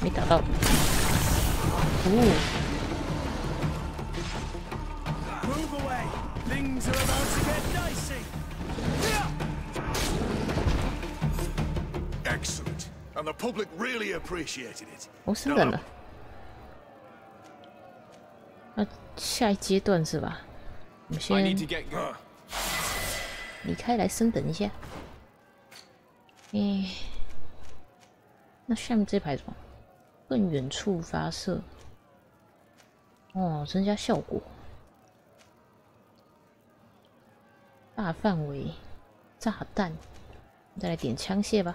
没打到。Excellent, and the public really appreciated it. 哦，升等了。那下一阶段是吧？我们先离开来升等一下。那下面这排什么？更远处发射。哦，增加效果。大范围炸弹。再来点枪械吧。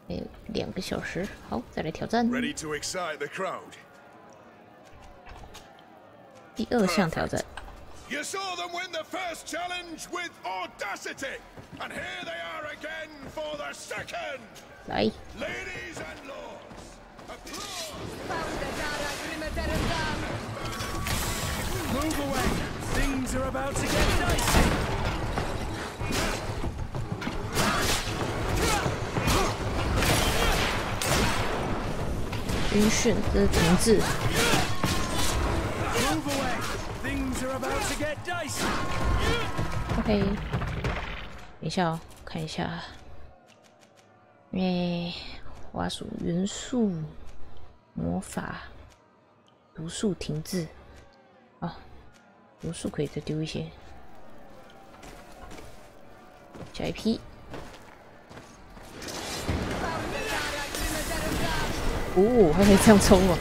还有2个小时，好，再来挑战。Ready to excite the crowd. 第2项挑战。 You saw them win the first challenge with audacity, and here they are again for the second. 来。 Ladies and lords, applause. Move away. Things are about to get dicey. 晕眩，这是停滞。OK， 等一下哦，看一下。滑鼠元素魔法毒素停滞。哦，毒素可以再丢一些。下一批。哦，还可以这样冲哦！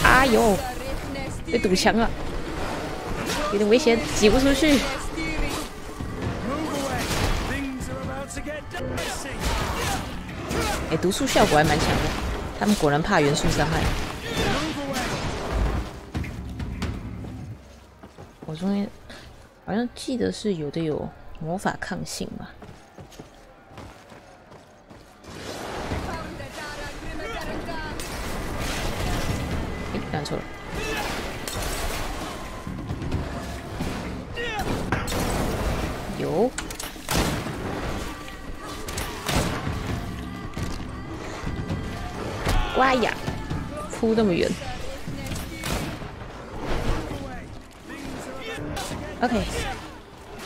哎呦，被堵墙了，有点危险，挤不出去。哎，毒素效果还蛮强的，他们果然怕元素伤害。我中间好像记得是有的有魔法抗性吧。 干错了，有，哇呀，扑那么远 ，OK，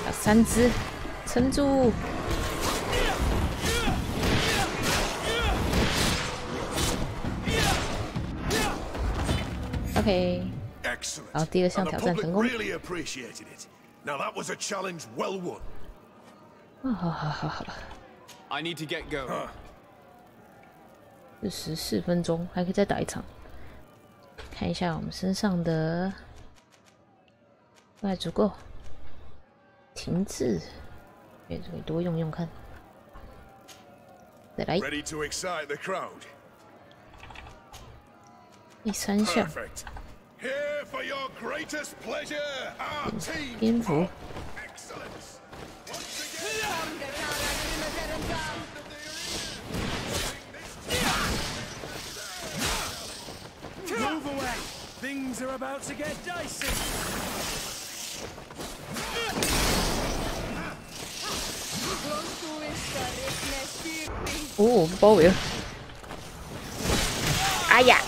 要3只，撑住。 OK， 然后第2项挑战成功。好了。I need to get going. 14分钟，还可以再打1场。看一下我们身上的，不太足够。停滞，可以多用用看。再来。第3项。 蝙蝠。哦，包围了！哎呀！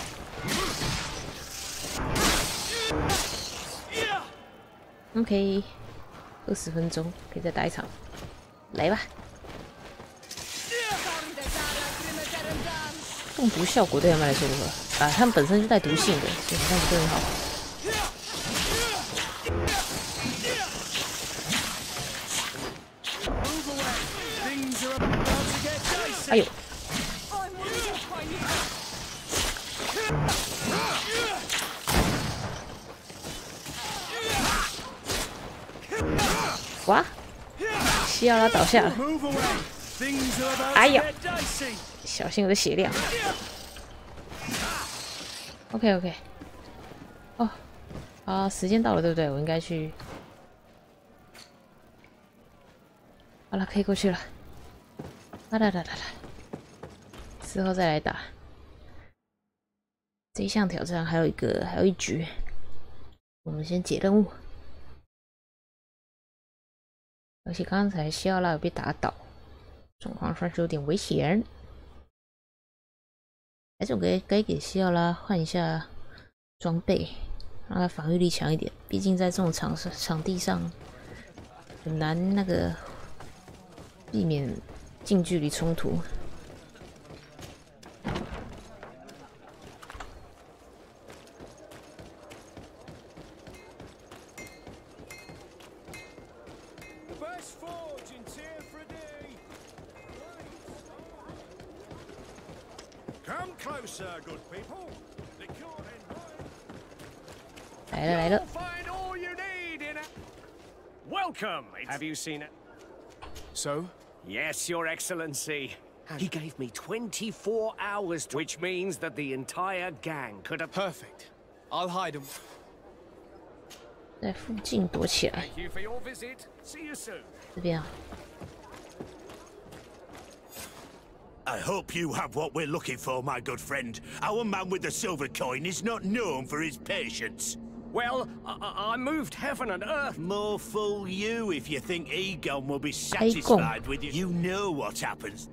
OK， 20分钟可以再打1场，来吧！中毒效果对他们来说如何？啊，他们本身就带毒性的，所以好像不是很好。哎呦！哇！西奥拉倒下了。哎呀！小心我的血量。OK。哦，啊，时间到了，对不对？我应该去。好了，可以过去了。来，之后再来打。这一项挑战还有一局，我们先解任务。 而且刚才西奥拉有被打倒，状况算是有点危险。还是我该给西奥拉换一下装备，让他防御力强一点。毕竟在这种场地上很难那个避免近距离冲突。 来了。 Welcome. Have you seen it? So? Yes, Your Excellency. He gave me 24 hours, which means that the entire gang could have. Perfect. I'll hide him. 在附近躲起来。 Thank you for your visit. See you soon. 这边啊。 I hope you have what we're looking for, my good friend. Our man with the silver coin is not known for his patience. Well, I moved heaven and earth. More fool you if you think Egon will be satisfied with you. You know what happens.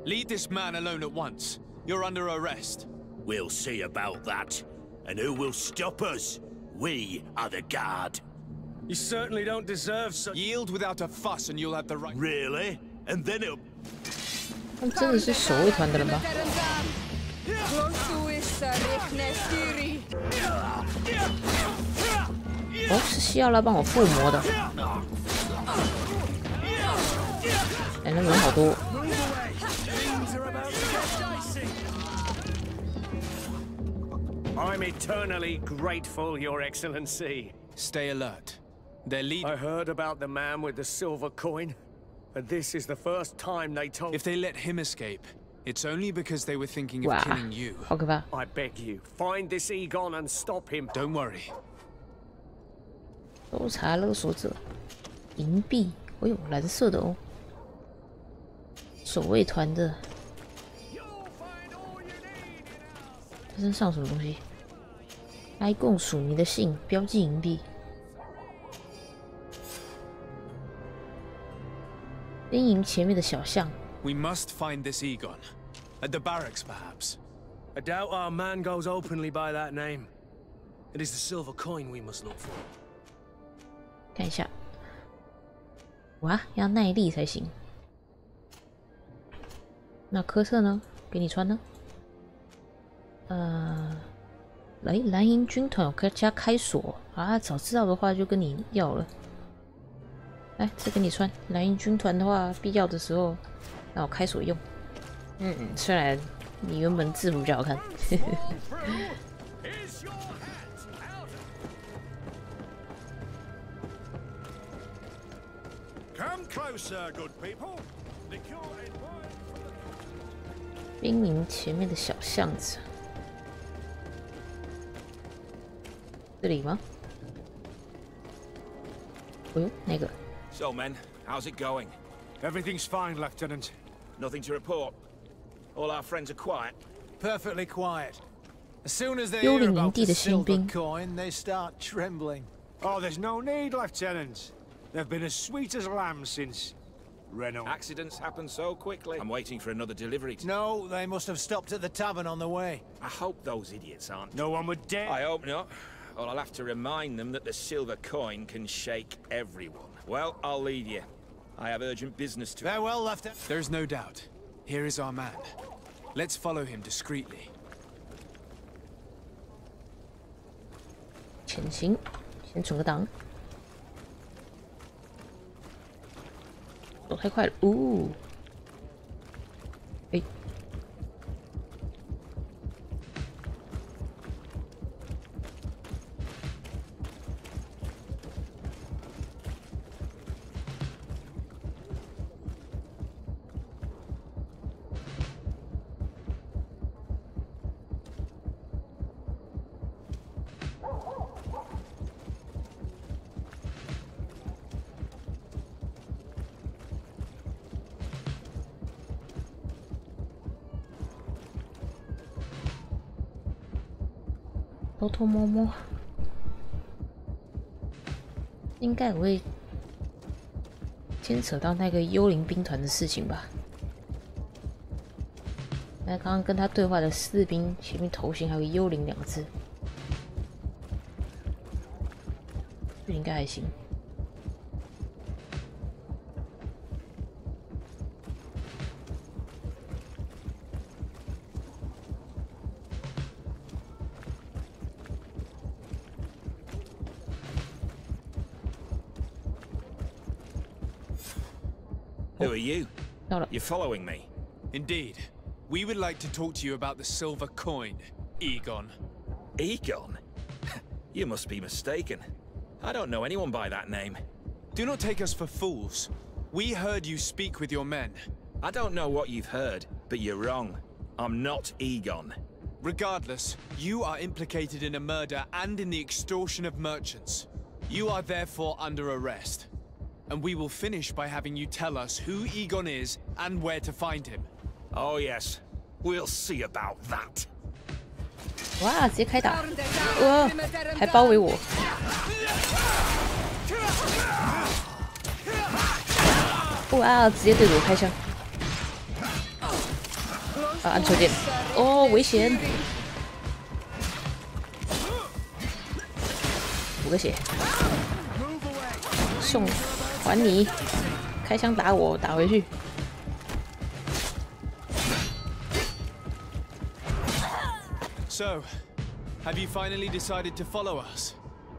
Leave this man alone at once. You're under arrest. We'll see about that. And who will stop us? We are the guard. You certainly don't deserve such... Yield without a fuss and you'll have the right... Really? And then it'll... 他们真的是守卫团的人吗？哦，是西奥拉帮我附魔的。哎，那人好多。I'm eternally grateful, Your Excellency. Stay alert. Their leader. I heard about the man with the silver coin, and this is the first time they told. If they let him escape, it's only because they were thinking of killing you. 好可怕！ I beg you, find this Egon and stop him. Don't worry. 搜查勒索者，银币，哎呦，蓝色的哦，守卫团的。他身上什么东西？哀共署名的信，标记银币。兵营前面的小巷。We must find this Egon. At the barracks, perhaps. I doubt our man goes openly by that name. It is the silver coin we must look for. 看一下，哇，要耐力才行。那科特呢？给你穿呢？来蓝营军团有加开锁啊！早知道的话就跟你要了。来，这给你穿。蓝营军团的话，必要的时候让我开锁用。虽然你原本制服比较好看。兵营前面的小巷子，这里吗？哎呦，那个。 So, men, how's it going? Everything's fine, Lieutenant. Nothing to report. All our friends are quiet. Perfectly quiet. As soon as they 幽 hear 灵营 about 地 the 的新 silver 兵。 coin, they start trembling. Oh, there's no need, Lieutenant. They've been as sweet as lambs since... Renault. Accidents happen so quickly. I'm waiting for another delivery. No, they must have stopped at the tavern on the way. I hope those idiots aren't. No one would dare. I hope not. Well, I'll have to remind them that the silver coin can shake everyone. Well, I'll leave you. I have urgent business to... Farewell, Lieutenant. There's no doubt. Here is our man. Let's follow him discreetly. 前行，先存个档。走太快了，呜！哎，偷偷摸摸，应该也会牵扯到那个幽灵兵团的事情吧？那刚刚跟他对话的士兵前面头型还有“幽灵”两个字，这应该还行。Who are you? You're following me? Indeed. We would like to talk to you about the silver coin, Egon. Egon? You must be mistaken. I don't know anyone by that name. Do not take us for fools. We heard you speak with your men. I don't know what you've heard, but you're wrong. I'm not Egon. Regardless, you are implicated in a murder and in the extortion of merchants. You are therefore under arrest. And we will finish by having you tell us who Egon is and where to find him. Oh yes, we'll see about that. 哇，直接开打！哇，还包围我！哇，直接对着我开枪！啊，按错键！哦，危险！补个血，送还你！开枪打我，打回去！ So, have you finally decided to follow us?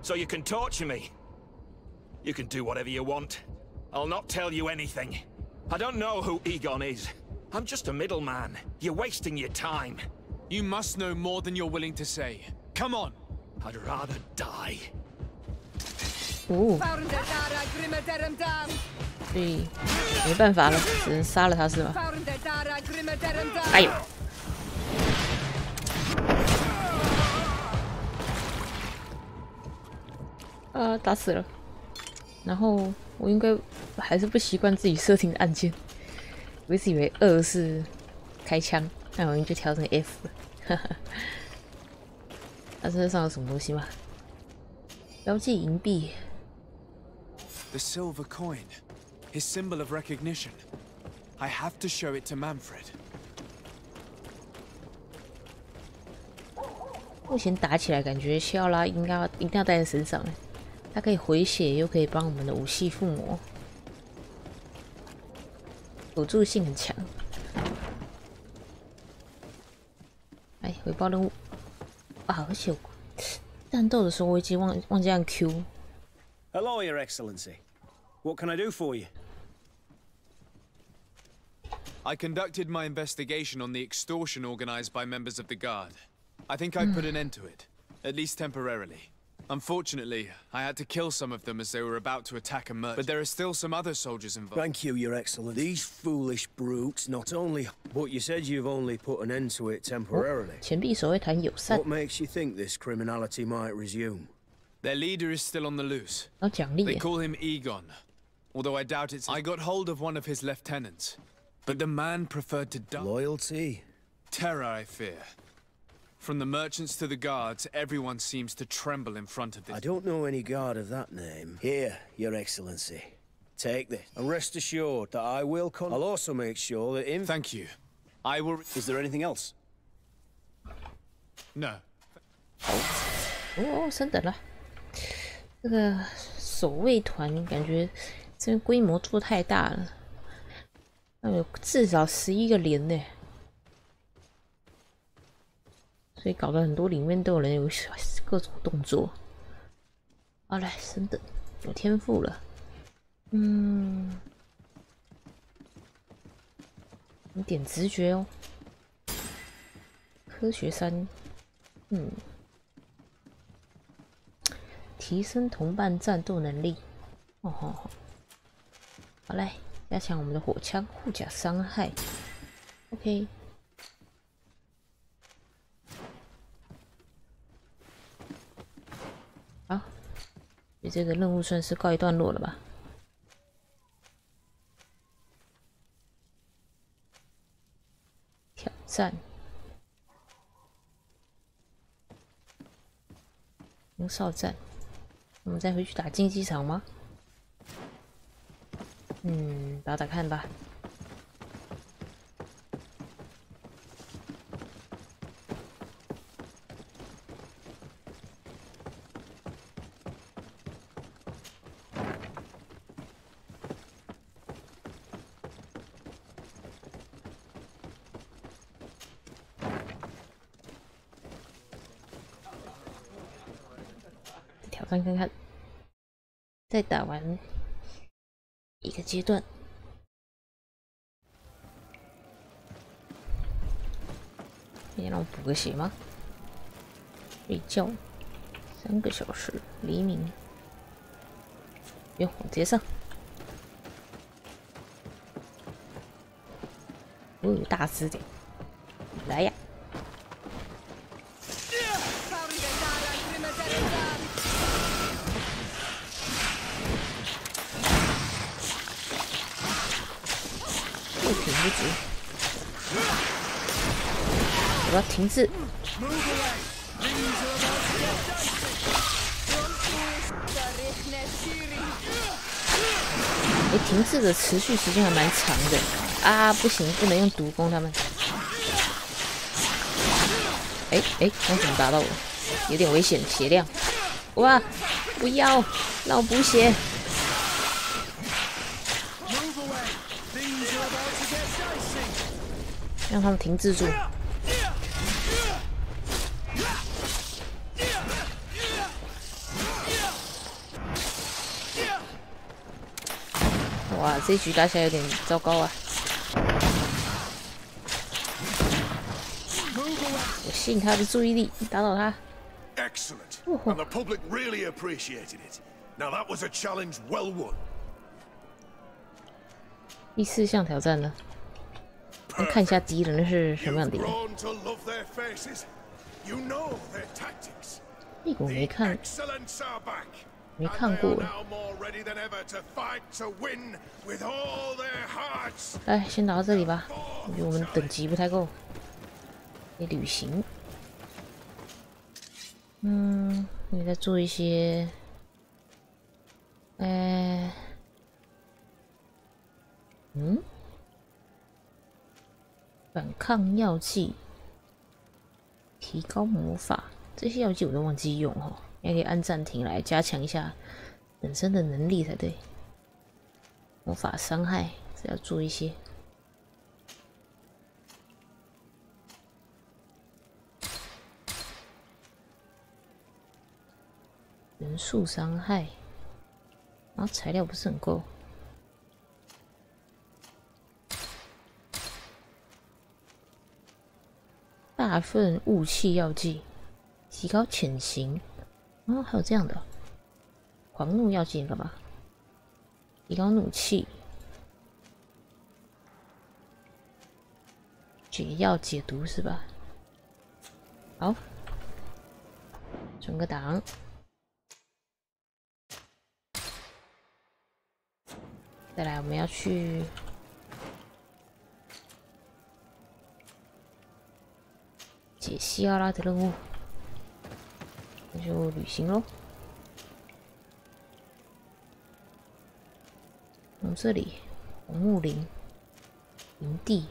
so you can torture me. You can do whatever you want. I'll not tell you anything. I don't know who Egon is. I'm just a middleman. You're wasting your time. You must know more than you're willing to say. Come on! I'd rather die. 哦，所以没办法了，只能杀了他是吗？哎呦！打死了。然后我应该还是不习惯自己设定的按键，我一直以为2是开枪，那我就调成 F 了。哈哈。他身上有什么东西吗？标记银币。 The silver coin, his symbol of recognition. I have to show it to Manfred. 目前打起来感觉谢奥拉一定要带在身上哎，它可以回血，又可以帮我们的武器附魔，辅助性很强。哎，回报任务啊！而且战斗的时候我已经忘记按 Q。 Hello, Your Excellency. What can I do for you? I conducted my investigation on the extortion organized by members of the Guard. I think I put an end to it, at least temporarily. Unfortunately, I had to kill some of them as they were about to attack a merchant. But there are still some other soldiers involved. Thank you, Your Excellency. These foolish brutes not only... But you said you've only put an end to it temporarily. 钱币守卫团友善。 What makes you think this criminality might resume? Their leader is still on the loose. 有奖励。 They call him Egon, although I doubt it's... I got hold of one of his lieutenants, but the man preferred to die. Loyalty? Terror, I fear. From the merchants to the guards, everyone seems to tremble in front of this. I don't know any guard of that name. Here, Your Excellency. Take this, and rest assured that I will I'll also make sure that in... Thank you. I will... Is there anything else? No. 哦，升等了。这个守卫团感觉这边规模做太大了，有至少11个连呢。 所以搞得很多里面都有人有各种动作。好，来升等，有天赋了。有点直觉哦。科学3，提升同伴战斗能力。哦吼吼。好嘞，加强我们的火枪护甲伤害。OK。 好，所以这个任务算是告一段落了吧？挑战，营哨战，我们再回去打竞技场吗？打打看吧。 挑战看看，再打完一个阶段，可以让我补个血吗？睡觉3个小时，黎明。哟，我直接上。我有大只点，来呀！ 不停不止，我要停滞。停滞的持续时间还蛮长的啊！不行，不能用毒攻他们。刚怎么打到我？有点危险，血量。哇！不要，让我补血。 让他们停滞住。这一局打起来有点糟糕啊！我吸引他的注意力，打倒他。 Excellent. And the public really appreciated it. Now that was a challenge well won. 第4项挑战呢？看一下敌人是什么样的敌人。屁股没看，没看过。来，先打到这里吧。我觉得我们等级不太够。得旅行。你再做一些，反抗药剂，提高魔法，这些药剂我都忘记用哈，也可以按暂停来加强一下本身的能力才对。魔法伤害是要做一些。 人数伤害，然后材料不是很够。大份雾气药剂，提高潜行。哦，还有这样的狂怒药剂干嘛？提高怒气。解药解毒是吧？好，存个档。 再来，我们要去解西奥拉的任务，那就旅行喽。从这里，红木林营地。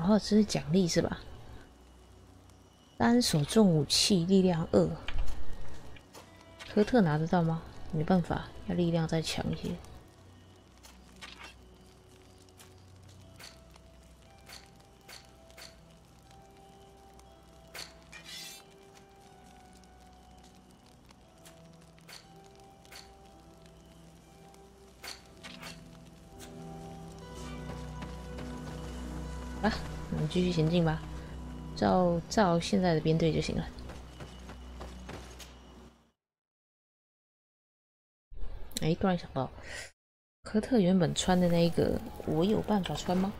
哦，这是奖励是吧？单手重武器，力量2。科特拿得到吗？没办法，要力量再强一些。啊，我们继续前进吧，照现在的编队就行了。哎，突然想到，科特原本穿的那个，我有办法穿吗？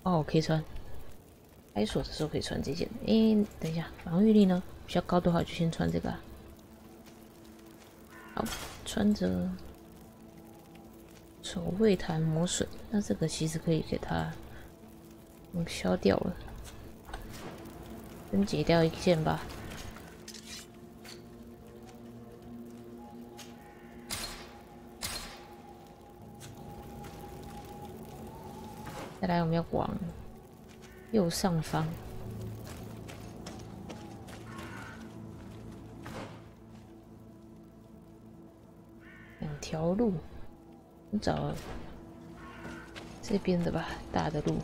哦，可以穿。开锁的时候可以穿这件。哎，等一下，防御力呢比较高的话，就先穿这个啊。好，穿着。 守卫弹磨损，那这个其实可以给它消掉了，分解掉一件吧。再来，我们要往右上方，2条路。 找这边的吧，大的路。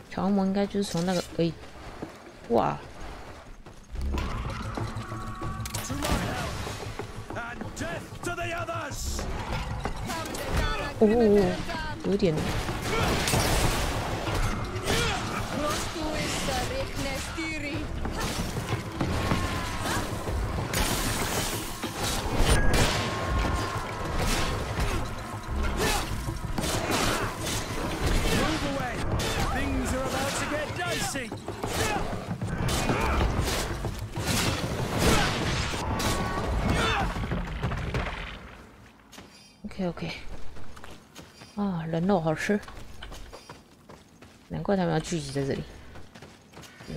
条魔应该就是从那个，哎，哇！哦，有点。 OK， 啊，人肉好吃，难怪他们要聚集在这里。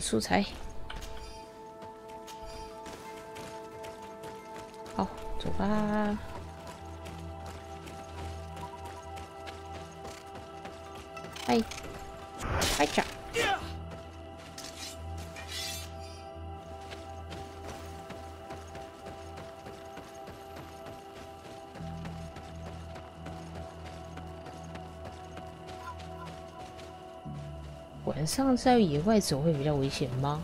素材，好，走吧。嗨，开场。晚上在野外走会比较危险吗？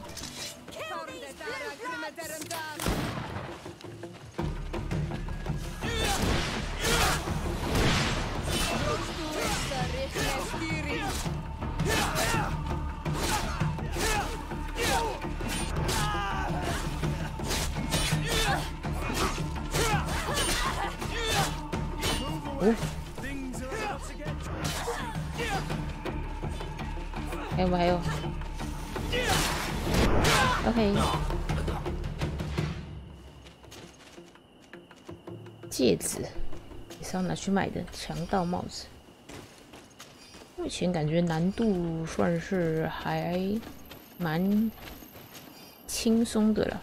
哦，还有，OK， 戒指也是要拿去卖的，强盗帽子。目前感觉难度算是还蛮轻松的了，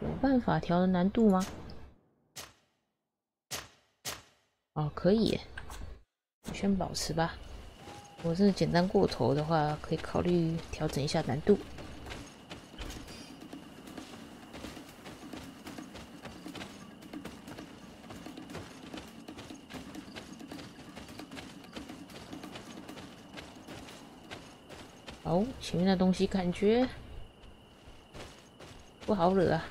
有办法调难度吗？哦，可以耶，先保持吧。如果真的简单过头的话，可以考虑调整一下难度。好，前面的东西感觉不好惹啊，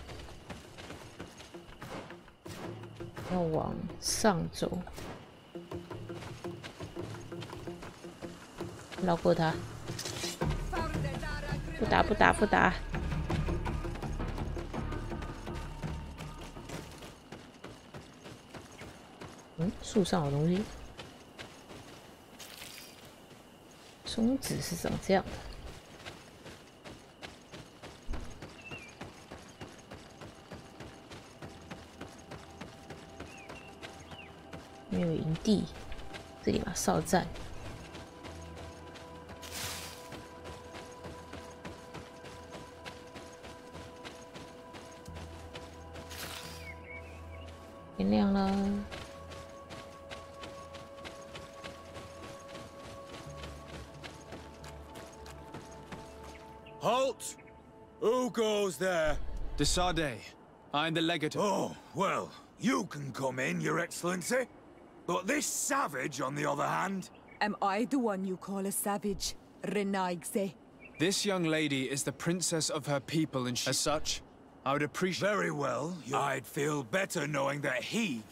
要往上走，绕过它，不打。嗯，树上有东西。松子是长这样的。没有营地，这里嘛哨站。天亮了。Halt! Who goes there? De Sardet. I'm the legate. Oh, well, you can come in, Your Excellency. But this savage, on the other hand... Am I the one you call a savage, Renaigze? This young lady is the princess of her people, and as such, I would appreciate... Very well. I'd feel better knowing that he...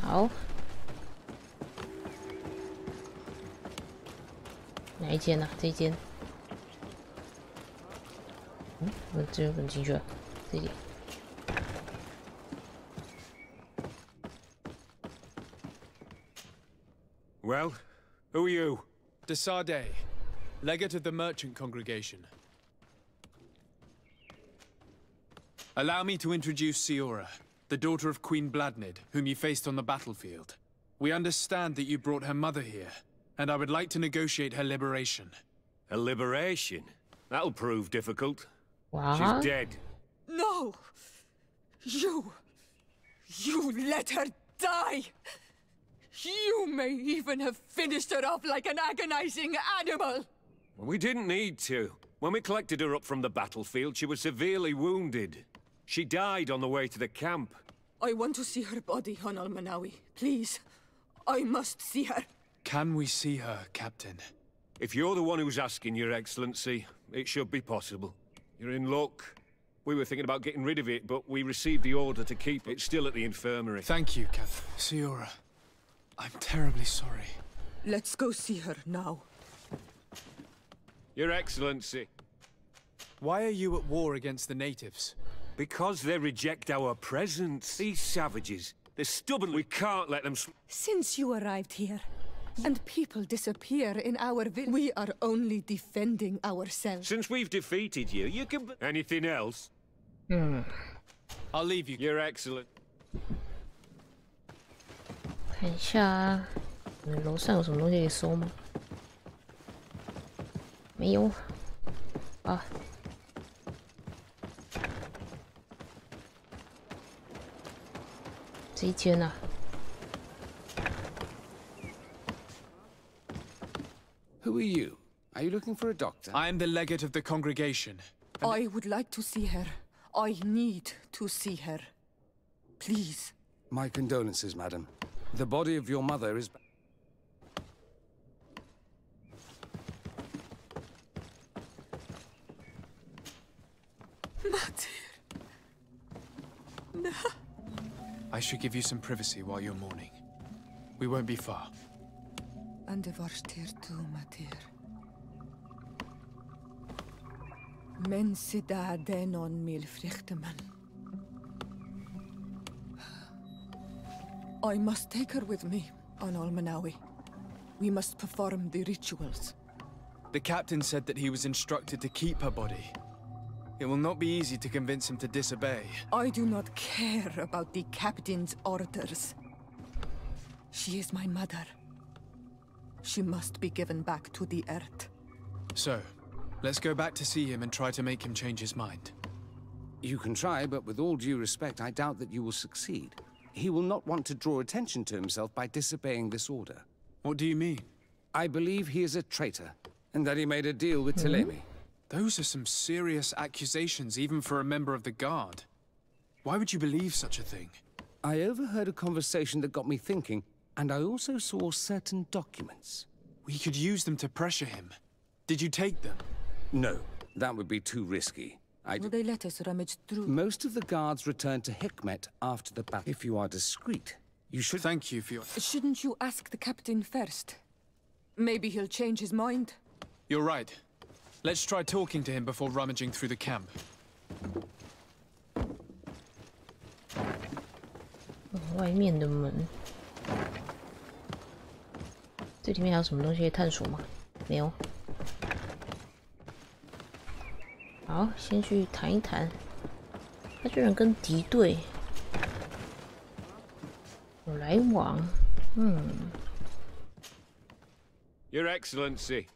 好。哪一间呢？这一间。我这边进去了，这里。Well, who are you? De Sardet, legate of the merchant congregation. Allow me to introduce Siora, the daughter of Queen Bladnid, whom you faced on the battlefield. We understand that you brought her mother here, and I would like to negotiate her liberation. A liberation? That'll prove difficult. What? She's dead. No! You let her die! You may even have finished her off like an agonizing animal! Well, we didn't need to. When we collected her up from the battlefield, she was severely wounded. She died on the way to the camp. I want to see her body, Honal Manawi. Please. I must see her. Can we see her, Captain? If you're the one who's asking, Your Excellency, it should be possible. You're in luck. We were thinking about getting rid of it, but we received the order to keep it still at the infirmary. Thank you, Captain. Siora, I'm terribly sorry. Let's go see her now. Your Excellency. Why are you at war against the natives? Because they reject our presence. These savages, they're stubborn. We can't let them... Since you arrived here, and people disappear in our village, we are only defending ourselves. Since we've defeated you, you can... Anything else? I'll leave you. You're excellent. 看一下，楼上有什么东西可以收吗？没有。啊。这一间啊。 Who are you? Are you looking for a doctor? I am the legate of the congregation. I would like to see her. I need to see her. Please. My condolences, madam. The body of your mother is... No. I should give you some privacy while you're mourning. We won't be far. And de varstir tu, Matir. Men sida denon mil frichteman. I must take her with me on Almanawi. We must perform the rituals. The captain said that he was instructed to keep her body. It will not be easy to convince him to disobey. I do not care about the captain's orders. She is my mother. She must be given back to the earth. So, let's go back to see him and try to make him change his mind. You can try, but with all due respect, I doubt that you will succeed. He will not want to draw attention to himself by disobeying this order. What do you mean? I believe he is a traitor, and that he made a deal with Telemi. Those are some serious accusations, even for a member of the Guard. Why would you believe such a thing? I overheard a conversation that got me thinking, and I also saw certain documents. We could use them to pressure him. Did you take them? No, that would be too risky. Will they let us rummage through? Most of the guards returned to Hikmet after the battle. If you are discreet, you should... Thank you for your... Shouldn't you ask the captain first? Maybe he'll change his mind. You're right. Let's try talking to him before rummaging through the camp. 外面的门，这里面还有什么东西可以探索吗？没有。好，先去谈一谈。他居然跟敌对有来往，Your Excellency.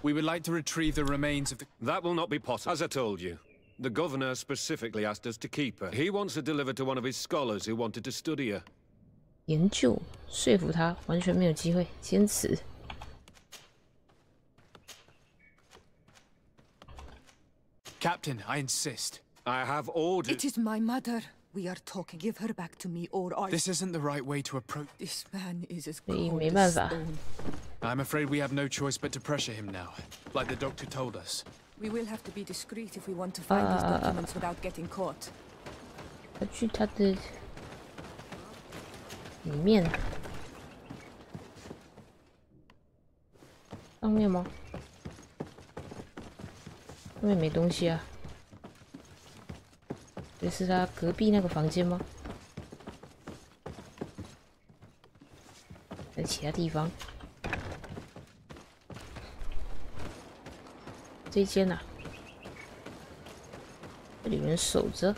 We would like to retrieve the remains of the... That will not be possible. As I told you, the governor specifically asked us to keep her. He wants her delivered to one of his scholars who wanted to study her. 研究说服他完全没有机会，坚持。Captain, I insist. I have ordered... It is my mother. We are talking. Give her back to me, or I... This isn't the right way to approach... This man is as 所以 cold 没办 as 法。 stone. I'm afraid we have no choice but to pressure him now, like the doctor told us. We will have to be discreet if we want to find these documents without getting caught. 他去他的里面，上面吗？上面没东西啊。这是他隔壁那个房间吗？在其他地方？这间啊，这里有人守着。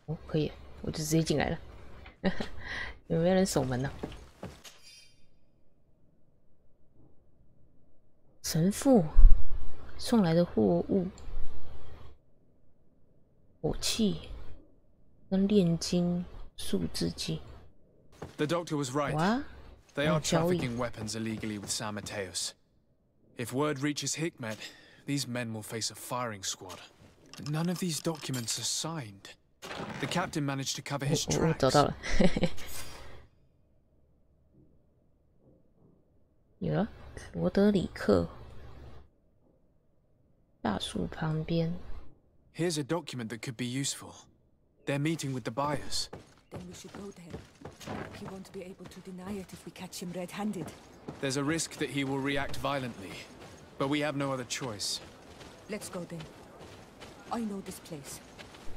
哦，可以，我就直接进来了。有没有人守门呢？神父送来的货物，火器跟炼金数字机。 The doctor was right. What? They are trafficking weapons illegally with San Mateos. If word reaches Hikmet, these men will face a firing squad. But none of these documents are signed. The captain managed to cover his tracks. 找到了，有了，罗德里克大树旁边。 Here's a document that could be useful. They're meeting with the buyers. Then we should go there. He won't be able to deny it if we catch him red-handed. There's a risk that he will react violently, but we have no other choice. Let's go then. I know this place.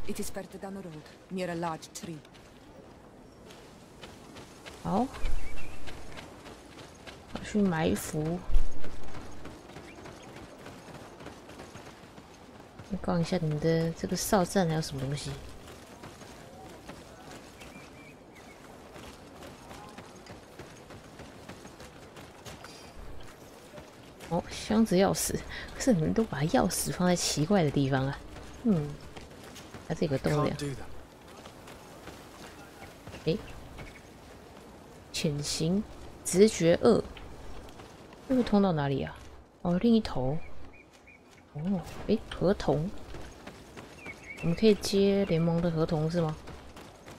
It is further down the road, near a large tree. 好，我去埋伏。逛一下你们的这个哨站还有什么东西？哦，箱子钥匙，可是你们都把钥匙放在奇怪的地方啊。它这个洞梁。诶，潜行直觉2，这会通到哪里啊？哦，另一头。哦，诶，合同，我们可以接联盟的合同是吗？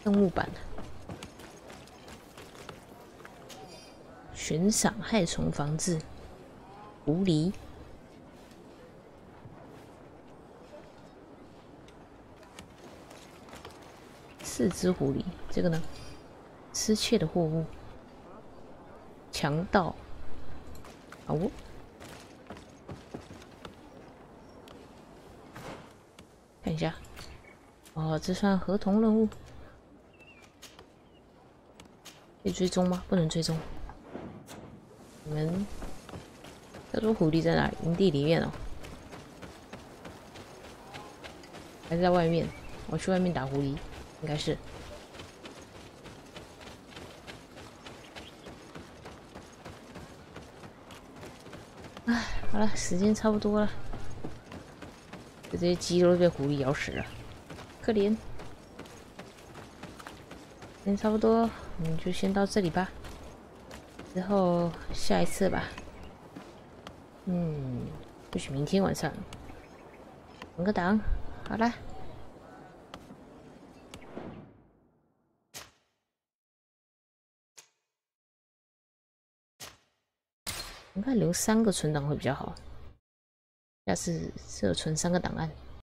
任务版。悬赏害虫防治。狐狸。4只狐狸，这个呢？失窃的货物。强盗。好哦。看一下。哦，这算合同任务。可以追踪吗？不能追踪。你们，他说狐狸在哪里？营地里面哦，还是在外面？我去外面打狐狸，应该是。哎，好了，时间差不多了。这些鸡都被狐狸咬死了，可怜。时间差不多，我们就先到这里吧。之后下一次吧。或许明天晚上。存个档，好啦。应该留3个存档会比较好。下次适合存3个档案。